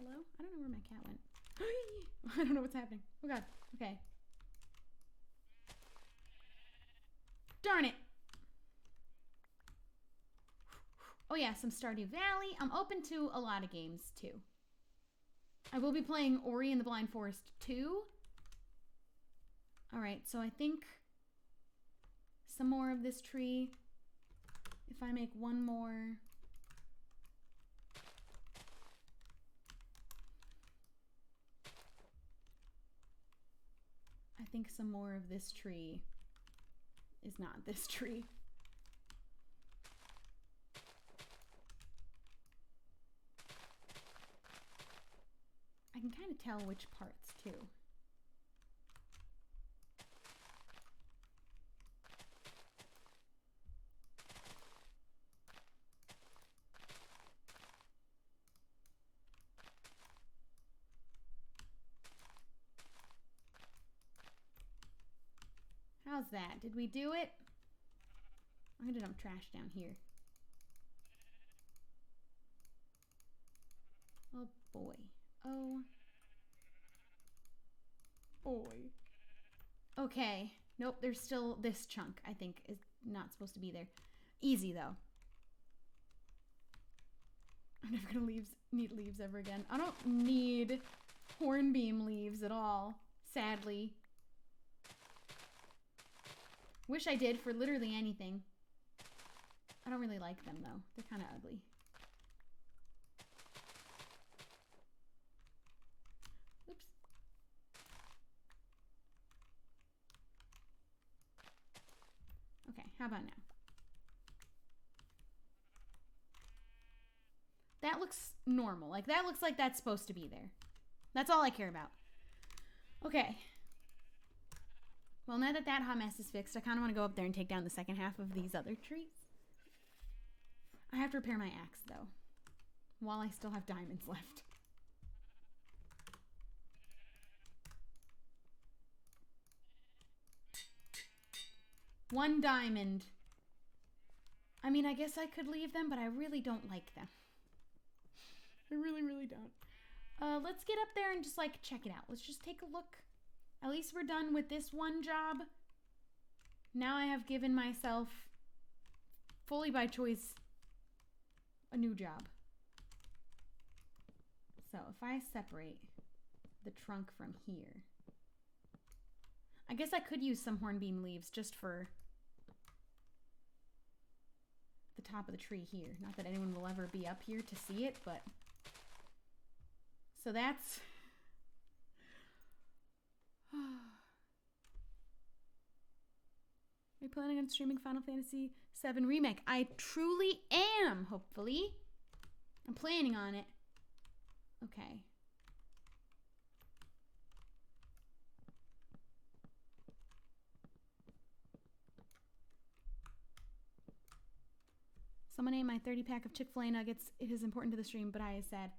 Hello? I don't know where my cat went. I don't know what's happening. Oh god. Okay. Darn it. Oh yeah, some Stardew Valley. I'm open to a lot of games too. I will be playing Ori and the Blind Forest 2. Alright, so I think some more of this tree. If I make one more. I think some more of this tree is not this tree. I can kind of tell which parts too. How's that? Did we do it? I'm gonna dump trash down here. Oh boy. Oh boy. Okay. Nope, there's still this chunk, I think, is not supposed to be there. Easy though. I'm never gonna need leaves ever again. I don't need hornbeam leaves at all, sadly. Wish I did for literally anything. I don't really like them though. They're kind of ugly. Oops. Okay, how about now? That looks normal. Like, that looks like that's supposed to be there. That's all I care about. Okay. Well, now that that hot mess is fixed, I kind of want to go up there and take down the second half of these other trees. I have to repair my axe, though, while I still have diamonds left. One diamond. I mean, I guess I could leave them, but I really don't like them. I really, really don't. Let's get up there and just, like, check it out. Let's just take a look. At least we're done with this one job. Now I have given myself, fully by choice, a new job. So if I separate the trunk from here, I guess I could use some hornbeam leaves just for the top of the tree here. Not that anyone will ever be up here to see it, but... So that's... Are you planning on streaming Final Fantasy VII Remake? I truly am, hopefully. I'm planning on it. Okay. Someone ate my 30-pack of Chick-fil-A nuggets. It is important to the stream, but I said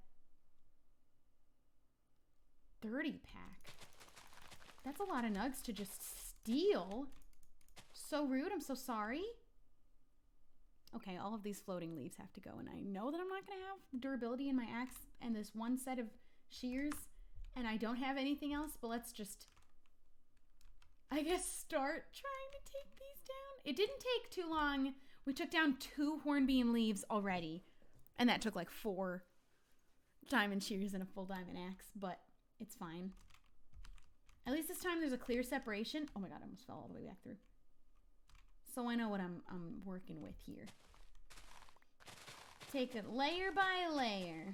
30-pack? That's a lot of nugs to just steal. So rude. I'm so sorry. Okay, all of these floating leaves have to go, and I know that I'm not going to have durability in my axe and this one set of shears, and I don't have anything else, but let's just, I guess, start trying to take these down. It didn't take too long. We took down 2 hornbeam leaves already, and that took like 4 diamond shears and a full diamond axe, but it's fine. At least this time there's a clear separation. Oh my god, I almost fell all the way back through. So I know what I'm working with here. Take it layer by layer.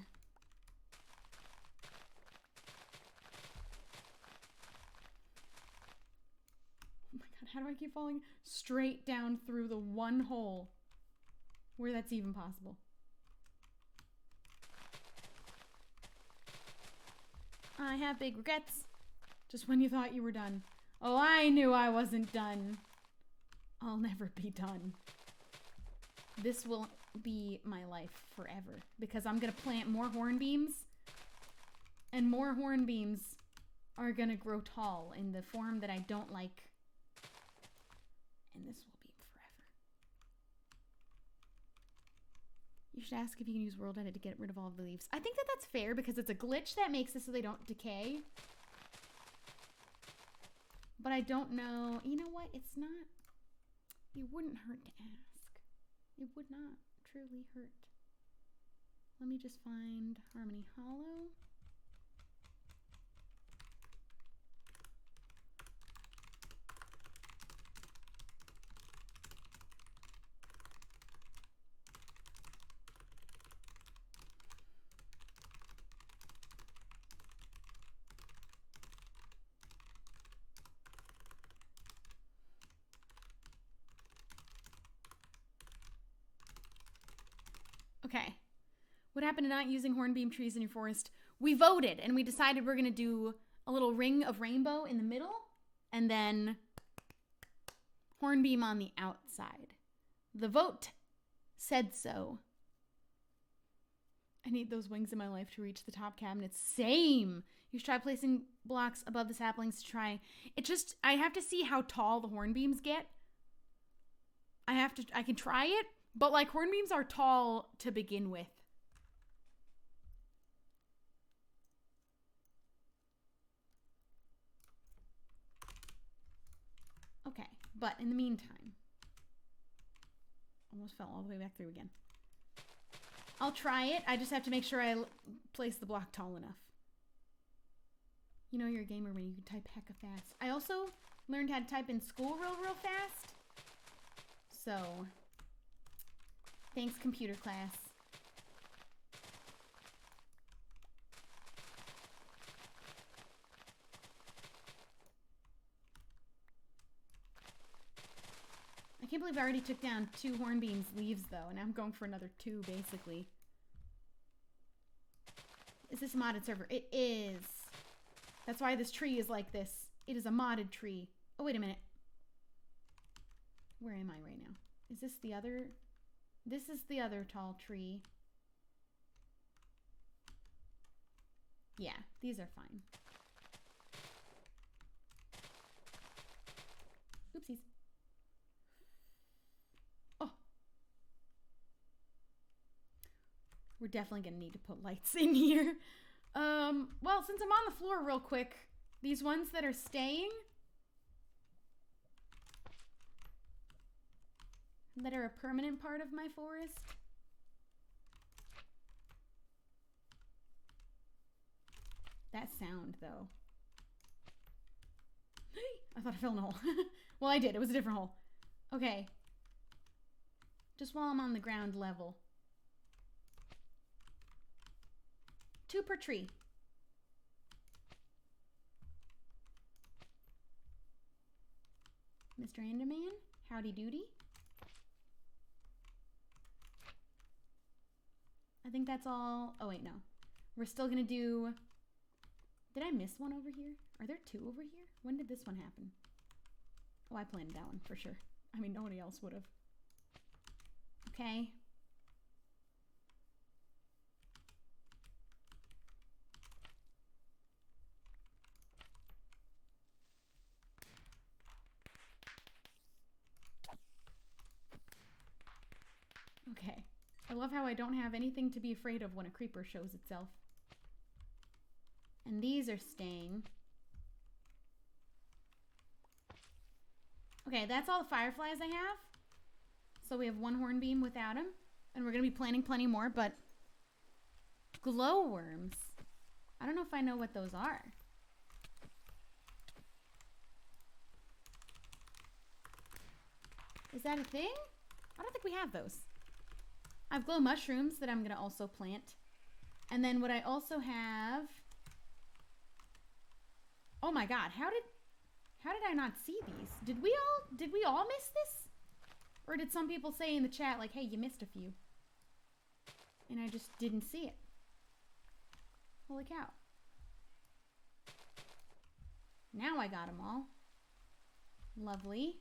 Oh my god, how do I keep falling straight down through the one hole where that's even possible? I have big regrets. Just when you thought you were done. Oh, I knew I wasn't done. I'll never be done. This will be my life forever because I'm gonna plant more hornbeams, and more hornbeams are gonna grow tall in the form that I don't like, and this will be forever. You should ask if you can use World Edit to get rid of all of the leaves. I think that that's fair because it's a glitch that makes it so they don't decay. But I don't know. You know what? It's not. It wouldn't hurt to ask. It would not truly hurt. Let me just find Harmony Hollow. Okay. What happened to not using hornbeam trees in your forest? We voted and we decided we're going to do a little ring of rainbow in the middle and then hornbeam on the outside. The vote said so. I need those wings in my life to reach the top cabinets. Same. You should try placing blocks above the saplings to try. I have to see how tall the hornbeams get. I can try it, but like hornbeams are tall to begin with. Okay, but in the meantime, almost fell all the way back through again. I'll try it. I just have to make sure I place the block tall enough. You know you're a gamer when you can type hecka fast. I also learned how to type in school real fast. So, thanks computer class. I can't believe I already took down 2 hornbeam's leaves though, and now I'm going for another 2 basically. Is this a modded server? It is. That's why this tree is like this. It is a modded tree. Oh, wait a minute. Where am I right now? Is this the other? This is the other tall tree. Yeah, these are fine. Oopsies. Oh. We're definitely gonna need to put lights in here. Well, since I'm on the floor real quick, these ones that are staying, that are a permanent part of my forest. That sound, though. I thought I fell in a hole. Well, I did. It was a different hole. Okay. Just while I'm on the ground level. 2 per tree. Mr. Enderman, howdy doody. I think that's all. Oh, wait, no. We're still going to do... Did I miss one over here? Are there 2 over here? When did this one happen? Oh, I planned that one for sure. I mean, nobody else would have. Okay. Okay. I love how I don't have anything to be afraid of when a creeper shows itself. And these are staying. Okay, that's all the fireflies I have. So we have 1 hornbeam without him. And we're going to be planting plenty more, but... glowworms. I don't know if I know what those are. Is that a thing? I don't think we have those. I have glow mushrooms that I'm going to also plant. And then what I also have... Oh my god, how did I not see these? Did we all miss this? Or did some people say in the chat like, hey, you missed a few? And I just didn't see it. Holy cow. Now I got them all. Lovely.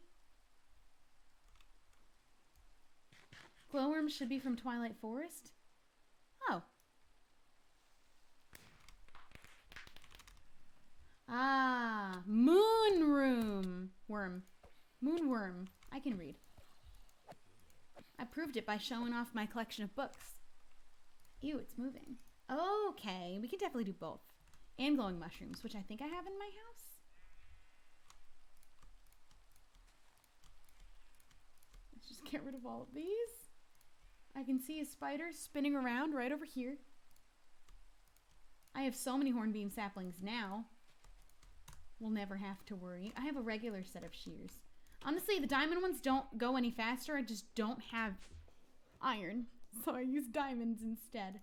Glowworms should be from Twilight Forest. Oh. Ah, moonworm. Moonworm. I can read. I proved it by showing off my collection of books. Ew, it's moving. Okay, we can definitely do both. And glowing mushrooms, which I think I have in my house. Let's just get rid of all of these. I can see a spider spinning around right over here. I have so many hornbeam saplings now. We'll never have to worry. I have a regular set of shears. Honestly, the diamond ones don't go any faster. I just don't have iron. So I use diamonds instead.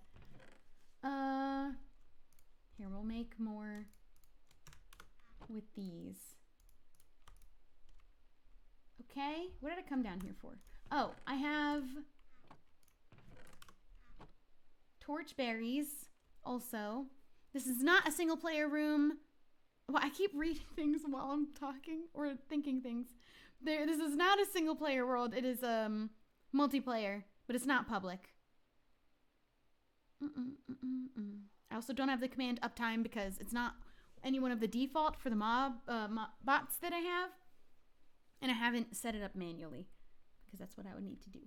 Here, we'll make more with these. Okay, what did I come down here for? Oh, I have torch berries also. This is not a single player room. Well, I keep reading things while I'm talking or thinking things. This is not a single player world. It is multiplayer, but it's not public. I also don't have the command uptime because it's not any one of the default for the bots that I have. And I haven't set it up manually because that's what I would need to do.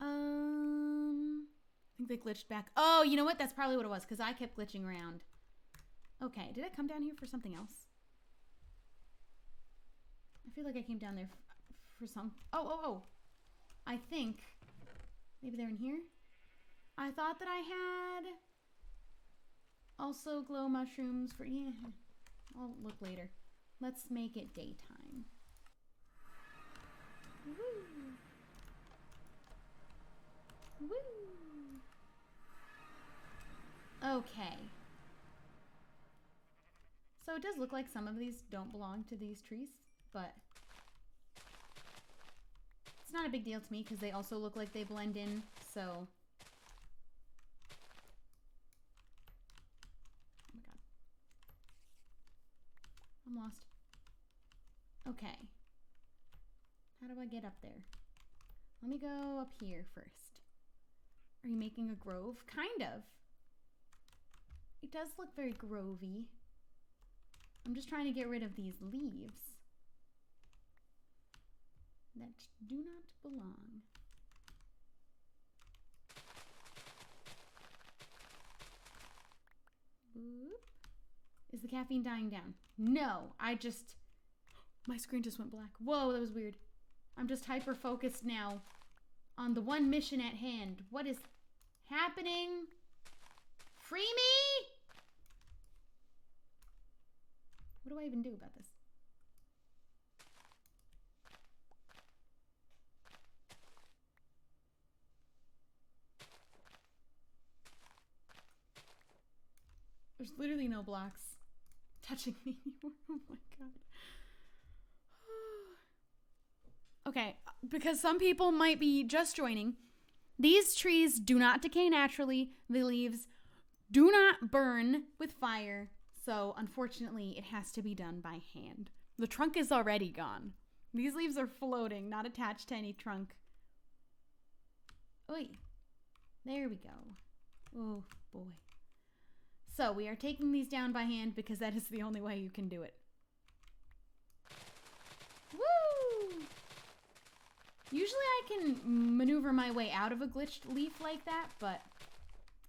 I think they glitched back. Oh, you know what? That's probably what it was because I kept glitching around. Okay, did I come down here for something else? I feel like I came down there for some... Oh. I think maybe they're in here. I thought that I had also glow mushrooms for... Yeah, I'll look later. Let's make it daytime. Woo! Woo! Okay. So it does look like some of these don't belong to these trees, but it's not a big deal to me because they also look like they blend in, so... Oh my god. I'm lost. Okay. How do I get up there? Let me go up here first. Are you making a grove? Kind of. It does look very grovey. I'm just trying to get rid of these leaves that do not belong. Boop. Is the caffeine dying down? No, my screen just went black. Whoa, that was weird. I'm just hyper-focused now on the one mission at hand. What is happening? Free me? What do I even do about this? There's literally no blocks touching me anymore. Oh my god. Okay, because some people might be just joining. These trees do not decay naturally. The leaves do not burn with fire. So, unfortunately, it has to be done by hand. The trunk is already gone. These leaves are floating, not attached to any trunk. Oi. There we go. Oh, boy. So, we are taking these down by hand because that is the only way you can do it. Woo! Usually I can maneuver my way out of a glitched leaf like that, but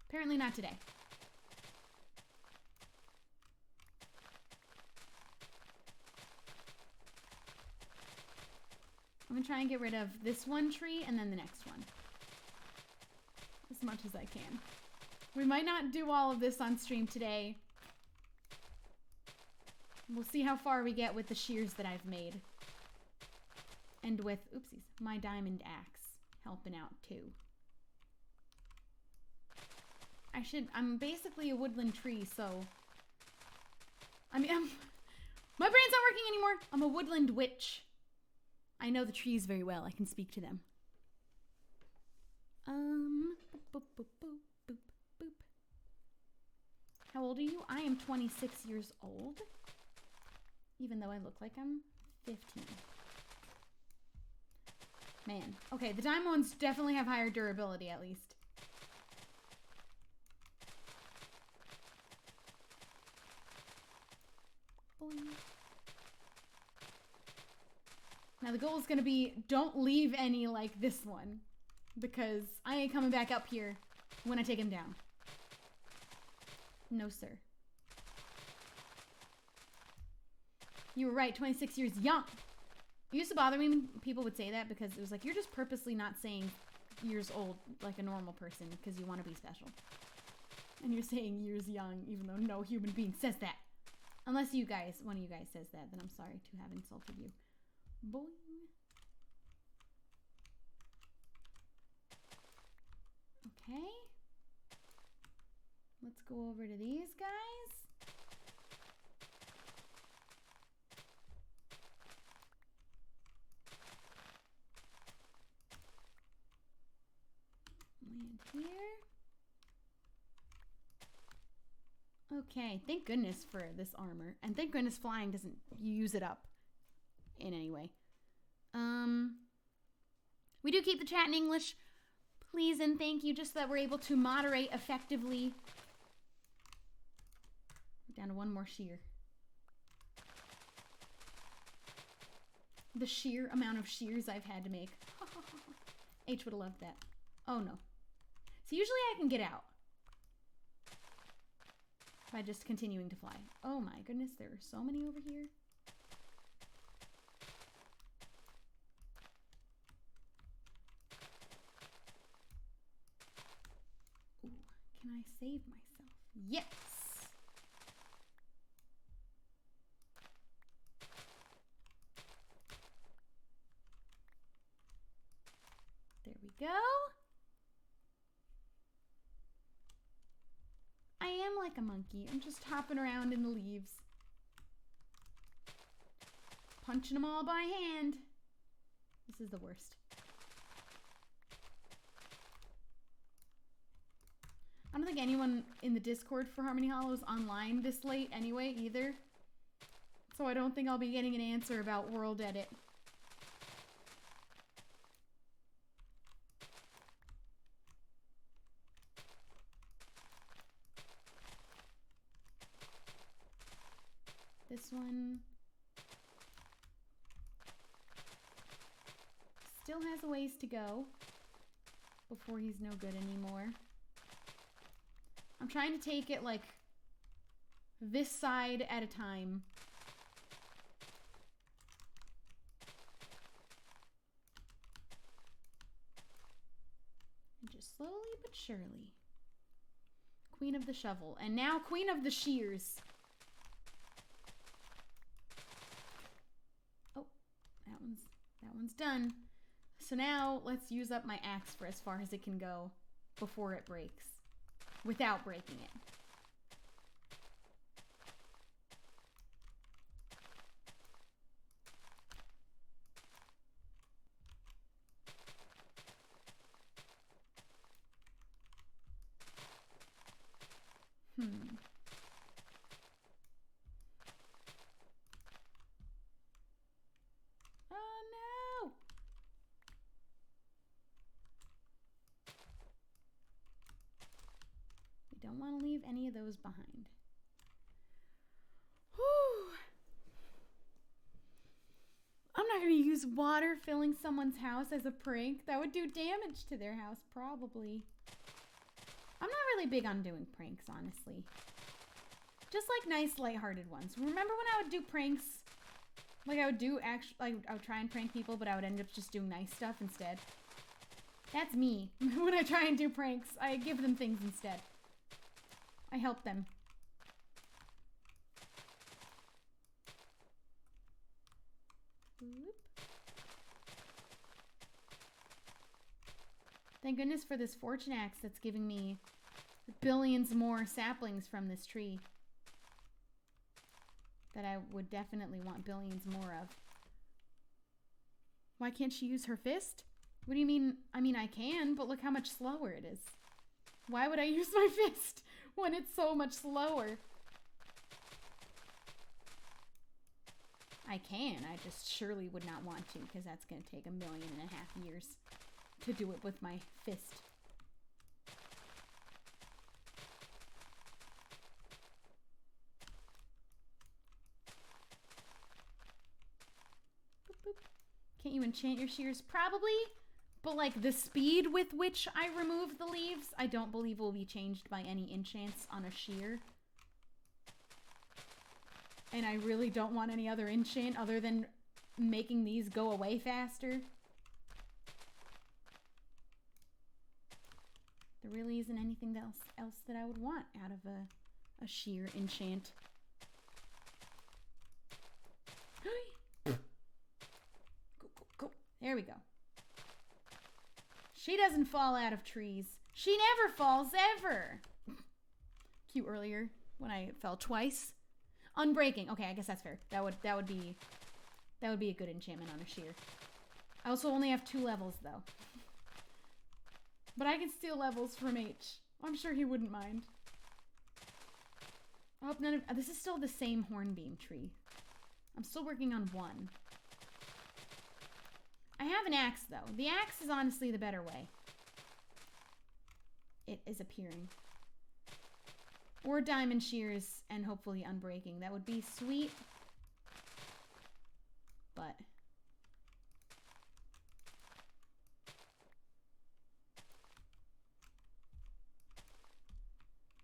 apparently not today. I'm gonna try and get rid of this one tree and then the next one. As much as I can. We might not do all of this on stream today. We'll see how far we get with the shears that I've made. And with, oopsies, my diamond axe helping out too. I'm basically a woodland tree, so... my brain's not working anymore. I'm a woodland witch. I know the trees very well. I can speak to them. Boop, boop, boop, boop, boop. How old are you? I am 26 years old. Even though I look like I'm 15. Man. Okay, the diamond ones definitely have higher durability, at least. Boing. Now the goal is going to be, don't leave any like this one. Because I ain't coming back up here when I take him down. No, sir. You were right, 26 years young. It used to bother me when people would say that because it was like, you're just purposely not saying years old like a normal person because you want to be special. And you're saying years young even though no human being says that. Unless you guys, one of you guys says that, then I'm sorry to have insulted you. Boing. Okay. Let's go over to these guys. Land here. Okay, thank goodness for this armor. And thank goodness flying doesn't use it up in any way. We do keep the chat in English. Please and thank you, just so that we're able to moderate effectively. Down to one more shear. The sheer amount of shears I've had to make. H would have loved that. Oh no. So usually I can get out by just continuing to fly. Oh my goodness, there are so many over here. Ooh, can I save myself? Yes! There we go. I am like a monkey. I'm just hopping around in the leaves. Punching them all by hand. This is the worst. I don't think anyone in the Discord for Harmony Hollow is online this late anyway either. So I don't think I'll be getting an answer about World Edit. This one still has a ways to go before he's no good anymore. I'm trying to take it like this side at a time. And just slowly but surely. Queen of the shovel. And now Queen of the shears. That one's done. So now let's use up my axe for as far as it can go before it breaks. Without breaking it. Don't want to leave any of those behind. Whew. I'm not going to use water filling someone's house as a prank. That would do damage to their house, probably. I'm not really big on doing pranks, honestly. Just like nice, lighthearted ones. Remember when I would do pranks? Like I would do I would try and prank people, but I would end up just doing nice stuff instead. That's me. When I try and do pranks, I give them things instead. I help them. Whoop. Thank goodness for this fortune axe that's giving me billions more saplings from this tree. That I would definitely want billions more of. Why can't she use her fist? What do you mean? I mean, I can, but look how much slower it is. Why would I use my fist when it's so much slower? I can, I just surely would not want to, because that's going to take 1.5 million years to do it with my fist. Boop, boop. Can't you enchant your shears? Probably, But, like, the speed with which I remove the leaves, I don't believe will be changed by any enchants on a shear. And I really don't want any other enchant other than making these go away faster. There really isn't anything else that I would want out of a shear enchant. Go, go, go. There we go. She doesn't fall out of trees. She never falls, ever. Cute earlier when I fell twice. Unbreaking. Okay, I guess that's fair. That would be a good enchantment on a shear. I also only have 2 levels though. But I can steal levels from H. I'm sure he wouldn't mind. I hope none of this is still the same hornbeam tree. I'm still working on 1. I have an axe though. The axe is honestly the better way. It is appearing. Or diamond shears and hopefully unbreaking. That would be sweet. But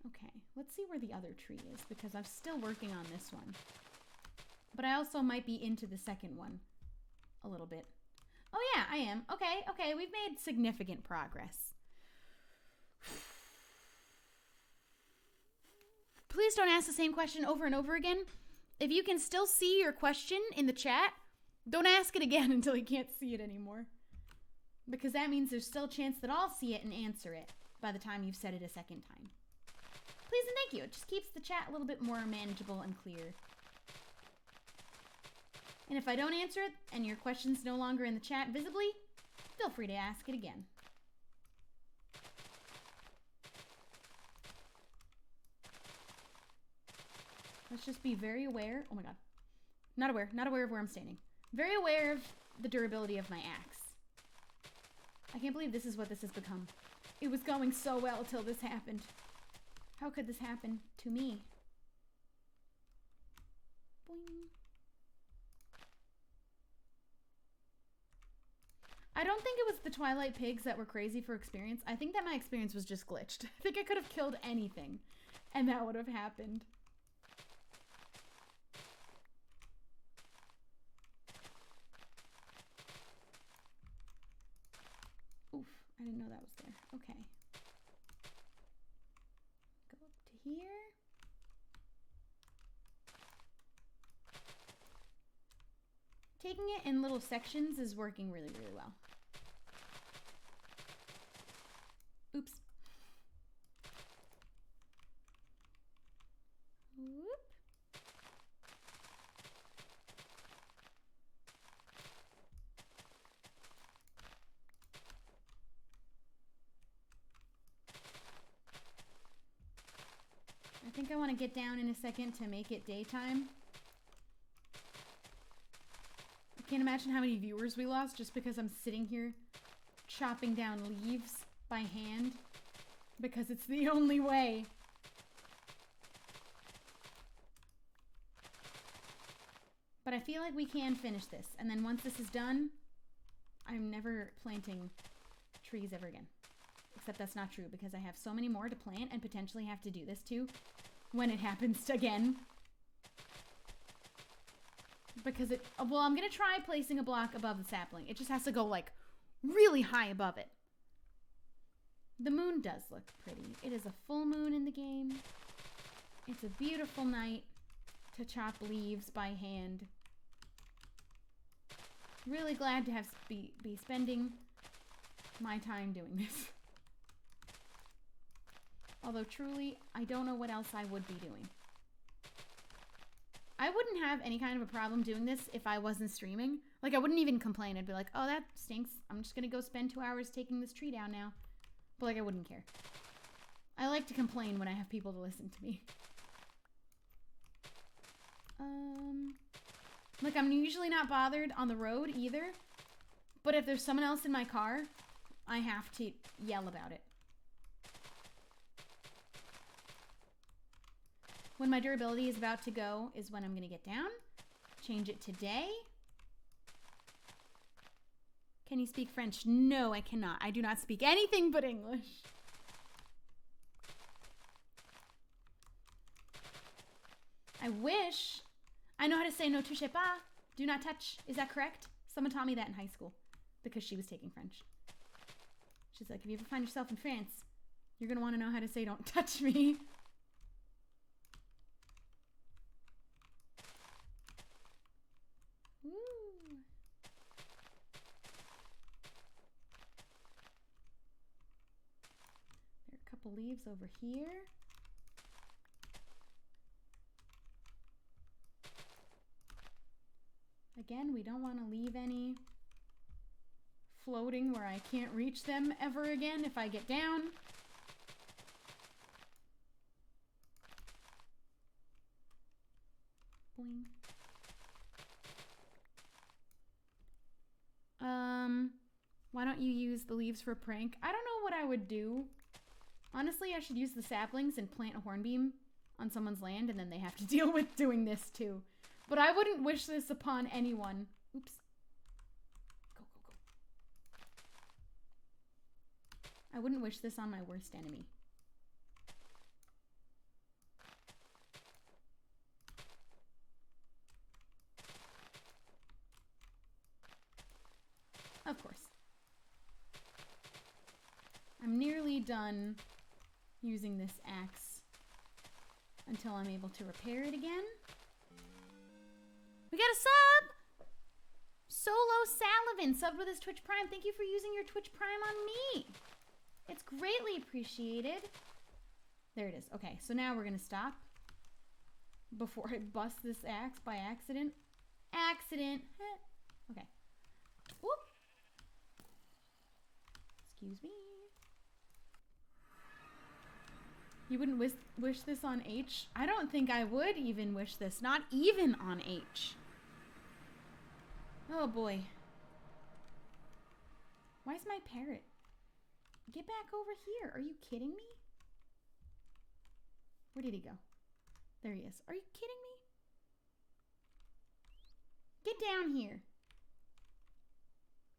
okay, let's see where the other tree is because I'm still working on this one. But I also might be into the second one a little bit. Oh yeah, I am. Okay, we've made significant progress. Please don't ask the same question over and over again. If you can still see your question in the chat, don't ask it again until you can't see it anymore. Because that means there's still a chance that I'll see it and answer it by the time you've said it a second time. Please and thank you. It just keeps the chat a little bit more manageable and clear. And if I don't answer it and your question's no longer in the chat visibly, feel free to ask it again. Let's just be very aware. Oh my god. Not aware of where I'm standing. Very aware of the durability of my axe. I can't believe this is what this has become. It was going so well till this happened. How could this happen to me? Boing. I don't think it was the Twilight Pigs that were crazy for experience. I think that my experience was just glitched. I think I could have killed anything, and that would have happened. Oof, I didn't know that was there. Okay. Go up to here. Taking it in little sections is working really, really well. Oops. Whoop. I think I want to get down in a second to make it daytime. I can't imagine how many viewers we lost just because I'm sitting here chopping down leaves by hand because it's the only way. But I feel like we can finish this. And then once this is done, I'm never planting trees ever again. Except that's not true because I have so many more to plant and potentially have to do this too when it happens again. Because well, I'm going to try placing a block above the sapling. It just has to go like really high above it. The moon does look pretty. It is a full moon in the game. It's a beautiful night to chop leaves by hand. Really glad to have be spending my time doing this. Although truly, I don't know what else I would be doing. I wouldn't have any kind of a problem doing this if I wasn't streaming. Like, I wouldn't even complain. I'd be like, oh, that stinks. I'm just gonna go spend 2 hours taking this tree down now. But, like, I wouldn't care. I like to complain when I have people to listen to me. Like, I'm usually not bothered on the road either. But if there's someone else in my car, I have to yell about it. When my durability is about to go is when I'm going to get down. Change it to day. Can you speak French? No, I cannot. I do not speak anything but English. I wish I know how to say ne touchez pas. Do not touch. Is that correct? Someone taught me that in high school because she was taking French. She's like, if you ever find yourself in France, you're going to want to know how to say don't touch me. Woo. There are a couple leaves over here. Again, we don't want to leave any floating where I can't reach them ever again if I get down. Boing. Why don't you use the leaves for a prank? I don't know what I would do. Honestly, I should use the saplings and plant a hornbeam on someone's land, and then they have to deal with doing this too. But I wouldn't wish this upon anyone. Oops. Go, go, go. I wouldn't wish this on my worst enemy. Of course. I'm nearly done using this axe until I'm able to repair it again. We got a sub! Solo Salavin subbed with his Twitch Prime. Thank you for using your Twitch Prime on me. It's greatly appreciated. There it is. Okay, so now we're going to stop before I bust this axe by accident. Accident. Okay. Whoop. Excuse me. You wouldn't wish this on H? I don't think I would even wish this. Not even on H. Oh boy. Why is my parrot? Get back over here. Are you kidding me? Where did he go? There he is. Are you kidding me? Get down here.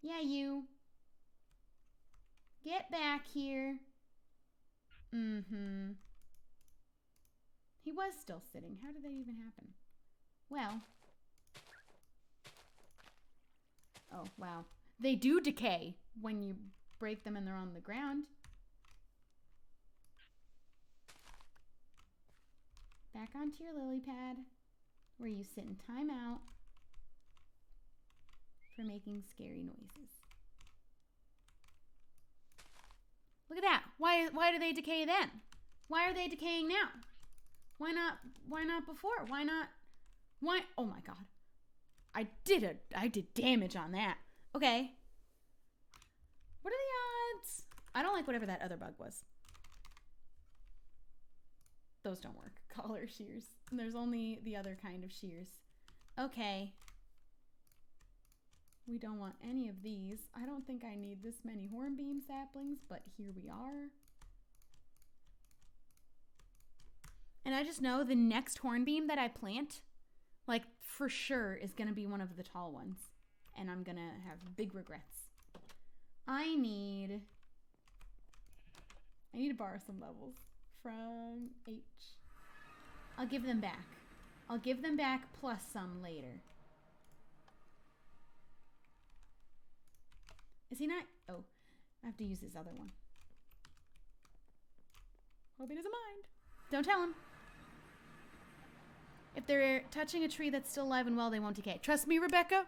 Yeah, you. Get back here. Mm-hmm. He was still sitting. How did that even happen? Well. Oh, wow. They do decay when you break them and they're on the ground. Back onto your lily pad, where you sit in timeout for making scary noises. Look at that. Why do they decay then? Why are they decaying now? Why not before? Why? Oh my god. I did damage on that. Okay. What are the odds? I don't like whatever that other bug was. Those don't work. Collar shears. And there's only the other kind of shears. Okay. We don't want any of these. I don't think I need this many hornbeam saplings, but here we are. And I just know the next hornbeam that I plant, like for sure, is going to be one of the tall ones. And I'm going to have big regrets. I need to borrow some levels from H. I'll give them back. I'll give them back plus some later. Is he not? Oh, I have to use this other one. Hope he doesn't mind. Don't tell him. If they're touching a tree that's still alive and well, they won't decay. Trust me, Rebecca,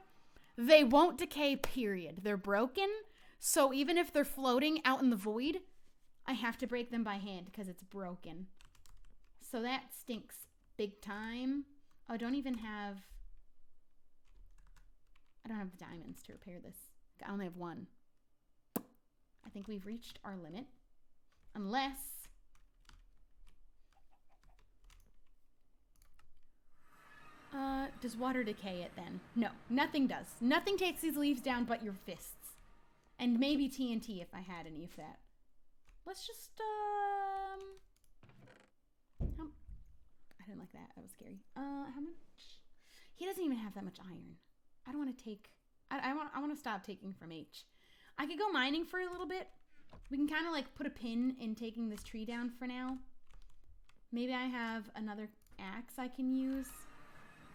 they won't decay, period. They're broken, so even if they're floating out in the void, I have to break them by hand because it's broken. So that stinks big time. Oh, I don't have the diamonds to repair this. I only have one. I think we've reached our limit. Unless... does water decay it then? No, nothing does. Nothing takes these leaves down but your fists. And maybe TNT if I had any of that. Let's just, I didn't like that. That was scary. How much? He doesn't even have that much iron. I don't want to take... I want to stop taking from H. I could go mining for a little bit. We can kind of like put a pin in taking this tree down for now. Maybe I have another axe I can use.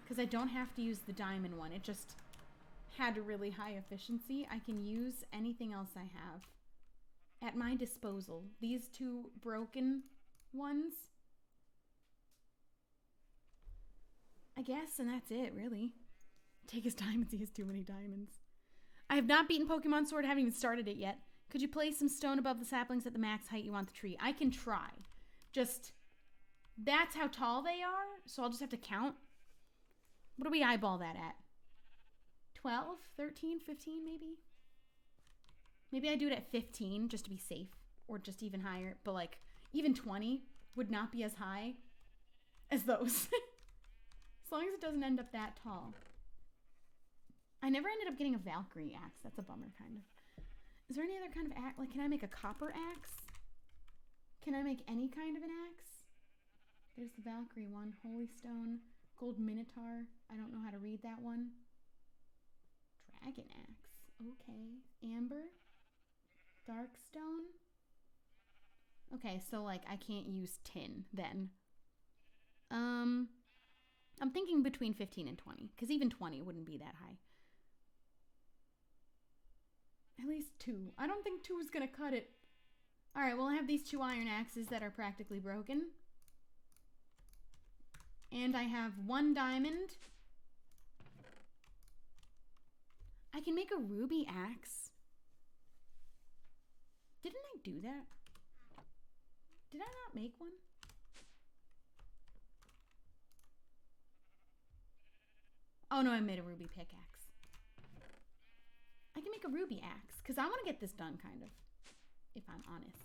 Because I don't have to use the diamond one. It just had a really high efficiency. I can use anything else I have at my disposal. These two broken ones. I guess, and that's it, really. Take his diamonds, he has too many diamonds. I have not beaten Pokemon Sword, haven't even started it yet. Could you place some stone above the saplings at the max height you want the tree? I can try. Just, that's how tall they are, so I'll just have to count. What do we eyeball that at? 12, 13, 15 maybe? Maybe I do it at 15 just to be safe, or just even higher, but like, even 20 would not be as high as those. As long as it doesn't end up that tall. I never ended up getting a Valkyrie axe. That's a bummer, kind of. Is there any other kind of axe? Like, can I make a copper axe? Can I make any kind of an axe? There's the Valkyrie one. Holy Stone. Gold Minotaur. I don't know how to read that one. Dragon axe. Okay. Amber. Darkstone. Okay, so, like, I can't use tin, then. I'm thinking between 15 and 20, because even 20 wouldn't be that high. At least 2. I don't think 2 is going to cut it. Alright, well I have these 2 iron axes that are practically broken. And I have 1 diamond. I can make a ruby axe. Didn't I do that? Did I not make one? Oh no, I made a ruby pickaxe. I can make a ruby axe, because I want to get this done, kind of. If I'm honest.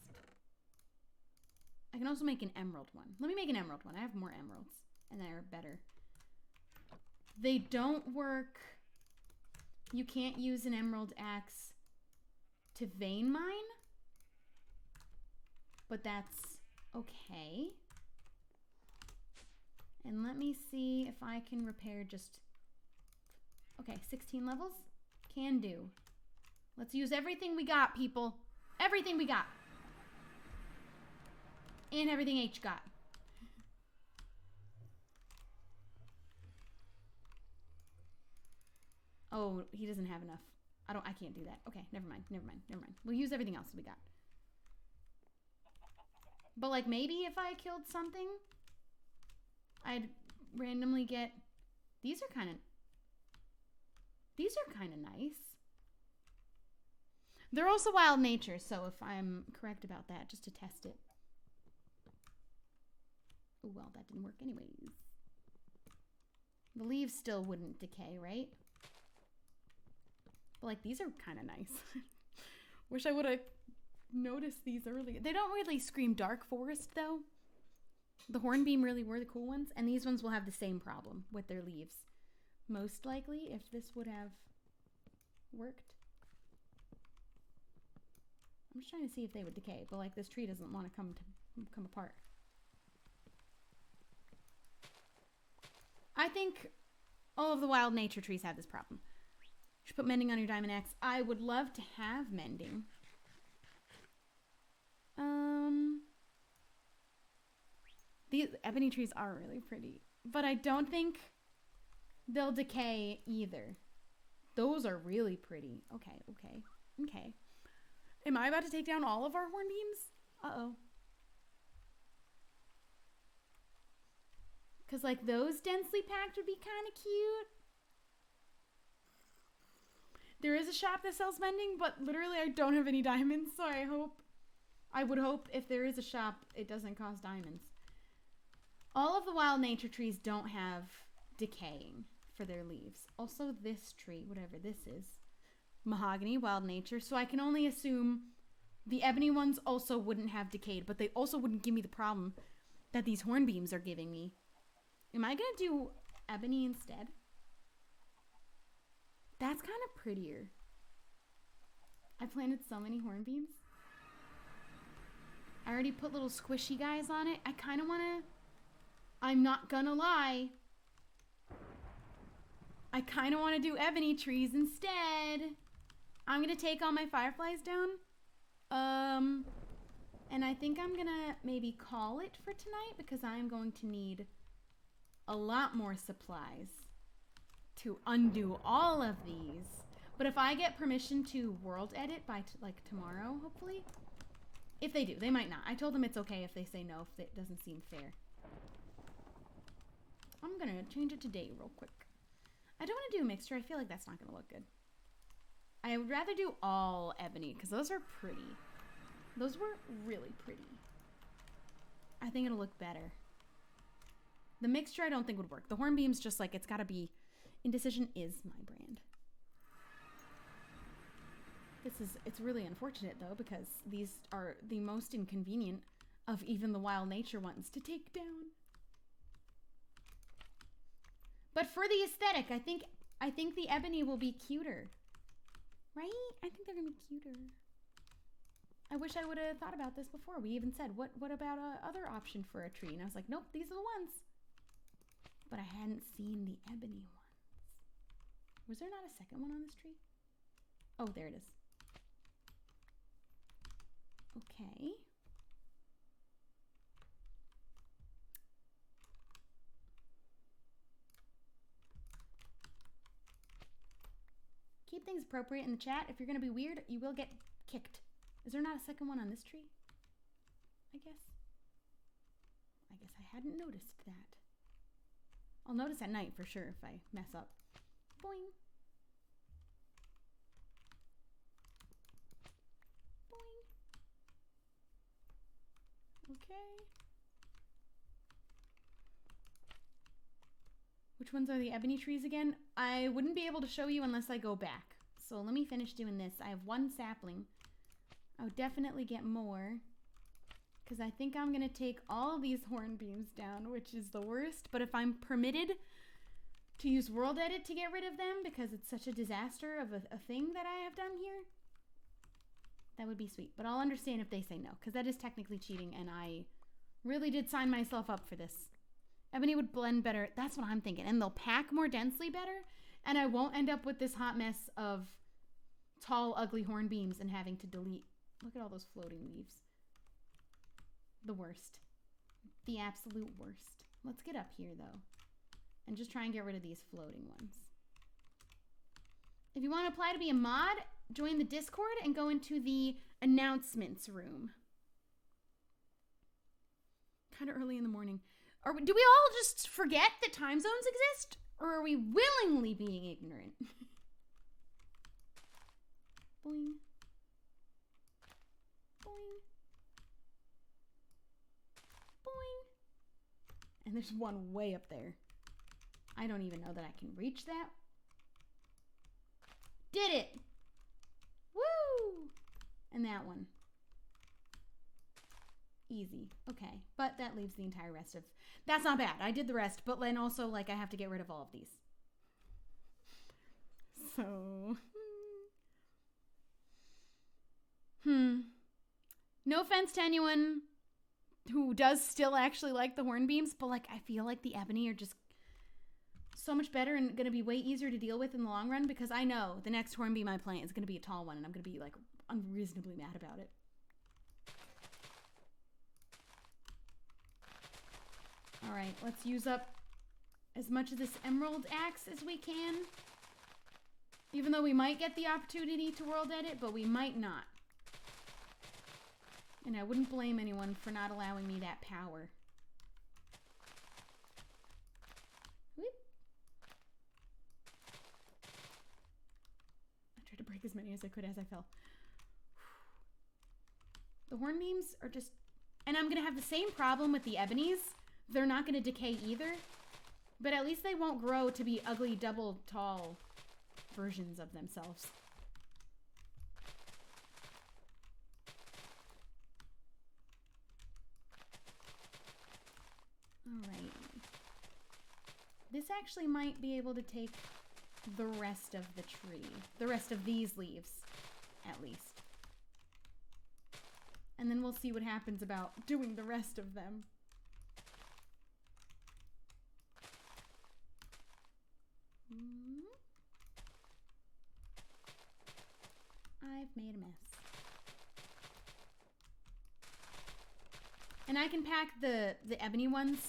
I can also make an emerald one. Let me make an emerald one. I have more emeralds, and they're better. They don't work. You can't use an emerald axe to vein mine. But that's okay. And let me see if I can repair just... Okay, 16 levels? Can do. Let's use everything we got, people. Everything we got. And everything H got. Oh, he doesn't have enough. I can't do that. Okay, never mind. We'll use everything else we got. But like maybe if I killed something, I'd randomly get... These are kind of nice. They're also wild nature, so if I'm correct about that, just to test it. Oh, well, that didn't work anyways. The leaves still wouldn't decay, right? But like, these are kind of nice. Wish I would have noticed these earlier. They don't really scream dark forest, though. The hornbeam really were the cool ones, and these ones will have the same problem with their leaves. Most likely, if this would have worked. I'm just trying to see if they would decay, but like this tree doesn't want to come apart. I think all of the wild nature trees have this problem. You should put mending on your diamond axe. I would love to have mending. These ebony trees are really pretty, but I don't think they'll decay either. Those are really pretty. Okay. Am I about to take down all of our hornbeams? Uh-oh. Because, like, those densely packed would be kind of cute. There is a shop that sells mending, but literally I don't have any diamonds, so I would hope if there is a shop, it doesn't cost diamonds. All of the wild nature trees don't have decaying for their leaves. Also, this tree, whatever this is, mahogany, wild nature. So I can only assume the ebony ones also wouldn't have decayed, but they also wouldn't give me the problem that these hornbeams are giving me. Am I gonna do ebony instead? That's kind of prettier. I planted so many hornbeams. I already put little squishy guys on it. I kind of want to... I'm not gonna lie. I kind of want to do ebony trees instead. I'm gonna take all my fireflies down. And I think I'm gonna maybe call it for tonight because I'm going to need a lot more supplies to undo all of these. But if I get permission to world edit by like tomorrow, hopefully. If they do, they might not. I told them it's okay if they say no, if it doesn't seem fair. I'm gonna change it to day real quick. I don't want to do a mixture. I feel like that's not gonna look good. I would rather do all ebony because those are pretty. Those were really pretty. I think it'll look better. The mixture I don't think would work. The hornbeam's just like, it's gotta be, Indecision is my brand. It's really unfortunate though because these are the most inconvenient of even the wild nature ones to take down. But for the aesthetic, I think the ebony will be cuter. Right? I think they're gonna be cuter. I wish I would have thought about this before. We even said, what about a other option for a tree? And I was like, nope, these are the ones. But I hadn't seen the ebony ones. Was there not a second one on this tree? Oh, there it is. Okay. Keep things appropriate in the chat. If you're going to be weird, you will get kicked. Is there not a second one on this tree? I guess I hadn't noticed that. I'll notice at night for sure if I mess up. Boing. Boing. Okay. Which ones are the ebony trees again? I wouldn't be able to show you unless I go back. So let me finish doing this. I have one sapling. I would definitely get more. Because I think I'm going to take all of these hornbeams down, which is the worst. But if I'm permitted to use world edit to get rid of them, because it's such a disaster of a thing that I have done here, that would be sweet. But I'll understand if they say no, because that is technically cheating, and I really did sign myself up for this. Ebony would blend better. That's what I'm thinking. And they'll pack more densely better, and I won't end up with this hot mess of tall, ugly hornbeams and having to delete. Look at all those floating leaves. The worst. The absolute worst. Let's get up here, though, and just try and get rid of these floating ones. If you want to apply to be a mod, join the Discord and go into the announcements room. Kind of early in the morning. Do we all just forget that time zones exist? Or are we willingly being ignorant? Boing. Boing. Boing. And there's one way up there. I don't even know that I can reach that. Did it! Woo! And that one. Easy. Okay. But that leaves the entire rest of... That's not bad. I did the rest, but then also, like, I have to get rid of all of these. So... No offense to anyone who does still actually like the hornbeams, but, like, I feel like the ebony are just so much better and going to be way easier to deal with in the long run, because I know the next hornbeam I plant is going to be a tall one, and I'm going to be, like, unreasonably mad about it. All right, let's use up as much of this emerald axe as we can. Even though we might get the opportunity to world edit, but we might not. And I wouldn't blame anyone for not allowing me that power. Whoop. I tried to break as many as I could as I fell. The hornbeams are just... And I'm going to have the same problem with the ebonies. They're not going to decay either. But at least they won't grow to be ugly, double tall versions of themselves. Alright. This actually might be able to take the rest of the tree. The rest of these leaves, at least. And then we'll see what happens about doing the rest of them. made a mess. And I can pack the ebony ones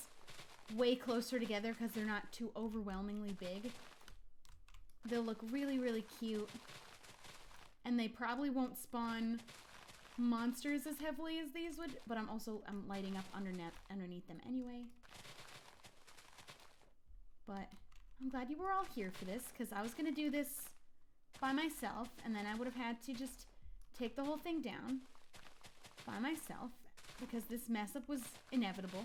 way closer together because they're not too overwhelmingly big. They'll look really, really cute. And they probably won't spawn monsters as heavily as these would, but I'm lighting up underneath them anyway. But I'm glad you were all here for this, because I was going to do this by myself, and then I would have had to just take the whole thing down by myself, because this mess up was inevitable.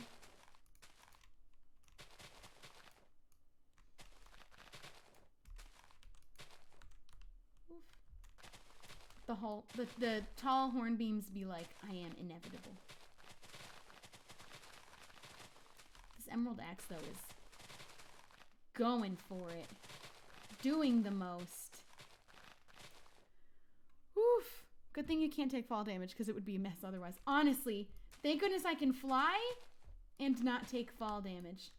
The tall horn beams be like, I am inevitable. This emerald axe, though, is going for it. Doing the most. Oof. Good thing you can't take fall damage, because it would be a mess otherwise. Honestly, thank goodness I can fly and not take fall damage.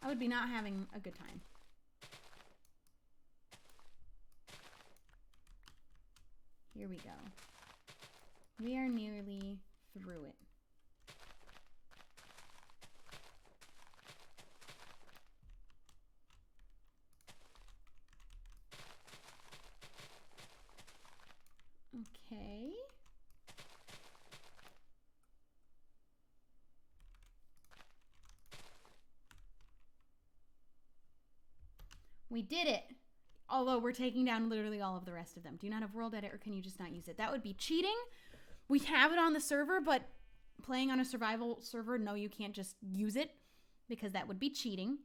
I would be not having a good time. Here we go. We are nearly through it. Okay. We did it. Although we're taking down literally all of the rest of them. Do you not have world edit, or can you just not use it? That would be cheating. We have it on the server, but playing on a survival server, no, you can't just use it, because that would be cheating.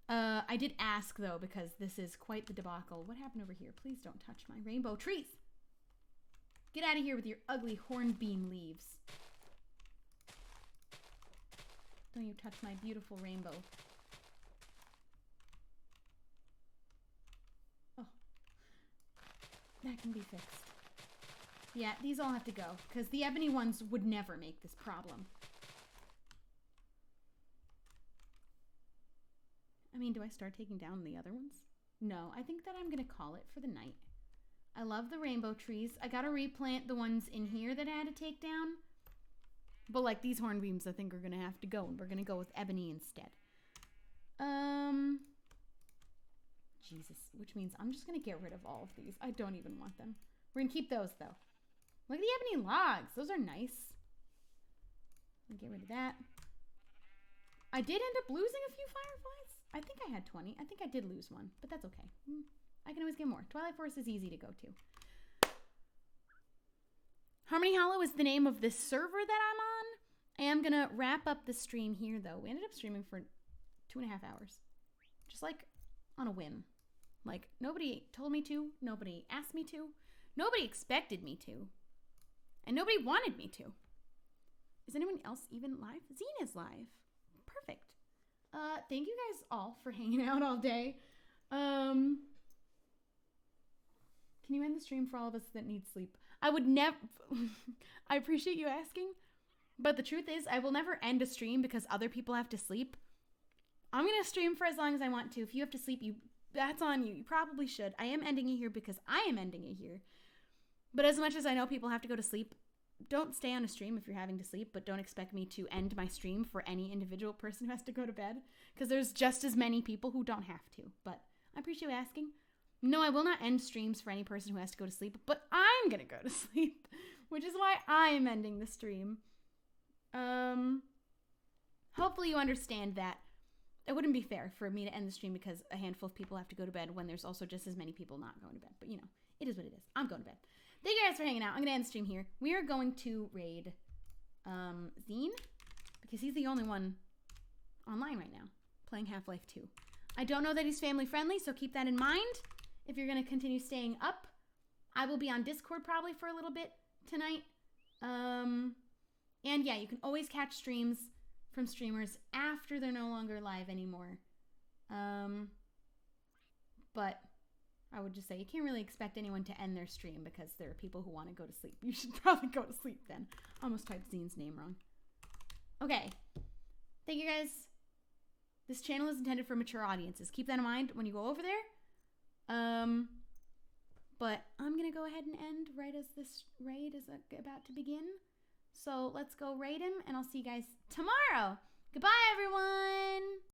I did ask, though, because this is quite the debacle. What happened over here? Please don't touch my rainbow trees. Get out of here with your ugly hornbeam leaves. Don't you touch my beautiful rainbow. Oh. That can be fixed. Yeah, these all have to go, because the ebony ones would never make this problem. I mean, do I start taking down the other ones? No, I think that I'm going to call it for the night. I love the rainbow trees. I got to replant the ones in here that I had to take down. But like these hornbeams, I think are going to have to go. And we're going to go with ebony instead. Jesus, which means I'm just going to get rid of all of these. I don't even want them. We're going to keep those though. Look at the ebony logs. Those are nice. I'll get rid of that. I did end up losing a few fireflies. I think I had 20. I think I did lose one, but that's okay. I can always get more. Twilight Forest is easy to go to. Harmony Hollow is the name of this server that I'm on. I am going to wrap up the stream here, though. We ended up streaming for 2.5 hours. Just like on a whim. Like, nobody told me to. Nobody asked me to. Nobody expected me to. And nobody wanted me to. Is anyone else even live? Zine is live. Perfect. Thank you guys all for hanging out all day. Can you end the stream for all of us that need sleep? I would never... I appreciate you asking. But the truth is, I will never end a stream because other people have to sleep. I'm going to stream for as long as I want to. If you have to sleep, that's on you. You probably should. I am ending it here because I am ending it here. But as much as I know people have to go to sleep, don't stay on a stream if you're having to sleep, but don't expect me to end my stream for any individual person who has to go to bed, because there's just as many people who don't have to. But I appreciate you asking. No, I will not end streams for any person who has to go to sleep, but I'm going to go to sleep, which is why I'm ending the stream. Hopefully you understand that it wouldn't be fair for me to end the stream because a handful of people have to go to bed when there's also just as many people not going to bed. But, you know, it is what it is. I'm going to bed. Thank you guys for hanging out. I'm going to end the stream here. We are going to raid Zine because he's the only one online right now playing Half-Life 2. I don't know that he's family friendly, so keep that in mind if you're going to continue staying up. I will be on Discord probably for a little bit tonight. And yeah, you can always catch streams from streamers after they're no longer live anymore. But I would just say you can't really expect anyone to end their stream because there are people who want to go to sleep. You should probably go to sleep then. Almost typed Zine's name wrong. Okay. Thank you guys. This channel is intended for mature audiences. Keep that in mind when you go over there. But I'm going to go ahead and end right as this raid is about to begin. So let's go raid him, and I'll see you guys tomorrow. Goodbye, everyone.